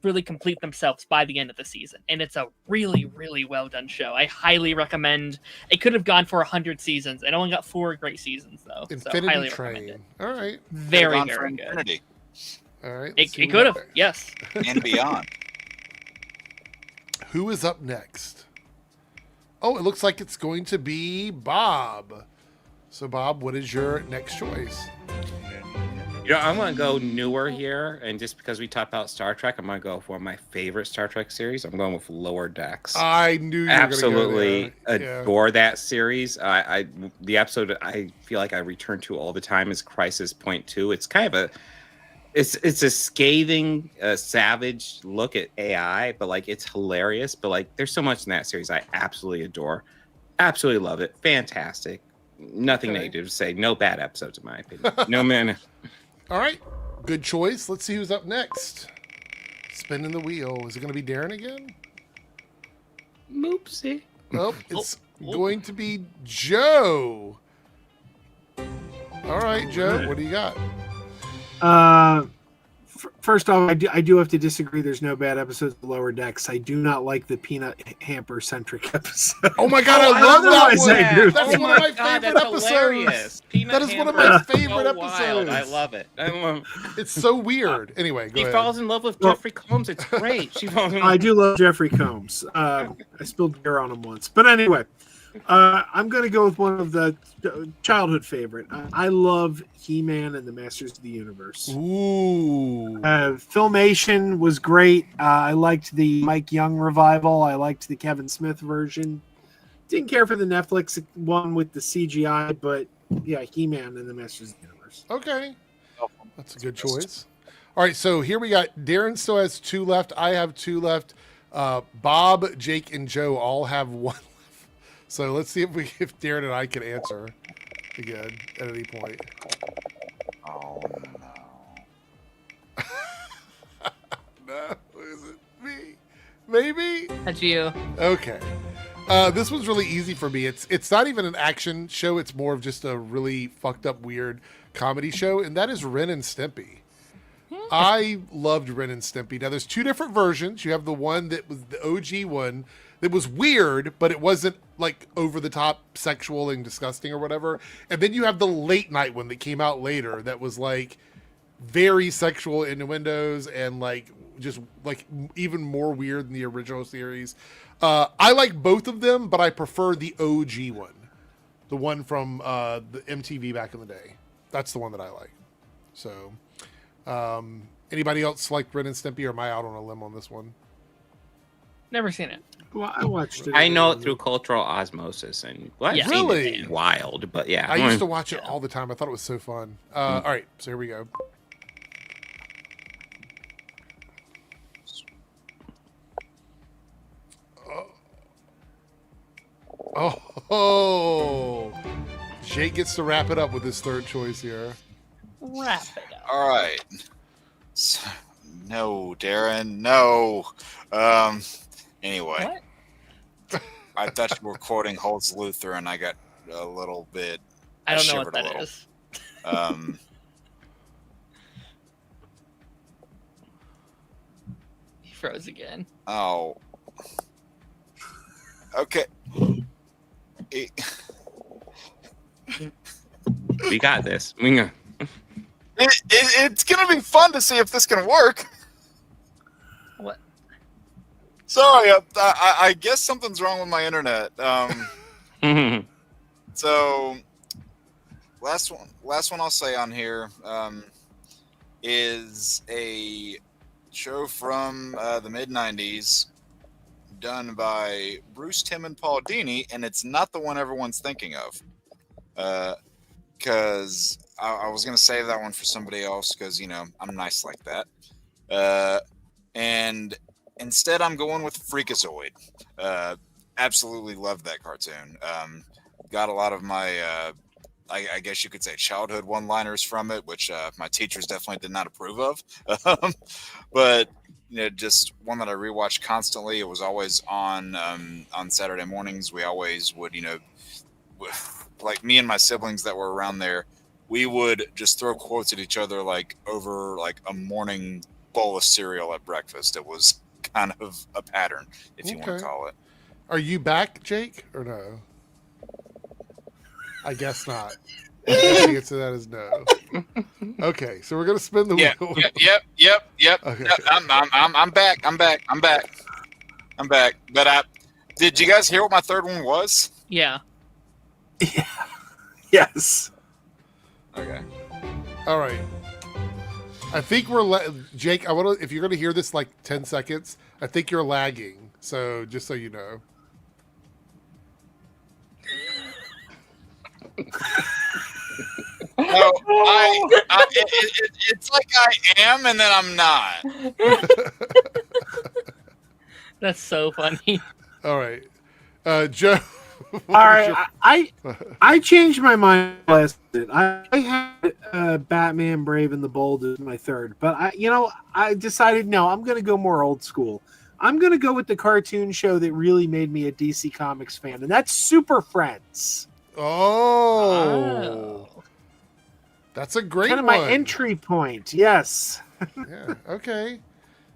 really complete themselves by the end of the season. And it's a really, really well done show. I highly recommend. It could have gone for 100 seasons. It only got 4 great seasons though. Infinity so highly Train. recommend it. All right. Very, very good. Infinity. All right. It could have. Yes. And beyond. Who is up next? Oh, it looks like it's going to be Bob. So, Bob, what is your next choice? I'm going to go newer here. And just because we talked about Star Trek, I'm going to go for my favorite Star Trek series. I'm going with Lower Decks. I knew you were absolutely going to go there. adore that series. The episode I feel like I return to all the time is Crisis Point 2. It's kind of it's a scathing, savage look at AI, but like it's hilarious. But like there's so much in that series I absolutely adore. Absolutely love it. Fantastic. Nothing negative to say. No bad episodes in my opinion. No man. All right. Good choice. Let's see who's up next. Spinning the wheel. Is it going to be Darren again? Oopsie. Nope. It's going to be Joe. All right, Joe. What do you got? First off, I do have to disagree. There's no bad episodes of Lower Decks. I do not like the peanut hamper centric episode. Oh my god, I love that one. That's one of my favorite episodes. That is one of my favorite episodes. I love it. It's so weird. Anyway, go She ahead. falls in love with Jeffrey Combs. It's great. I do love Jeffrey Combs. I spilled beer on him once. But anyway, I'm going to go with one of the childhood favorite. I love He-Man and the Masters of the Universe. Ooh. Filmation was great. I liked the Mike Young revival. I liked the Kevin Smith version. Didn't care for the Netflix one with the CGI, but yeah, He-Man and the Masters of the Universe. Okay. That's a good choice. All right, so here we got Darren still has 2 left. I have 2 left. Bob, Jake, and Joe all have 1 left. So let's see if Darren and I can answer again at any point. Oh no. No, is it me? Maybe? That's you. Okay. This one's really easy for me. It's not even an action show. It's more of just a really fucked up, weird comedy show, and that is Ren and Stimpy. I loved Ren and Stimpy. Now, there's 2 different versions. You have the one that was the OG one that was weird, but it wasn't like over the top sexual and disgusting or whatever. And then you have the late night one that came out later that was like very sexual innuendos and like just like even more weird than the original series. I like both of them, but I prefer the OG one, the one from the MTV back in the day. That's the one that I like. So, anybody else like Ren and Stimpy, or am I out on a limb on this one? Never seen it. Well, I watched it. I know it through cultural osmosis, and well, Yeah. Really? it's wild, but yeah. I used to watch it all the time. I thought it was so fun. All right, so here we go. Oh, Jake gets to wrap it up with his 3rd choice here. Wrap it up. All right. No, Darren. No. Anyway. What? I thought you were quoting Holtz Luther, and I got a little bit. I don't know shivered what a that little. is. He froze again. Oh. Okay. We got this. We got. It's gonna be fun to see if this can work. What? Sorry, I guess something's wrong with my internet. So last one I'll say on here is a show from the mid-90s done by Bruce Timm and Paul Dini, and it's not the one everyone's thinking of. Because I was going to save that one for somebody else because, I'm nice like that. And instead, I'm going with Freakazoid. Absolutely loved that cartoon. Got a lot of my I guess you could say childhood one-liners from it, which my teachers definitely did not approve of. But just one that I rewatched constantly. It was always on Saturday mornings. We always would, like me and my siblings that were around there, we would just throw quotes at each other like over like a morning bowl of cereal at breakfast. It was kind of a pattern, if you want to call it. Are you back, Jake, or no? I guess not. I guess the answer to that is no. Okay, so we're gonna spin the wheel. Yep. Okay. I'm back. But did you guys hear what my third one was? Yeah. Yeah. Yes. Okay. All right. I think Jake. If you're gonna hear this like 10 seconds, I think you're lagging. So just so you know. No, it's like I am, and then I'm not. That's so funny. All right, Joe. All right, I changed my mind last night. I had Batman Brave and the Bold as my third, but I decided no, I'm going to go more old school. I'm going to go with the cartoon show that really made me a DC Comics fan, and that's Super Friends. Oh. That's a great one. Kind of my entry point, yes. Yeah, okay.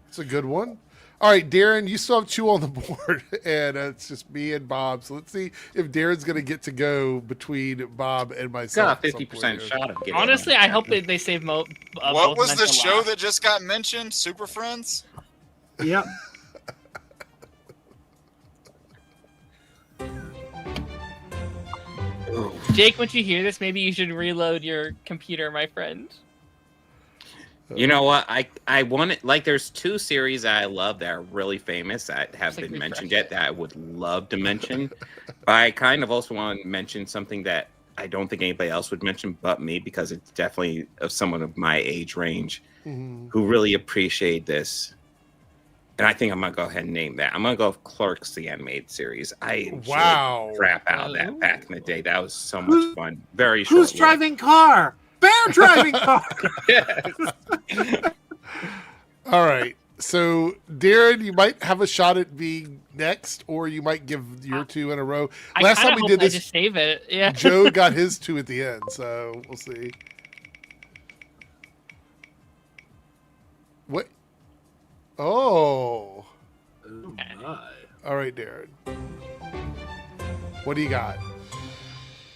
It's a good one. All right, Darren, you still have 2 on the board, and it's just me and Bob. So let's see if Darren's going to get to go between Bob and myself. Got a 50% shot of getting. Honestly, I hope that they save what both was the show last. that just got mentioned? Super Friends? Yep. Jake, once you hear this, maybe you should reload your computer, my friend. You know what? I want it. Like, there's 2 series that I love that are really famous that have been mentioned yet that I would love to mention. But I kind of also want to mention something that I don't think anybody else would mention but me, because it's definitely of someone of my age range who really appreciate this. And I think I'm going to go ahead and name that. I'm going to go with Clerks, the animated series. I enjoyed crap out of that back in the day. That was so much fun. Very short. Who's driving car? Bear driving car. All right. So, Darren, you might have a shot at being next, or you might give your 2 in a row. Last time we did this, I just save it. Yeah. Joe got his 2 at the end, so we'll see. What? Oh. Okay. All right, Darren. What do you got?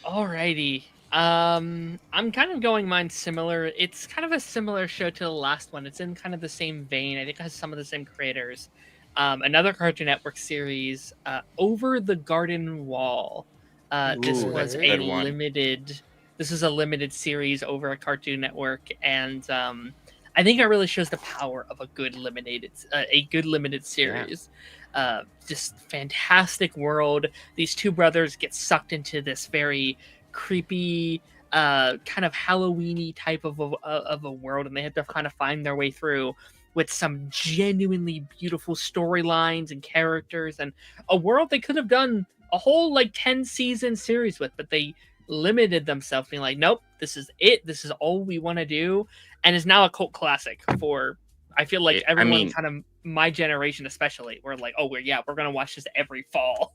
Alrighty. I'm kind of going mine similar. It's kind of a similar show to the last one. It's in kind of the same vein. I think it has some of the same creators. Another Cartoon Network series, Over the Garden Wall. This was a limited. This is a limited series over at Cartoon Network, and I think it really shows the power of a good limited series. Yeah. Just fantastic world. These 2 brothers get sucked into this very creepy, kind of Halloween-y type of a world, and they have to kind of find their way through with some genuinely beautiful storylines and characters, and a world they could have done a whole 10-season series with, but they limited themselves, being like, nope, this is it. This is all we want to do, and is now a cult classic for. I feel like everyone, kind of my generation especially, we're like, oh, we're gonna watch this every fall.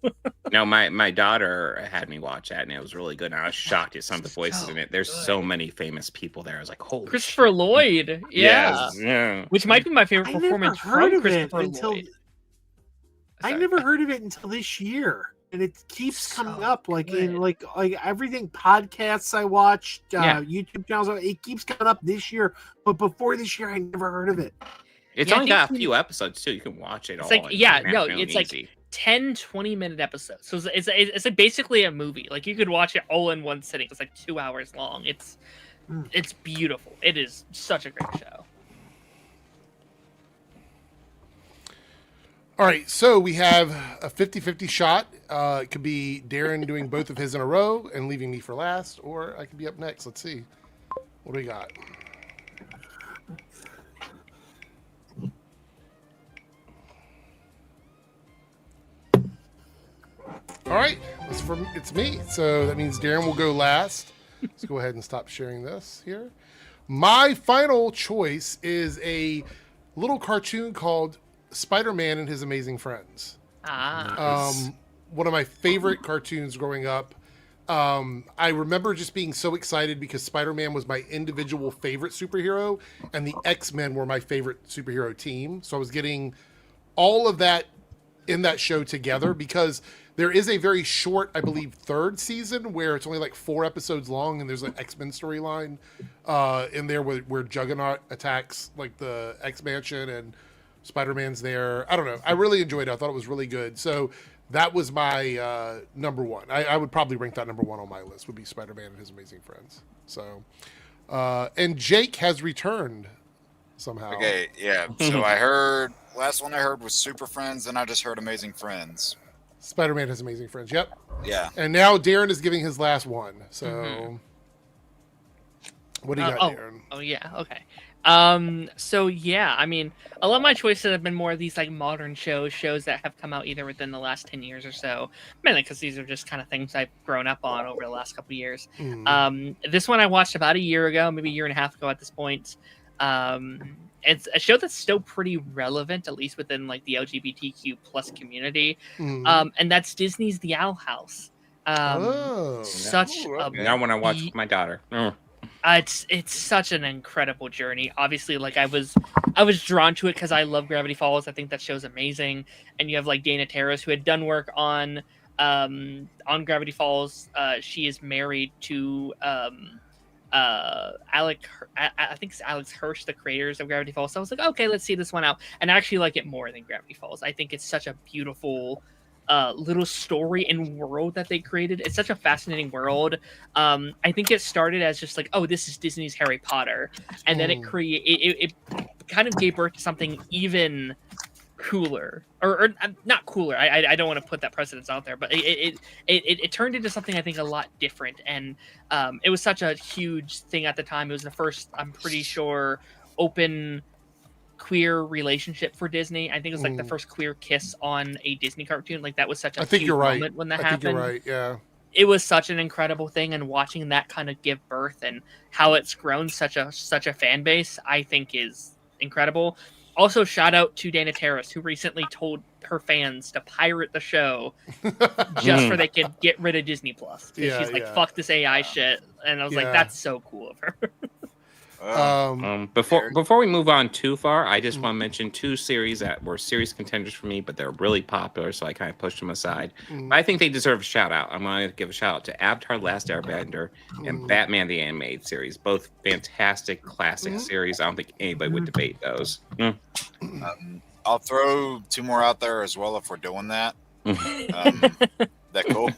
No, my daughter had me watch that, and it was really good. And I was shocked at some of the voices in it. There's so many famous people there. I was like, holy Christopher Lloyd, yeah, which might be my favorite performance from Christopher Lloyd. I never heard of it until this year, and it keeps coming up in like everything podcasts I watched, YouTube channels. It keeps coming up this year, but before this year, I never heard of it. It's only got a few episodes too. You can watch it all. It's like 10, 20-minute episodes. So it's like basically a movie. Like you could watch it all in one sitting. It's like 2 hours long. It's beautiful. It is such a great show. All right, so we have a 50-50 shot. It could be Darren doing both of his in a row and leaving me for last, or I could be up next. Let's see. What do we got? All right, it's me. So that means Darren will go last. Let's go ahead and stop sharing this here. My final choice is a little cartoon called Spider-Man and His Amazing Friends. Nice. One of my favorite cartoons growing up. I remember just being so excited because Spider-Man was my individual favorite superhero, and the X-Men were my favorite superhero team. So I was getting all of that in that show together, because there is a very short, I believe, third season where it's only like 4 episodes long, and there's an X-Men storyline in there where Juggernaut attacks like the X-Mansion and Spider-Man's there. I don't know. I really enjoyed it. I thought it was really good. So that was my number one. I would probably rank that number one on my list, would be Spider-Man and His Amazing Friends. So, and Jake has returned somehow. Okay, yeah. So I heard, last one I heard was Super Friends, then I just heard Amazing Friends. Spider-Man Has Amazing Friends. Yep. Yeah. And now Darren is giving his last one. So, what do you got, Darren? Oh yeah. Okay. So yeah, I mean, a lot of my choices have been more of these like modern shows that have come out either within the last 10 years or so, mainly because these are just kind of things I've grown up on over the last couple of years. This one I watched about a year ago, maybe a year and a half ago at this point. It's a show that's still pretty relevant, at least within like the LGBTQ plus community. And that's Disney's The Owl House. Such a now when I watch with my daughter. It's such an incredible journey. Obviously, like I was drawn to it because I love Gravity Falls. I think that show's amazing. And you have like Dana Terrace, who had done work on Gravity Falls. She is married to I think it's Alex Hirsch, the creators of Gravity Falls. So I was like, okay, let's see this one out, and I actually like it more than Gravity Falls. I think it's such a beautiful little story and world that they created. It's such a fascinating world. I think it started as just like, oh, this is Disney's Harry Potter, and then it kind of gave birth to something even cooler, or not cooler. I don't want to put that precedence out there, but it turned into something I think a lot different, and it was such a huge thing at the time. It was the first, I'm pretty sure, open queer relationship for Disney. I think it was like the first queer kiss on a Disney cartoon. Like that was such a huge moment when that happened. I think you're right. Yeah, it was such an incredible thing, and watching that kind of give birth and how it's grown such a fan base, I think is incredible. Also, shout out to Dana Terrace, who recently told her fans to pirate the show just so they could get rid of Disney Plus. She's like, "Fuck this AI shit," and I was like, "That's so cool of her." Before we move on too far, I just want to mention 2 series that were serious contenders for me, but they're really popular, so I kind of pushed them aside. But I think they deserve a shout out. I'm going to give a shout out to Avatar: Last Airbender and Batman the Animated Series, both fantastic classic series. I don't think anybody would debate those. I'll throw 2 more out there as well if we're doing that. That cool?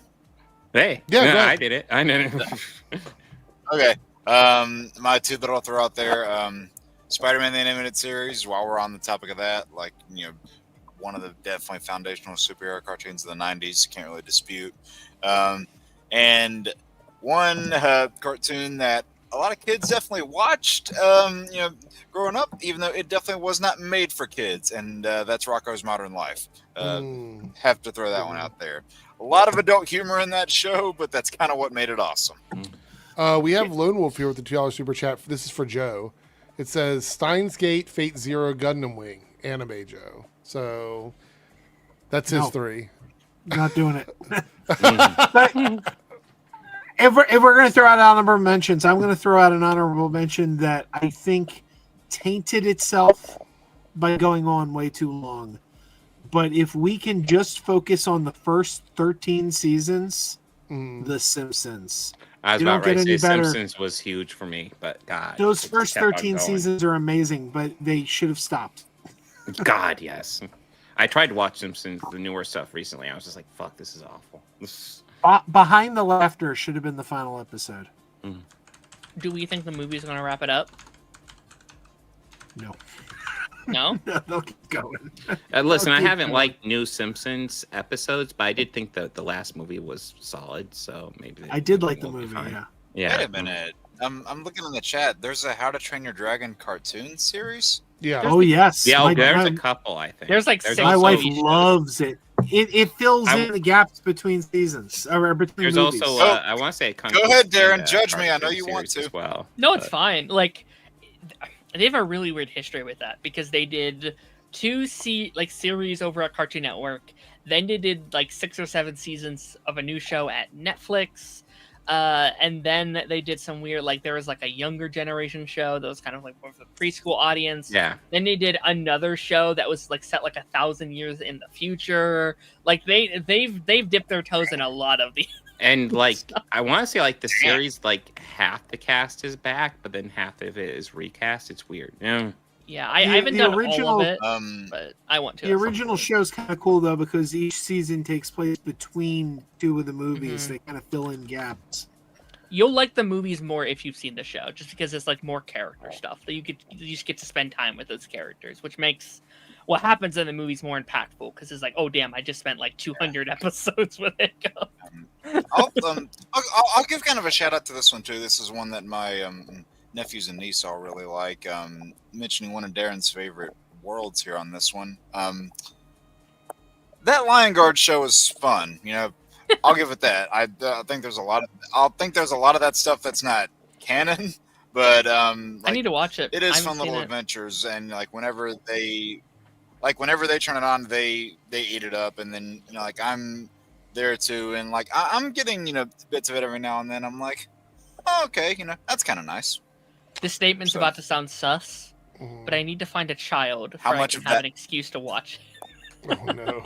Hey, yeah, I did it. I did it. Okay. My 2 that I'll throw out there, Spider-Man the Animated Series, while we're on the topic of that, like, you know, one of the definitely foundational superhero cartoons of the 90s, can't really dispute. And one cartoon that a lot of kids definitely watched, you know, growing up, even though it definitely was not made for kids, and that's Rocko's Modern Life. Have to throw that one out there. A lot of adult humor in that show, but that's kind of what made it awesome. We have Lone Wolf here with the $2 super chat. This is for Joe. It says Steins Gate, Fate Zero, Gundam Wing, anime Joe. So that's his 3. Not doing it. But if we're going to throw out honorable mentions, I'm going to throw out an honorable mention that I think tainted itself by going on way too long. But if we can just focus on the first 13 seasons, The Simpsons. I was about to say Simpsons was huge for me, but God. Those first 13 seasons are amazing, but they should have stopped. God, yes. I tried to watch Simpsons, the newer stuff recently. I was just like, fuck, this is awful. Behind the Laughter should have been the final episode. Do we think the movie's going to wrap it up? No. No? They'll keep going. Listen, I haven't liked new Simpsons episodes, but I did think that the last movie was solid, so maybe... I did like the movie, yeah. Wait a minute. I'm looking in the chat. There's a How to Train Your Dragon cartoon series? Yeah. Oh, yes. Yeah, there's a couple, I think. There's like 6. My wife loves it. It fills in the gaps between seasons or between There's movies. also I want to say go ahead, Darren. Judge me. I know you want to. As well. No, it's fine. Like they have a really weird history with that because they did two series over at Cartoon Network. Then they did like 6 or 7 seasons of a new show at Netflix. And then they did some weird, like there was like a younger generation show that was kind of like more for the preschool audience. Yeah. Then they did another show that was like set like 1,000 years in the future. Like they've dipped their toes in a lot of the. And like I want to say like the series, like half the cast is back, but then half of it is recast. It's weird. Yeah. Yeah, I haven't done all of it, but I want to. The original show's kind of cool though because each season takes place between 2 of the movies. They kind of fill in gaps. You'll like the movies more if you've seen the show, just because it's like more character stuff that you just get to spend time with those characters, which makes what happens in the movies more impactful. Because it's like, oh damn, I just spent like 200 episodes with it. I'll give kind of a shout out to this one too. This is one that my nephews and niece all really like. Mentioning one of Darren's favorite worlds here on this one. That Lion Guard show is fun. You know, I'll give it that. I think there's a lot of that stuff that's not canon, but I need to watch it. It is fun little adventures, and like whenever they turn it on, they eat it up, and then like I'm there too, and like I'm getting bits of it every now and then. I'm like, oh, okay, that's kind of nice. This statement's about to sound sus, but I need to find a child for I can have an excuse to watch. Oh no,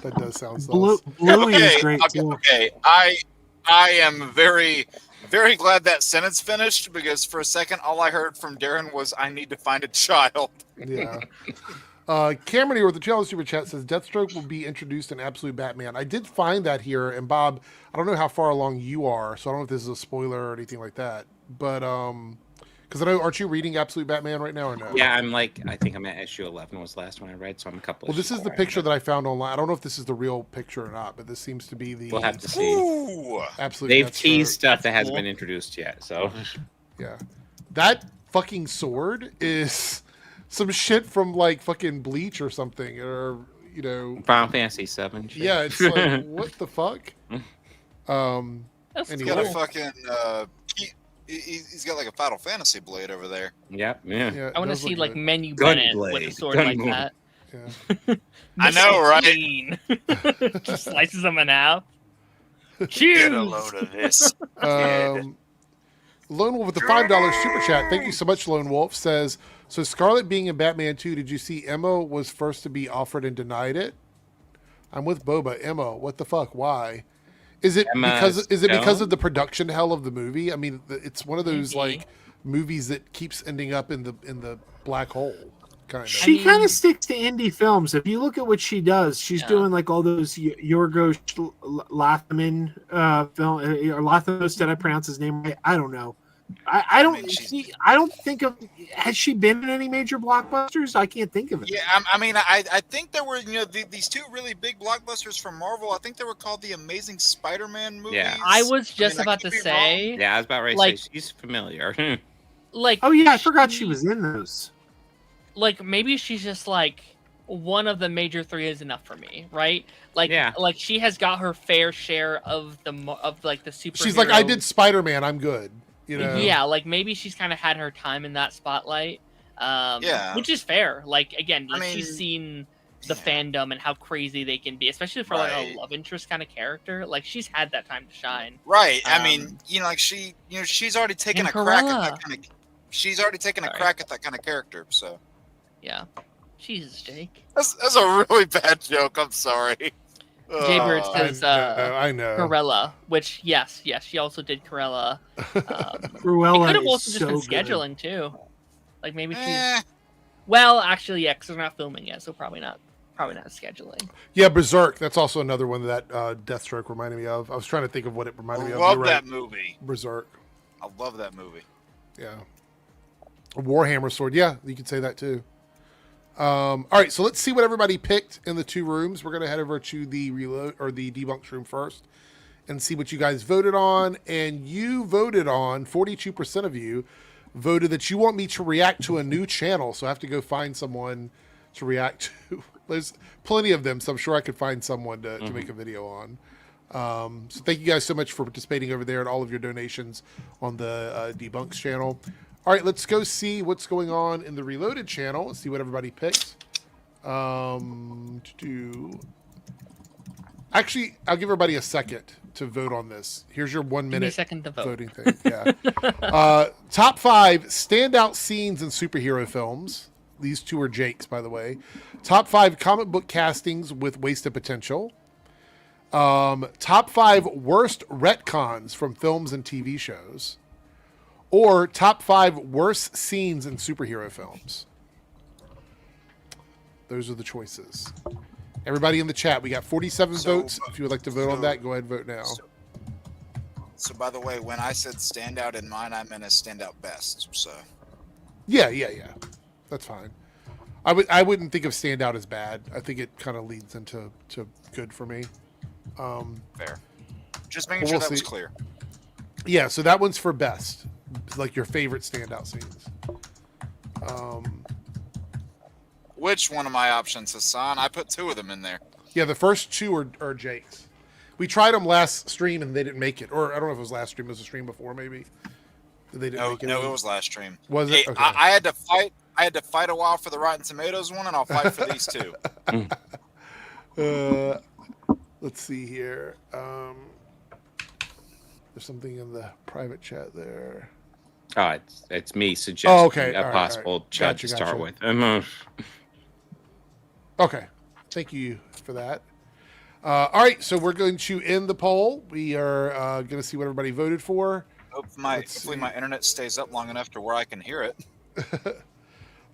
that does sound sus. Bluey is great too. Okay, I am very, very glad that sentence finished because for a second all I heard from Darren was I need to find a child. Yeah. Cameron here with the challenge super chat says Deathstroke will be introduced in Absolute Batman. I did find that here, and Bob, I don't know how far along you are, so I don't know if this is a spoiler or anything like that. But because I know, aren't you reading Absolute Batman right now or no? Yeah, I think I'm at issue 11 was the last one I read, so I'm a couple. Well, this is the picture that I found online. I don't know if this is the real picture or not, but this seems to be the. We'll have to see. Ooh. Absolute. They've teased stuff that hasn't been introduced yet, so. Yeah, that fucking sword is some shit from like fucking Bleach or something, or Final Fantasy 7. Shit. Yeah, it's like what the fuck. That's He's got a fucking. He's got like a Final Fantasy blade over there. Yep. Yeah. I want to see like Menu Bennett with a sword like that. Yeah. I know, right? Just slices them in half. Cheers. Get a load of this. Lone Wolf with the $5 super chat. Thank you so much, Lone Wolf. Says, so Scarlet being in Batman 2, did you see Emma was first to be offered and denied it? I'm with Boba. Emma, what the fuck? Why? Is it because of the production hell of the movie? I mean, it's one of those like movies that keeps ending up in the black hole. Kind of. She kind of sticks to indie films. If you look at what she does, she's doing like all those Yorgos Lanthimos film. Or Lanthimos, did I pronounce his name right? I don't know. I don't think of. Has she been in any major blockbusters? I can't think of it. Yeah, I think there were these 2 really big blockbusters from Marvel. I think they were called the Amazing Spider-Man movies. Yeah. I was just about to say. Yeah, I was about ready to say she's familiar. Like, oh yeah, I forgot she was in those. Like maybe she's just like one of the major 3 is enough for me, right? Like, like she has got her fair share of the superhero. She's like, I did Spider-Man, I'm good. Yeah, like maybe she's kind of had her time in that spotlight. Which is fair. Like again, she's seen the fandom and how crazy they can be, especially for like a love interest kind of character. Like she's had that time to shine. Right. I mean, like she's already taken a crack at that kind of. She's already taken a crack at that kind of character. So. Yeah. Jesus, Jake. That's a really bad joke. I'm sorry. Jaybird says I know. Cruella, which yes, she also did Cruella. Cruella could have also just been scheduling too. Like maybe she's well, actually, yeah, because they're not filming yet, so probably not scheduling. Yeah, Berserk. That's also another one that Deathstroke reminded me of. I was trying to think of what it reminded me of. I love that movie. Berserk. I love that movie. Yeah. A Warhammer sword. Yeah, you could say that too. All right, so let's see what everybody picked in the 2 rooms. We're going to head over to the reload or the debunk room first and see what you guys voted on. And you voted on, 42% of you voted that you want me to react to a new channel. So I have to go find someone to react to. There's plenty of them, so I'm sure I could find someone to make a video on. So thank you guys so much for participating over there and all of your donations on the Debunks channel. All right, let's go see what's going on in the Reloaded channel. Let's see what everybody picked. Actually, I'll give everybody a second to vote on this. Here's your 1 minute second to vote. voting thing. Yeah. Top 5 standout scenes in superhero films. These two are Jake's, by the way. Top 5 comic book castings with wasted potential. Top 5 worst retcons from films and TV shows. Or top 5 worst scenes in superhero films. Those are the choices. Everybody in the chat, we got 47 votes. If you would like to vote on that, go ahead and vote now. So, by the way, when I said standout in mine, I meant a standout best. So, yeah. That's fine. I wouldn't think of standout as bad. I think it kind of leads into good for me. Fair. Just making sure that was clear. Yeah, so that one's for best, like your favorite standout scenes. Which one of my options, Hassan? I put 2 of them in there. Yeah, the first 2 are Jake's. We tried them last stream and they didn't make it. Or I don't know if it was last stream. It was a stream before, maybe. They didn't make it. No, it was last stream. Was it? Okay. I had to fight. I had to fight a while for the Rotten Tomatoes one, and I'll fight for these 2. Let's see here. There's something in the private chat there. Oh, it's me suggesting a All possible right. judge to start with. Okay. Thank you for that. All right, so we're going to end the poll. We are going to see what everybody voted for. Hopefully my internet stays up long enough to where I can hear it.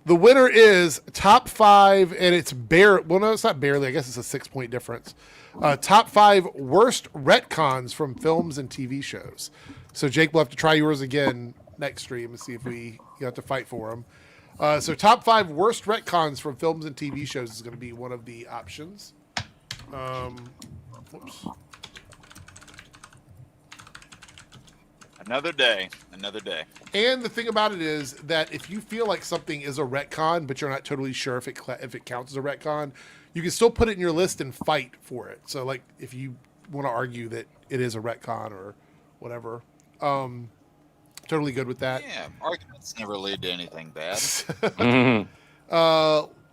The winner is top 5, and it's well, no, it's not barely. I guess it's a 6-point difference. Top 5 worst retcons from films and TV shows. So Jake will have to try yours again next stream and see if you have to fight for them. So top 5 worst retcons from films and TV shows is going to be one of the options. Whoops. Another day. And the thing about it is that if you feel like something is a retcon, but you're not totally sure if it counts as a retcon, you can still put it in your list and fight for it. So, like, if you want to argue that it is a retcon or whatever, totally good with that. Yeah, arguments never lead to anything bad.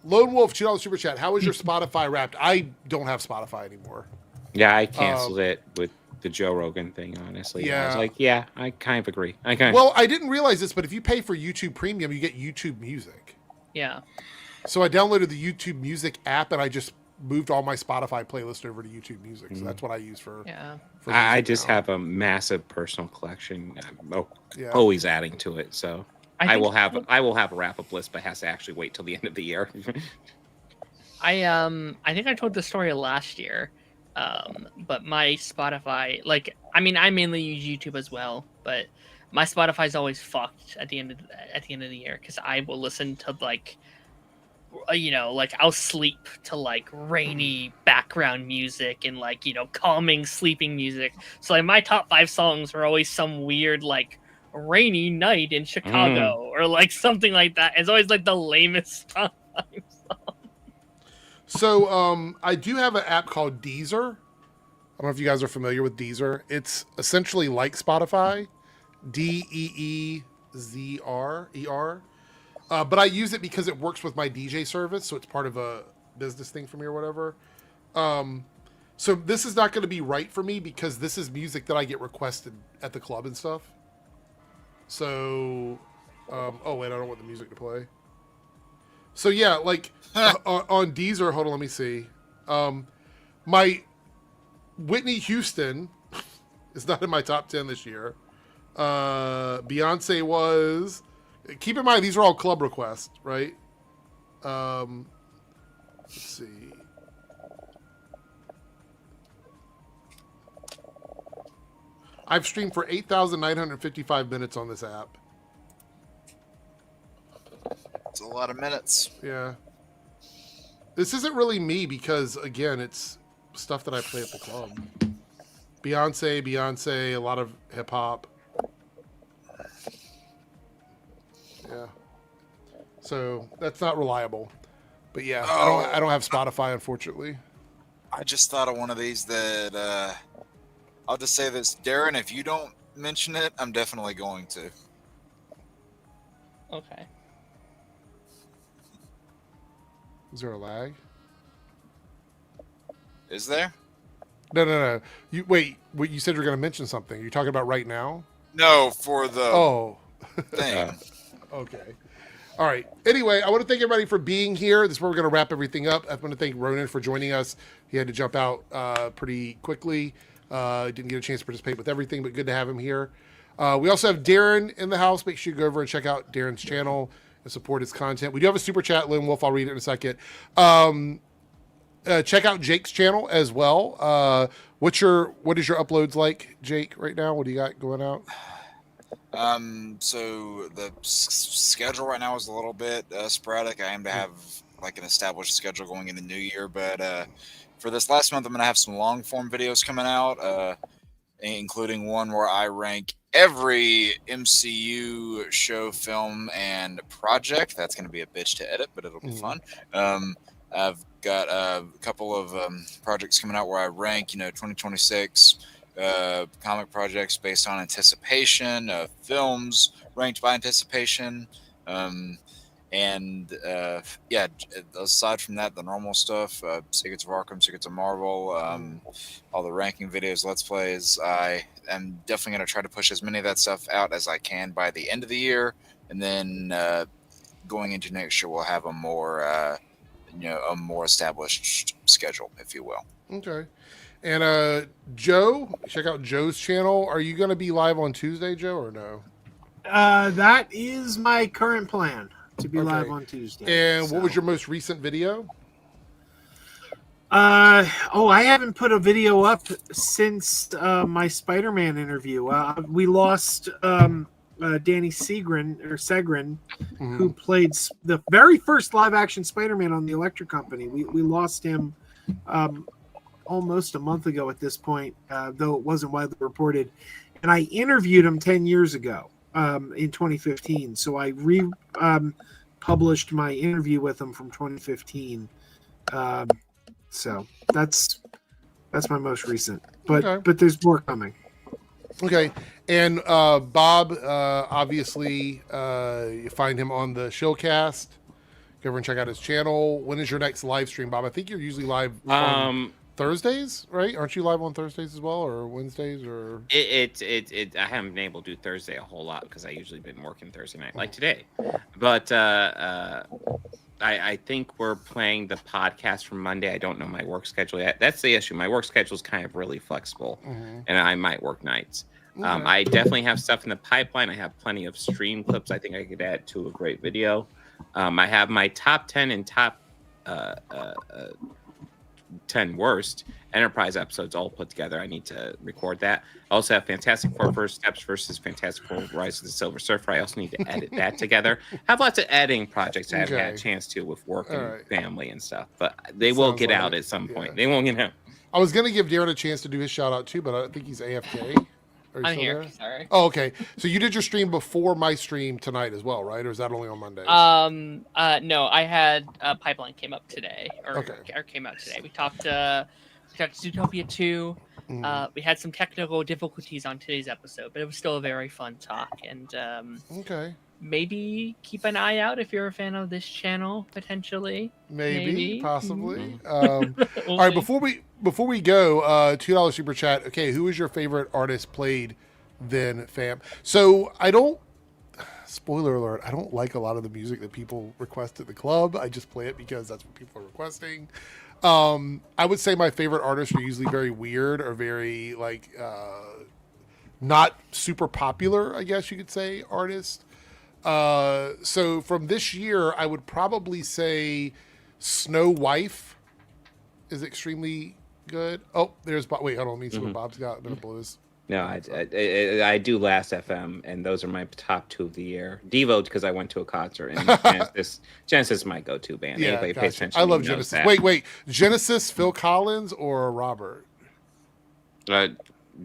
Lone Wolf, $2 super chat. How is your Spotify Wrapped? I don't have Spotify anymore. Yeah, I canceled it with the Joe Rogan thing, honestly. Yeah. I was like, yeah, I kind of agree. Well, I didn't realize this, but if you pay for YouTube Premium, you get YouTube Music. Yeah. So I downloaded the YouTube Music app, and I just moved all my Spotify playlist over to YouTube Music. So that's what I use for. Yeah. For I just have a massive personal collection. I'm always adding to it. So I will have a wrap-up list, but it has to actually wait till the end of the year. I think I told the story last year. But my Spotify, I mainly use YouTube as well, but my Spotify's always fucked at the end of the year because I will listen to I'll sleep to rainy background music and calming sleeping music. So my top 5 songs are always some weird rainy night in Chicago or something like that. It's always the lamest Spotify song. So I do have an app called Deezer. I don't know if you guys are familiar with Deezer. It's essentially like Spotify, Deezer. But I use it because it works with my DJ service, so it's part of a business thing for me or whatever. So this is not going to be right for me because this is music that I get requested at the club and stuff. So, oh wait, I don't want the music to play. So yeah, on Deezer, hold on, let me see. My Whitney Houston is not in my top 10 this year. Beyonce was. Keep in mind, these are all club requests, right? Let's see. I've streamed for 8,955 minutes on this app. It's a lot of minutes. Yeah. This isn't really me because, again, it's stuff that I play at the club. Beyonce, a lot of hip-hop. Yeah. So, that's not reliable. But yeah, I don't have Spotify, unfortunately. I just thought of one of these that I'll just say this, Darren. If you don't mention it, I'm definitely going to. Okay. Is there a lag? Is there? No. You wait. You said you were going to mention something. You're talking about right now? No, for the thing. Okay. All right. Anyway, I want to thank everybody for being here. This is where we're going to wrap everything up. I want to thank Ronan for joining us. He had to jump out pretty quickly. Didn't get a chance to participate with everything, but good to have him here. We also have Darren in the house. Make sure you go over and check out Darren's channel and support his content. We do have a super chat, Lynn Wolf. I'll read it in a second. Check out Jake's channel as well. What is your uploads like, Jake, right now? What do you got going out? So the schedule right now is a little bit sporadic. I aim to have like an established schedule going in the new year, but for this last month, I'm going to have some long form videos coming out, including one where I rank every MCU show, film, and project. That's going to be a bitch to edit, but it'll be fun. I've got a couple of projects coming out where I rank, 2026 comic projects based on anticipation, films ranked by anticipation, and aside from that, the normal stuff, Secrets of Arkham, Secrets of Marvel, all the ranking videos, Let's Plays. I am definitely going to try to push as many of that stuff out as I can by the end of the year, and then going into next year, we'll have a more established schedule, if you will. Okay. And Joe, check out Joe's channel. Are you going to be live on Tuesday, Joe, or no? That is my current plan, to be live on Tuesday. And what was your most recent video? I haven't put a video up since my Spider-Man interview. We lost Danny Segrin, who played the very first live-action Spider-Man on the Electric Company. We lost him almost a month ago at this point, though it wasn't widely reported. And I interviewed him 10 years ago in 2015. So I published my interview with him from 2015. So that's my most recent. But there's more coming. Okay. And Bob, obviously, you find him on the Showcast. Go over and check out his channel. When is your next live stream, Bob? I think you're usually live on Thursdays, right? Aren't you live on Thursdays as well, or Wednesdays, or? I haven't been able to do Thursday a whole lot because I usually been working Thursday night, like today. But I think we're playing the podcast from Monday. I don't know my work schedule yet. That's the issue. My work schedule is kind of really flexible, and I might work nights. Okay. I definitely have stuff in the pipeline. I have plenty of stream clips I think I could add to a great video. I have my top 10 and top 10 worst Enterprise episodes all put together. I need to record that. I also have Fantastic Four First Steps versus Fantastic Four Rise of the Silver Surfer. I also need to edit that together. Have lots of editing projects I haven't had a chance to with work and family and stuff. But they will get out at some point. They won't, I was going to give Darren a chance to do his shout out too, but I think he's AFK. I'm here. There? Sorry. Oh, okay. So you did your stream before my stream tonight as well, right? Or is that only on Mondays? No, I had Pipeline came up today, or came out today. We talked Zootopia 2. We had some technical difficulties on today's episode, but it was still a very fun talk. And maybe keep an eye out if you're a fan of this channel, potentially. Maybe. Possibly. All right, before we go, $2 super chat. Okay, who is your favorite artist played then, fam? So spoiler alert, I don't like a lot of the music that people request at the club. I just play it because that's what people are requesting. I would say my favorite artists are usually very weird or very not super popular, I guess you could say, artists. So from this year, I would probably say Snow Wife is extremely good. Oh, there's Bob. Wait, hold on. Let me see what Bob's got. I'm gonna blow this. No, I do Last FM, and those are my top 2 of the year. Devo, because I went to a concert, and Genesis is my go-to band. Yeah, anybody pays attention. I love Genesis. That. Wait, Genesis, Phil Collins or Robert? Do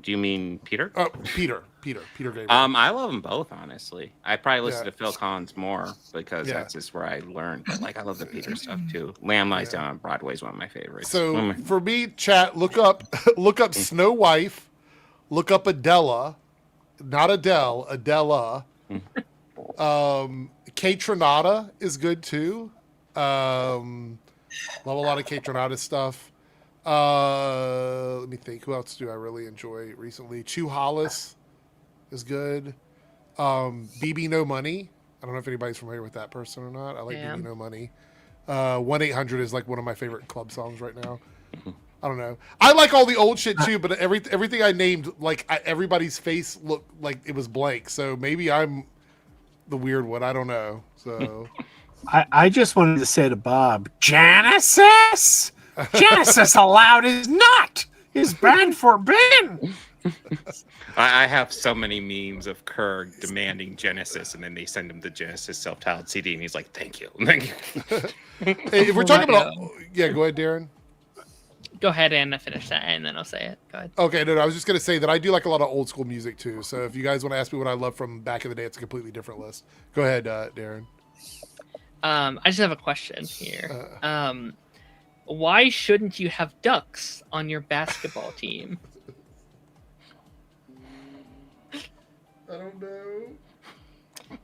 you mean Peter? Oh, Peter. Peter Gabriel. I love them both, honestly. I probably listen to Phil Collins more because that's just where I learned. But like, I love the Peter stuff too. Lamb Lies Down on Broadway is one of my favorites. So for me, chat, look up Snow Wife, look up Adela, not Adele, Adela. Kate Tronada is good too. Love a lot of Kate Tronada stuff. Let me think. Who else do I really enjoy recently? Chew Hollis is good. BB No Money. I don't know if anybody's familiar with that person or not. I like BB No Money. 1-800 is like one of my favorite club songs right now. I don't know. I like all the old shit too, but everything I named, like everybody's face looked like it was blank. So maybe I'm the weird one. I don't know. So I just wanted to say to Bob, Genesis allowed is not. Is banned forbidden. I have so many memes of Kerr demanding Genesis, and then they send him the Genesis self-titled CD, and he's like, "Thank you." Hey, if we're talking about, go ahead, Darren. Go ahead and finish that, and then I'll say it. Go ahead. Okay, no, I was just gonna say that I do like a lot of old school music too. So if you guys want to ask me what I love from back in the day, it's a completely different list. Go ahead, Darren. I just have a question here. Why shouldn't you have ducks on your basketball team? I don't know.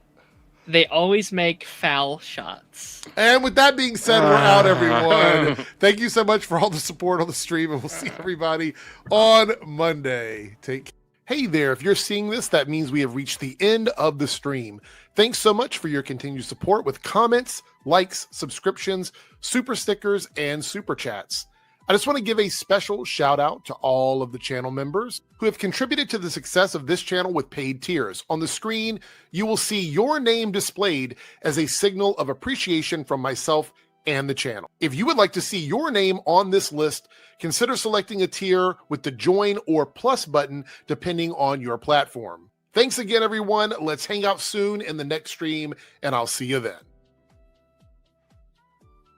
They always make foul shots. And with that being said, we're out, everyone. Thank you so much for all the support on the stream, and we'll see everybody on Monday. Take care. Hey there, if you're seeing this, that means we have reached the end of the stream. Thanks so much for your continued support with comments, likes, subscriptions, super stickers, and super chats. I just want to give a special shout out to all of the channel members who have contributed to the success of this channel with paid tiers. On the screen, you will see your name displayed as a signal of appreciation from myself and the channel. If you would like to see your name on this list, consider selecting a tier with the join or plus button depending on your platform. Thanks again, everyone. Let's hang out soon in the next stream, and I'll see you then.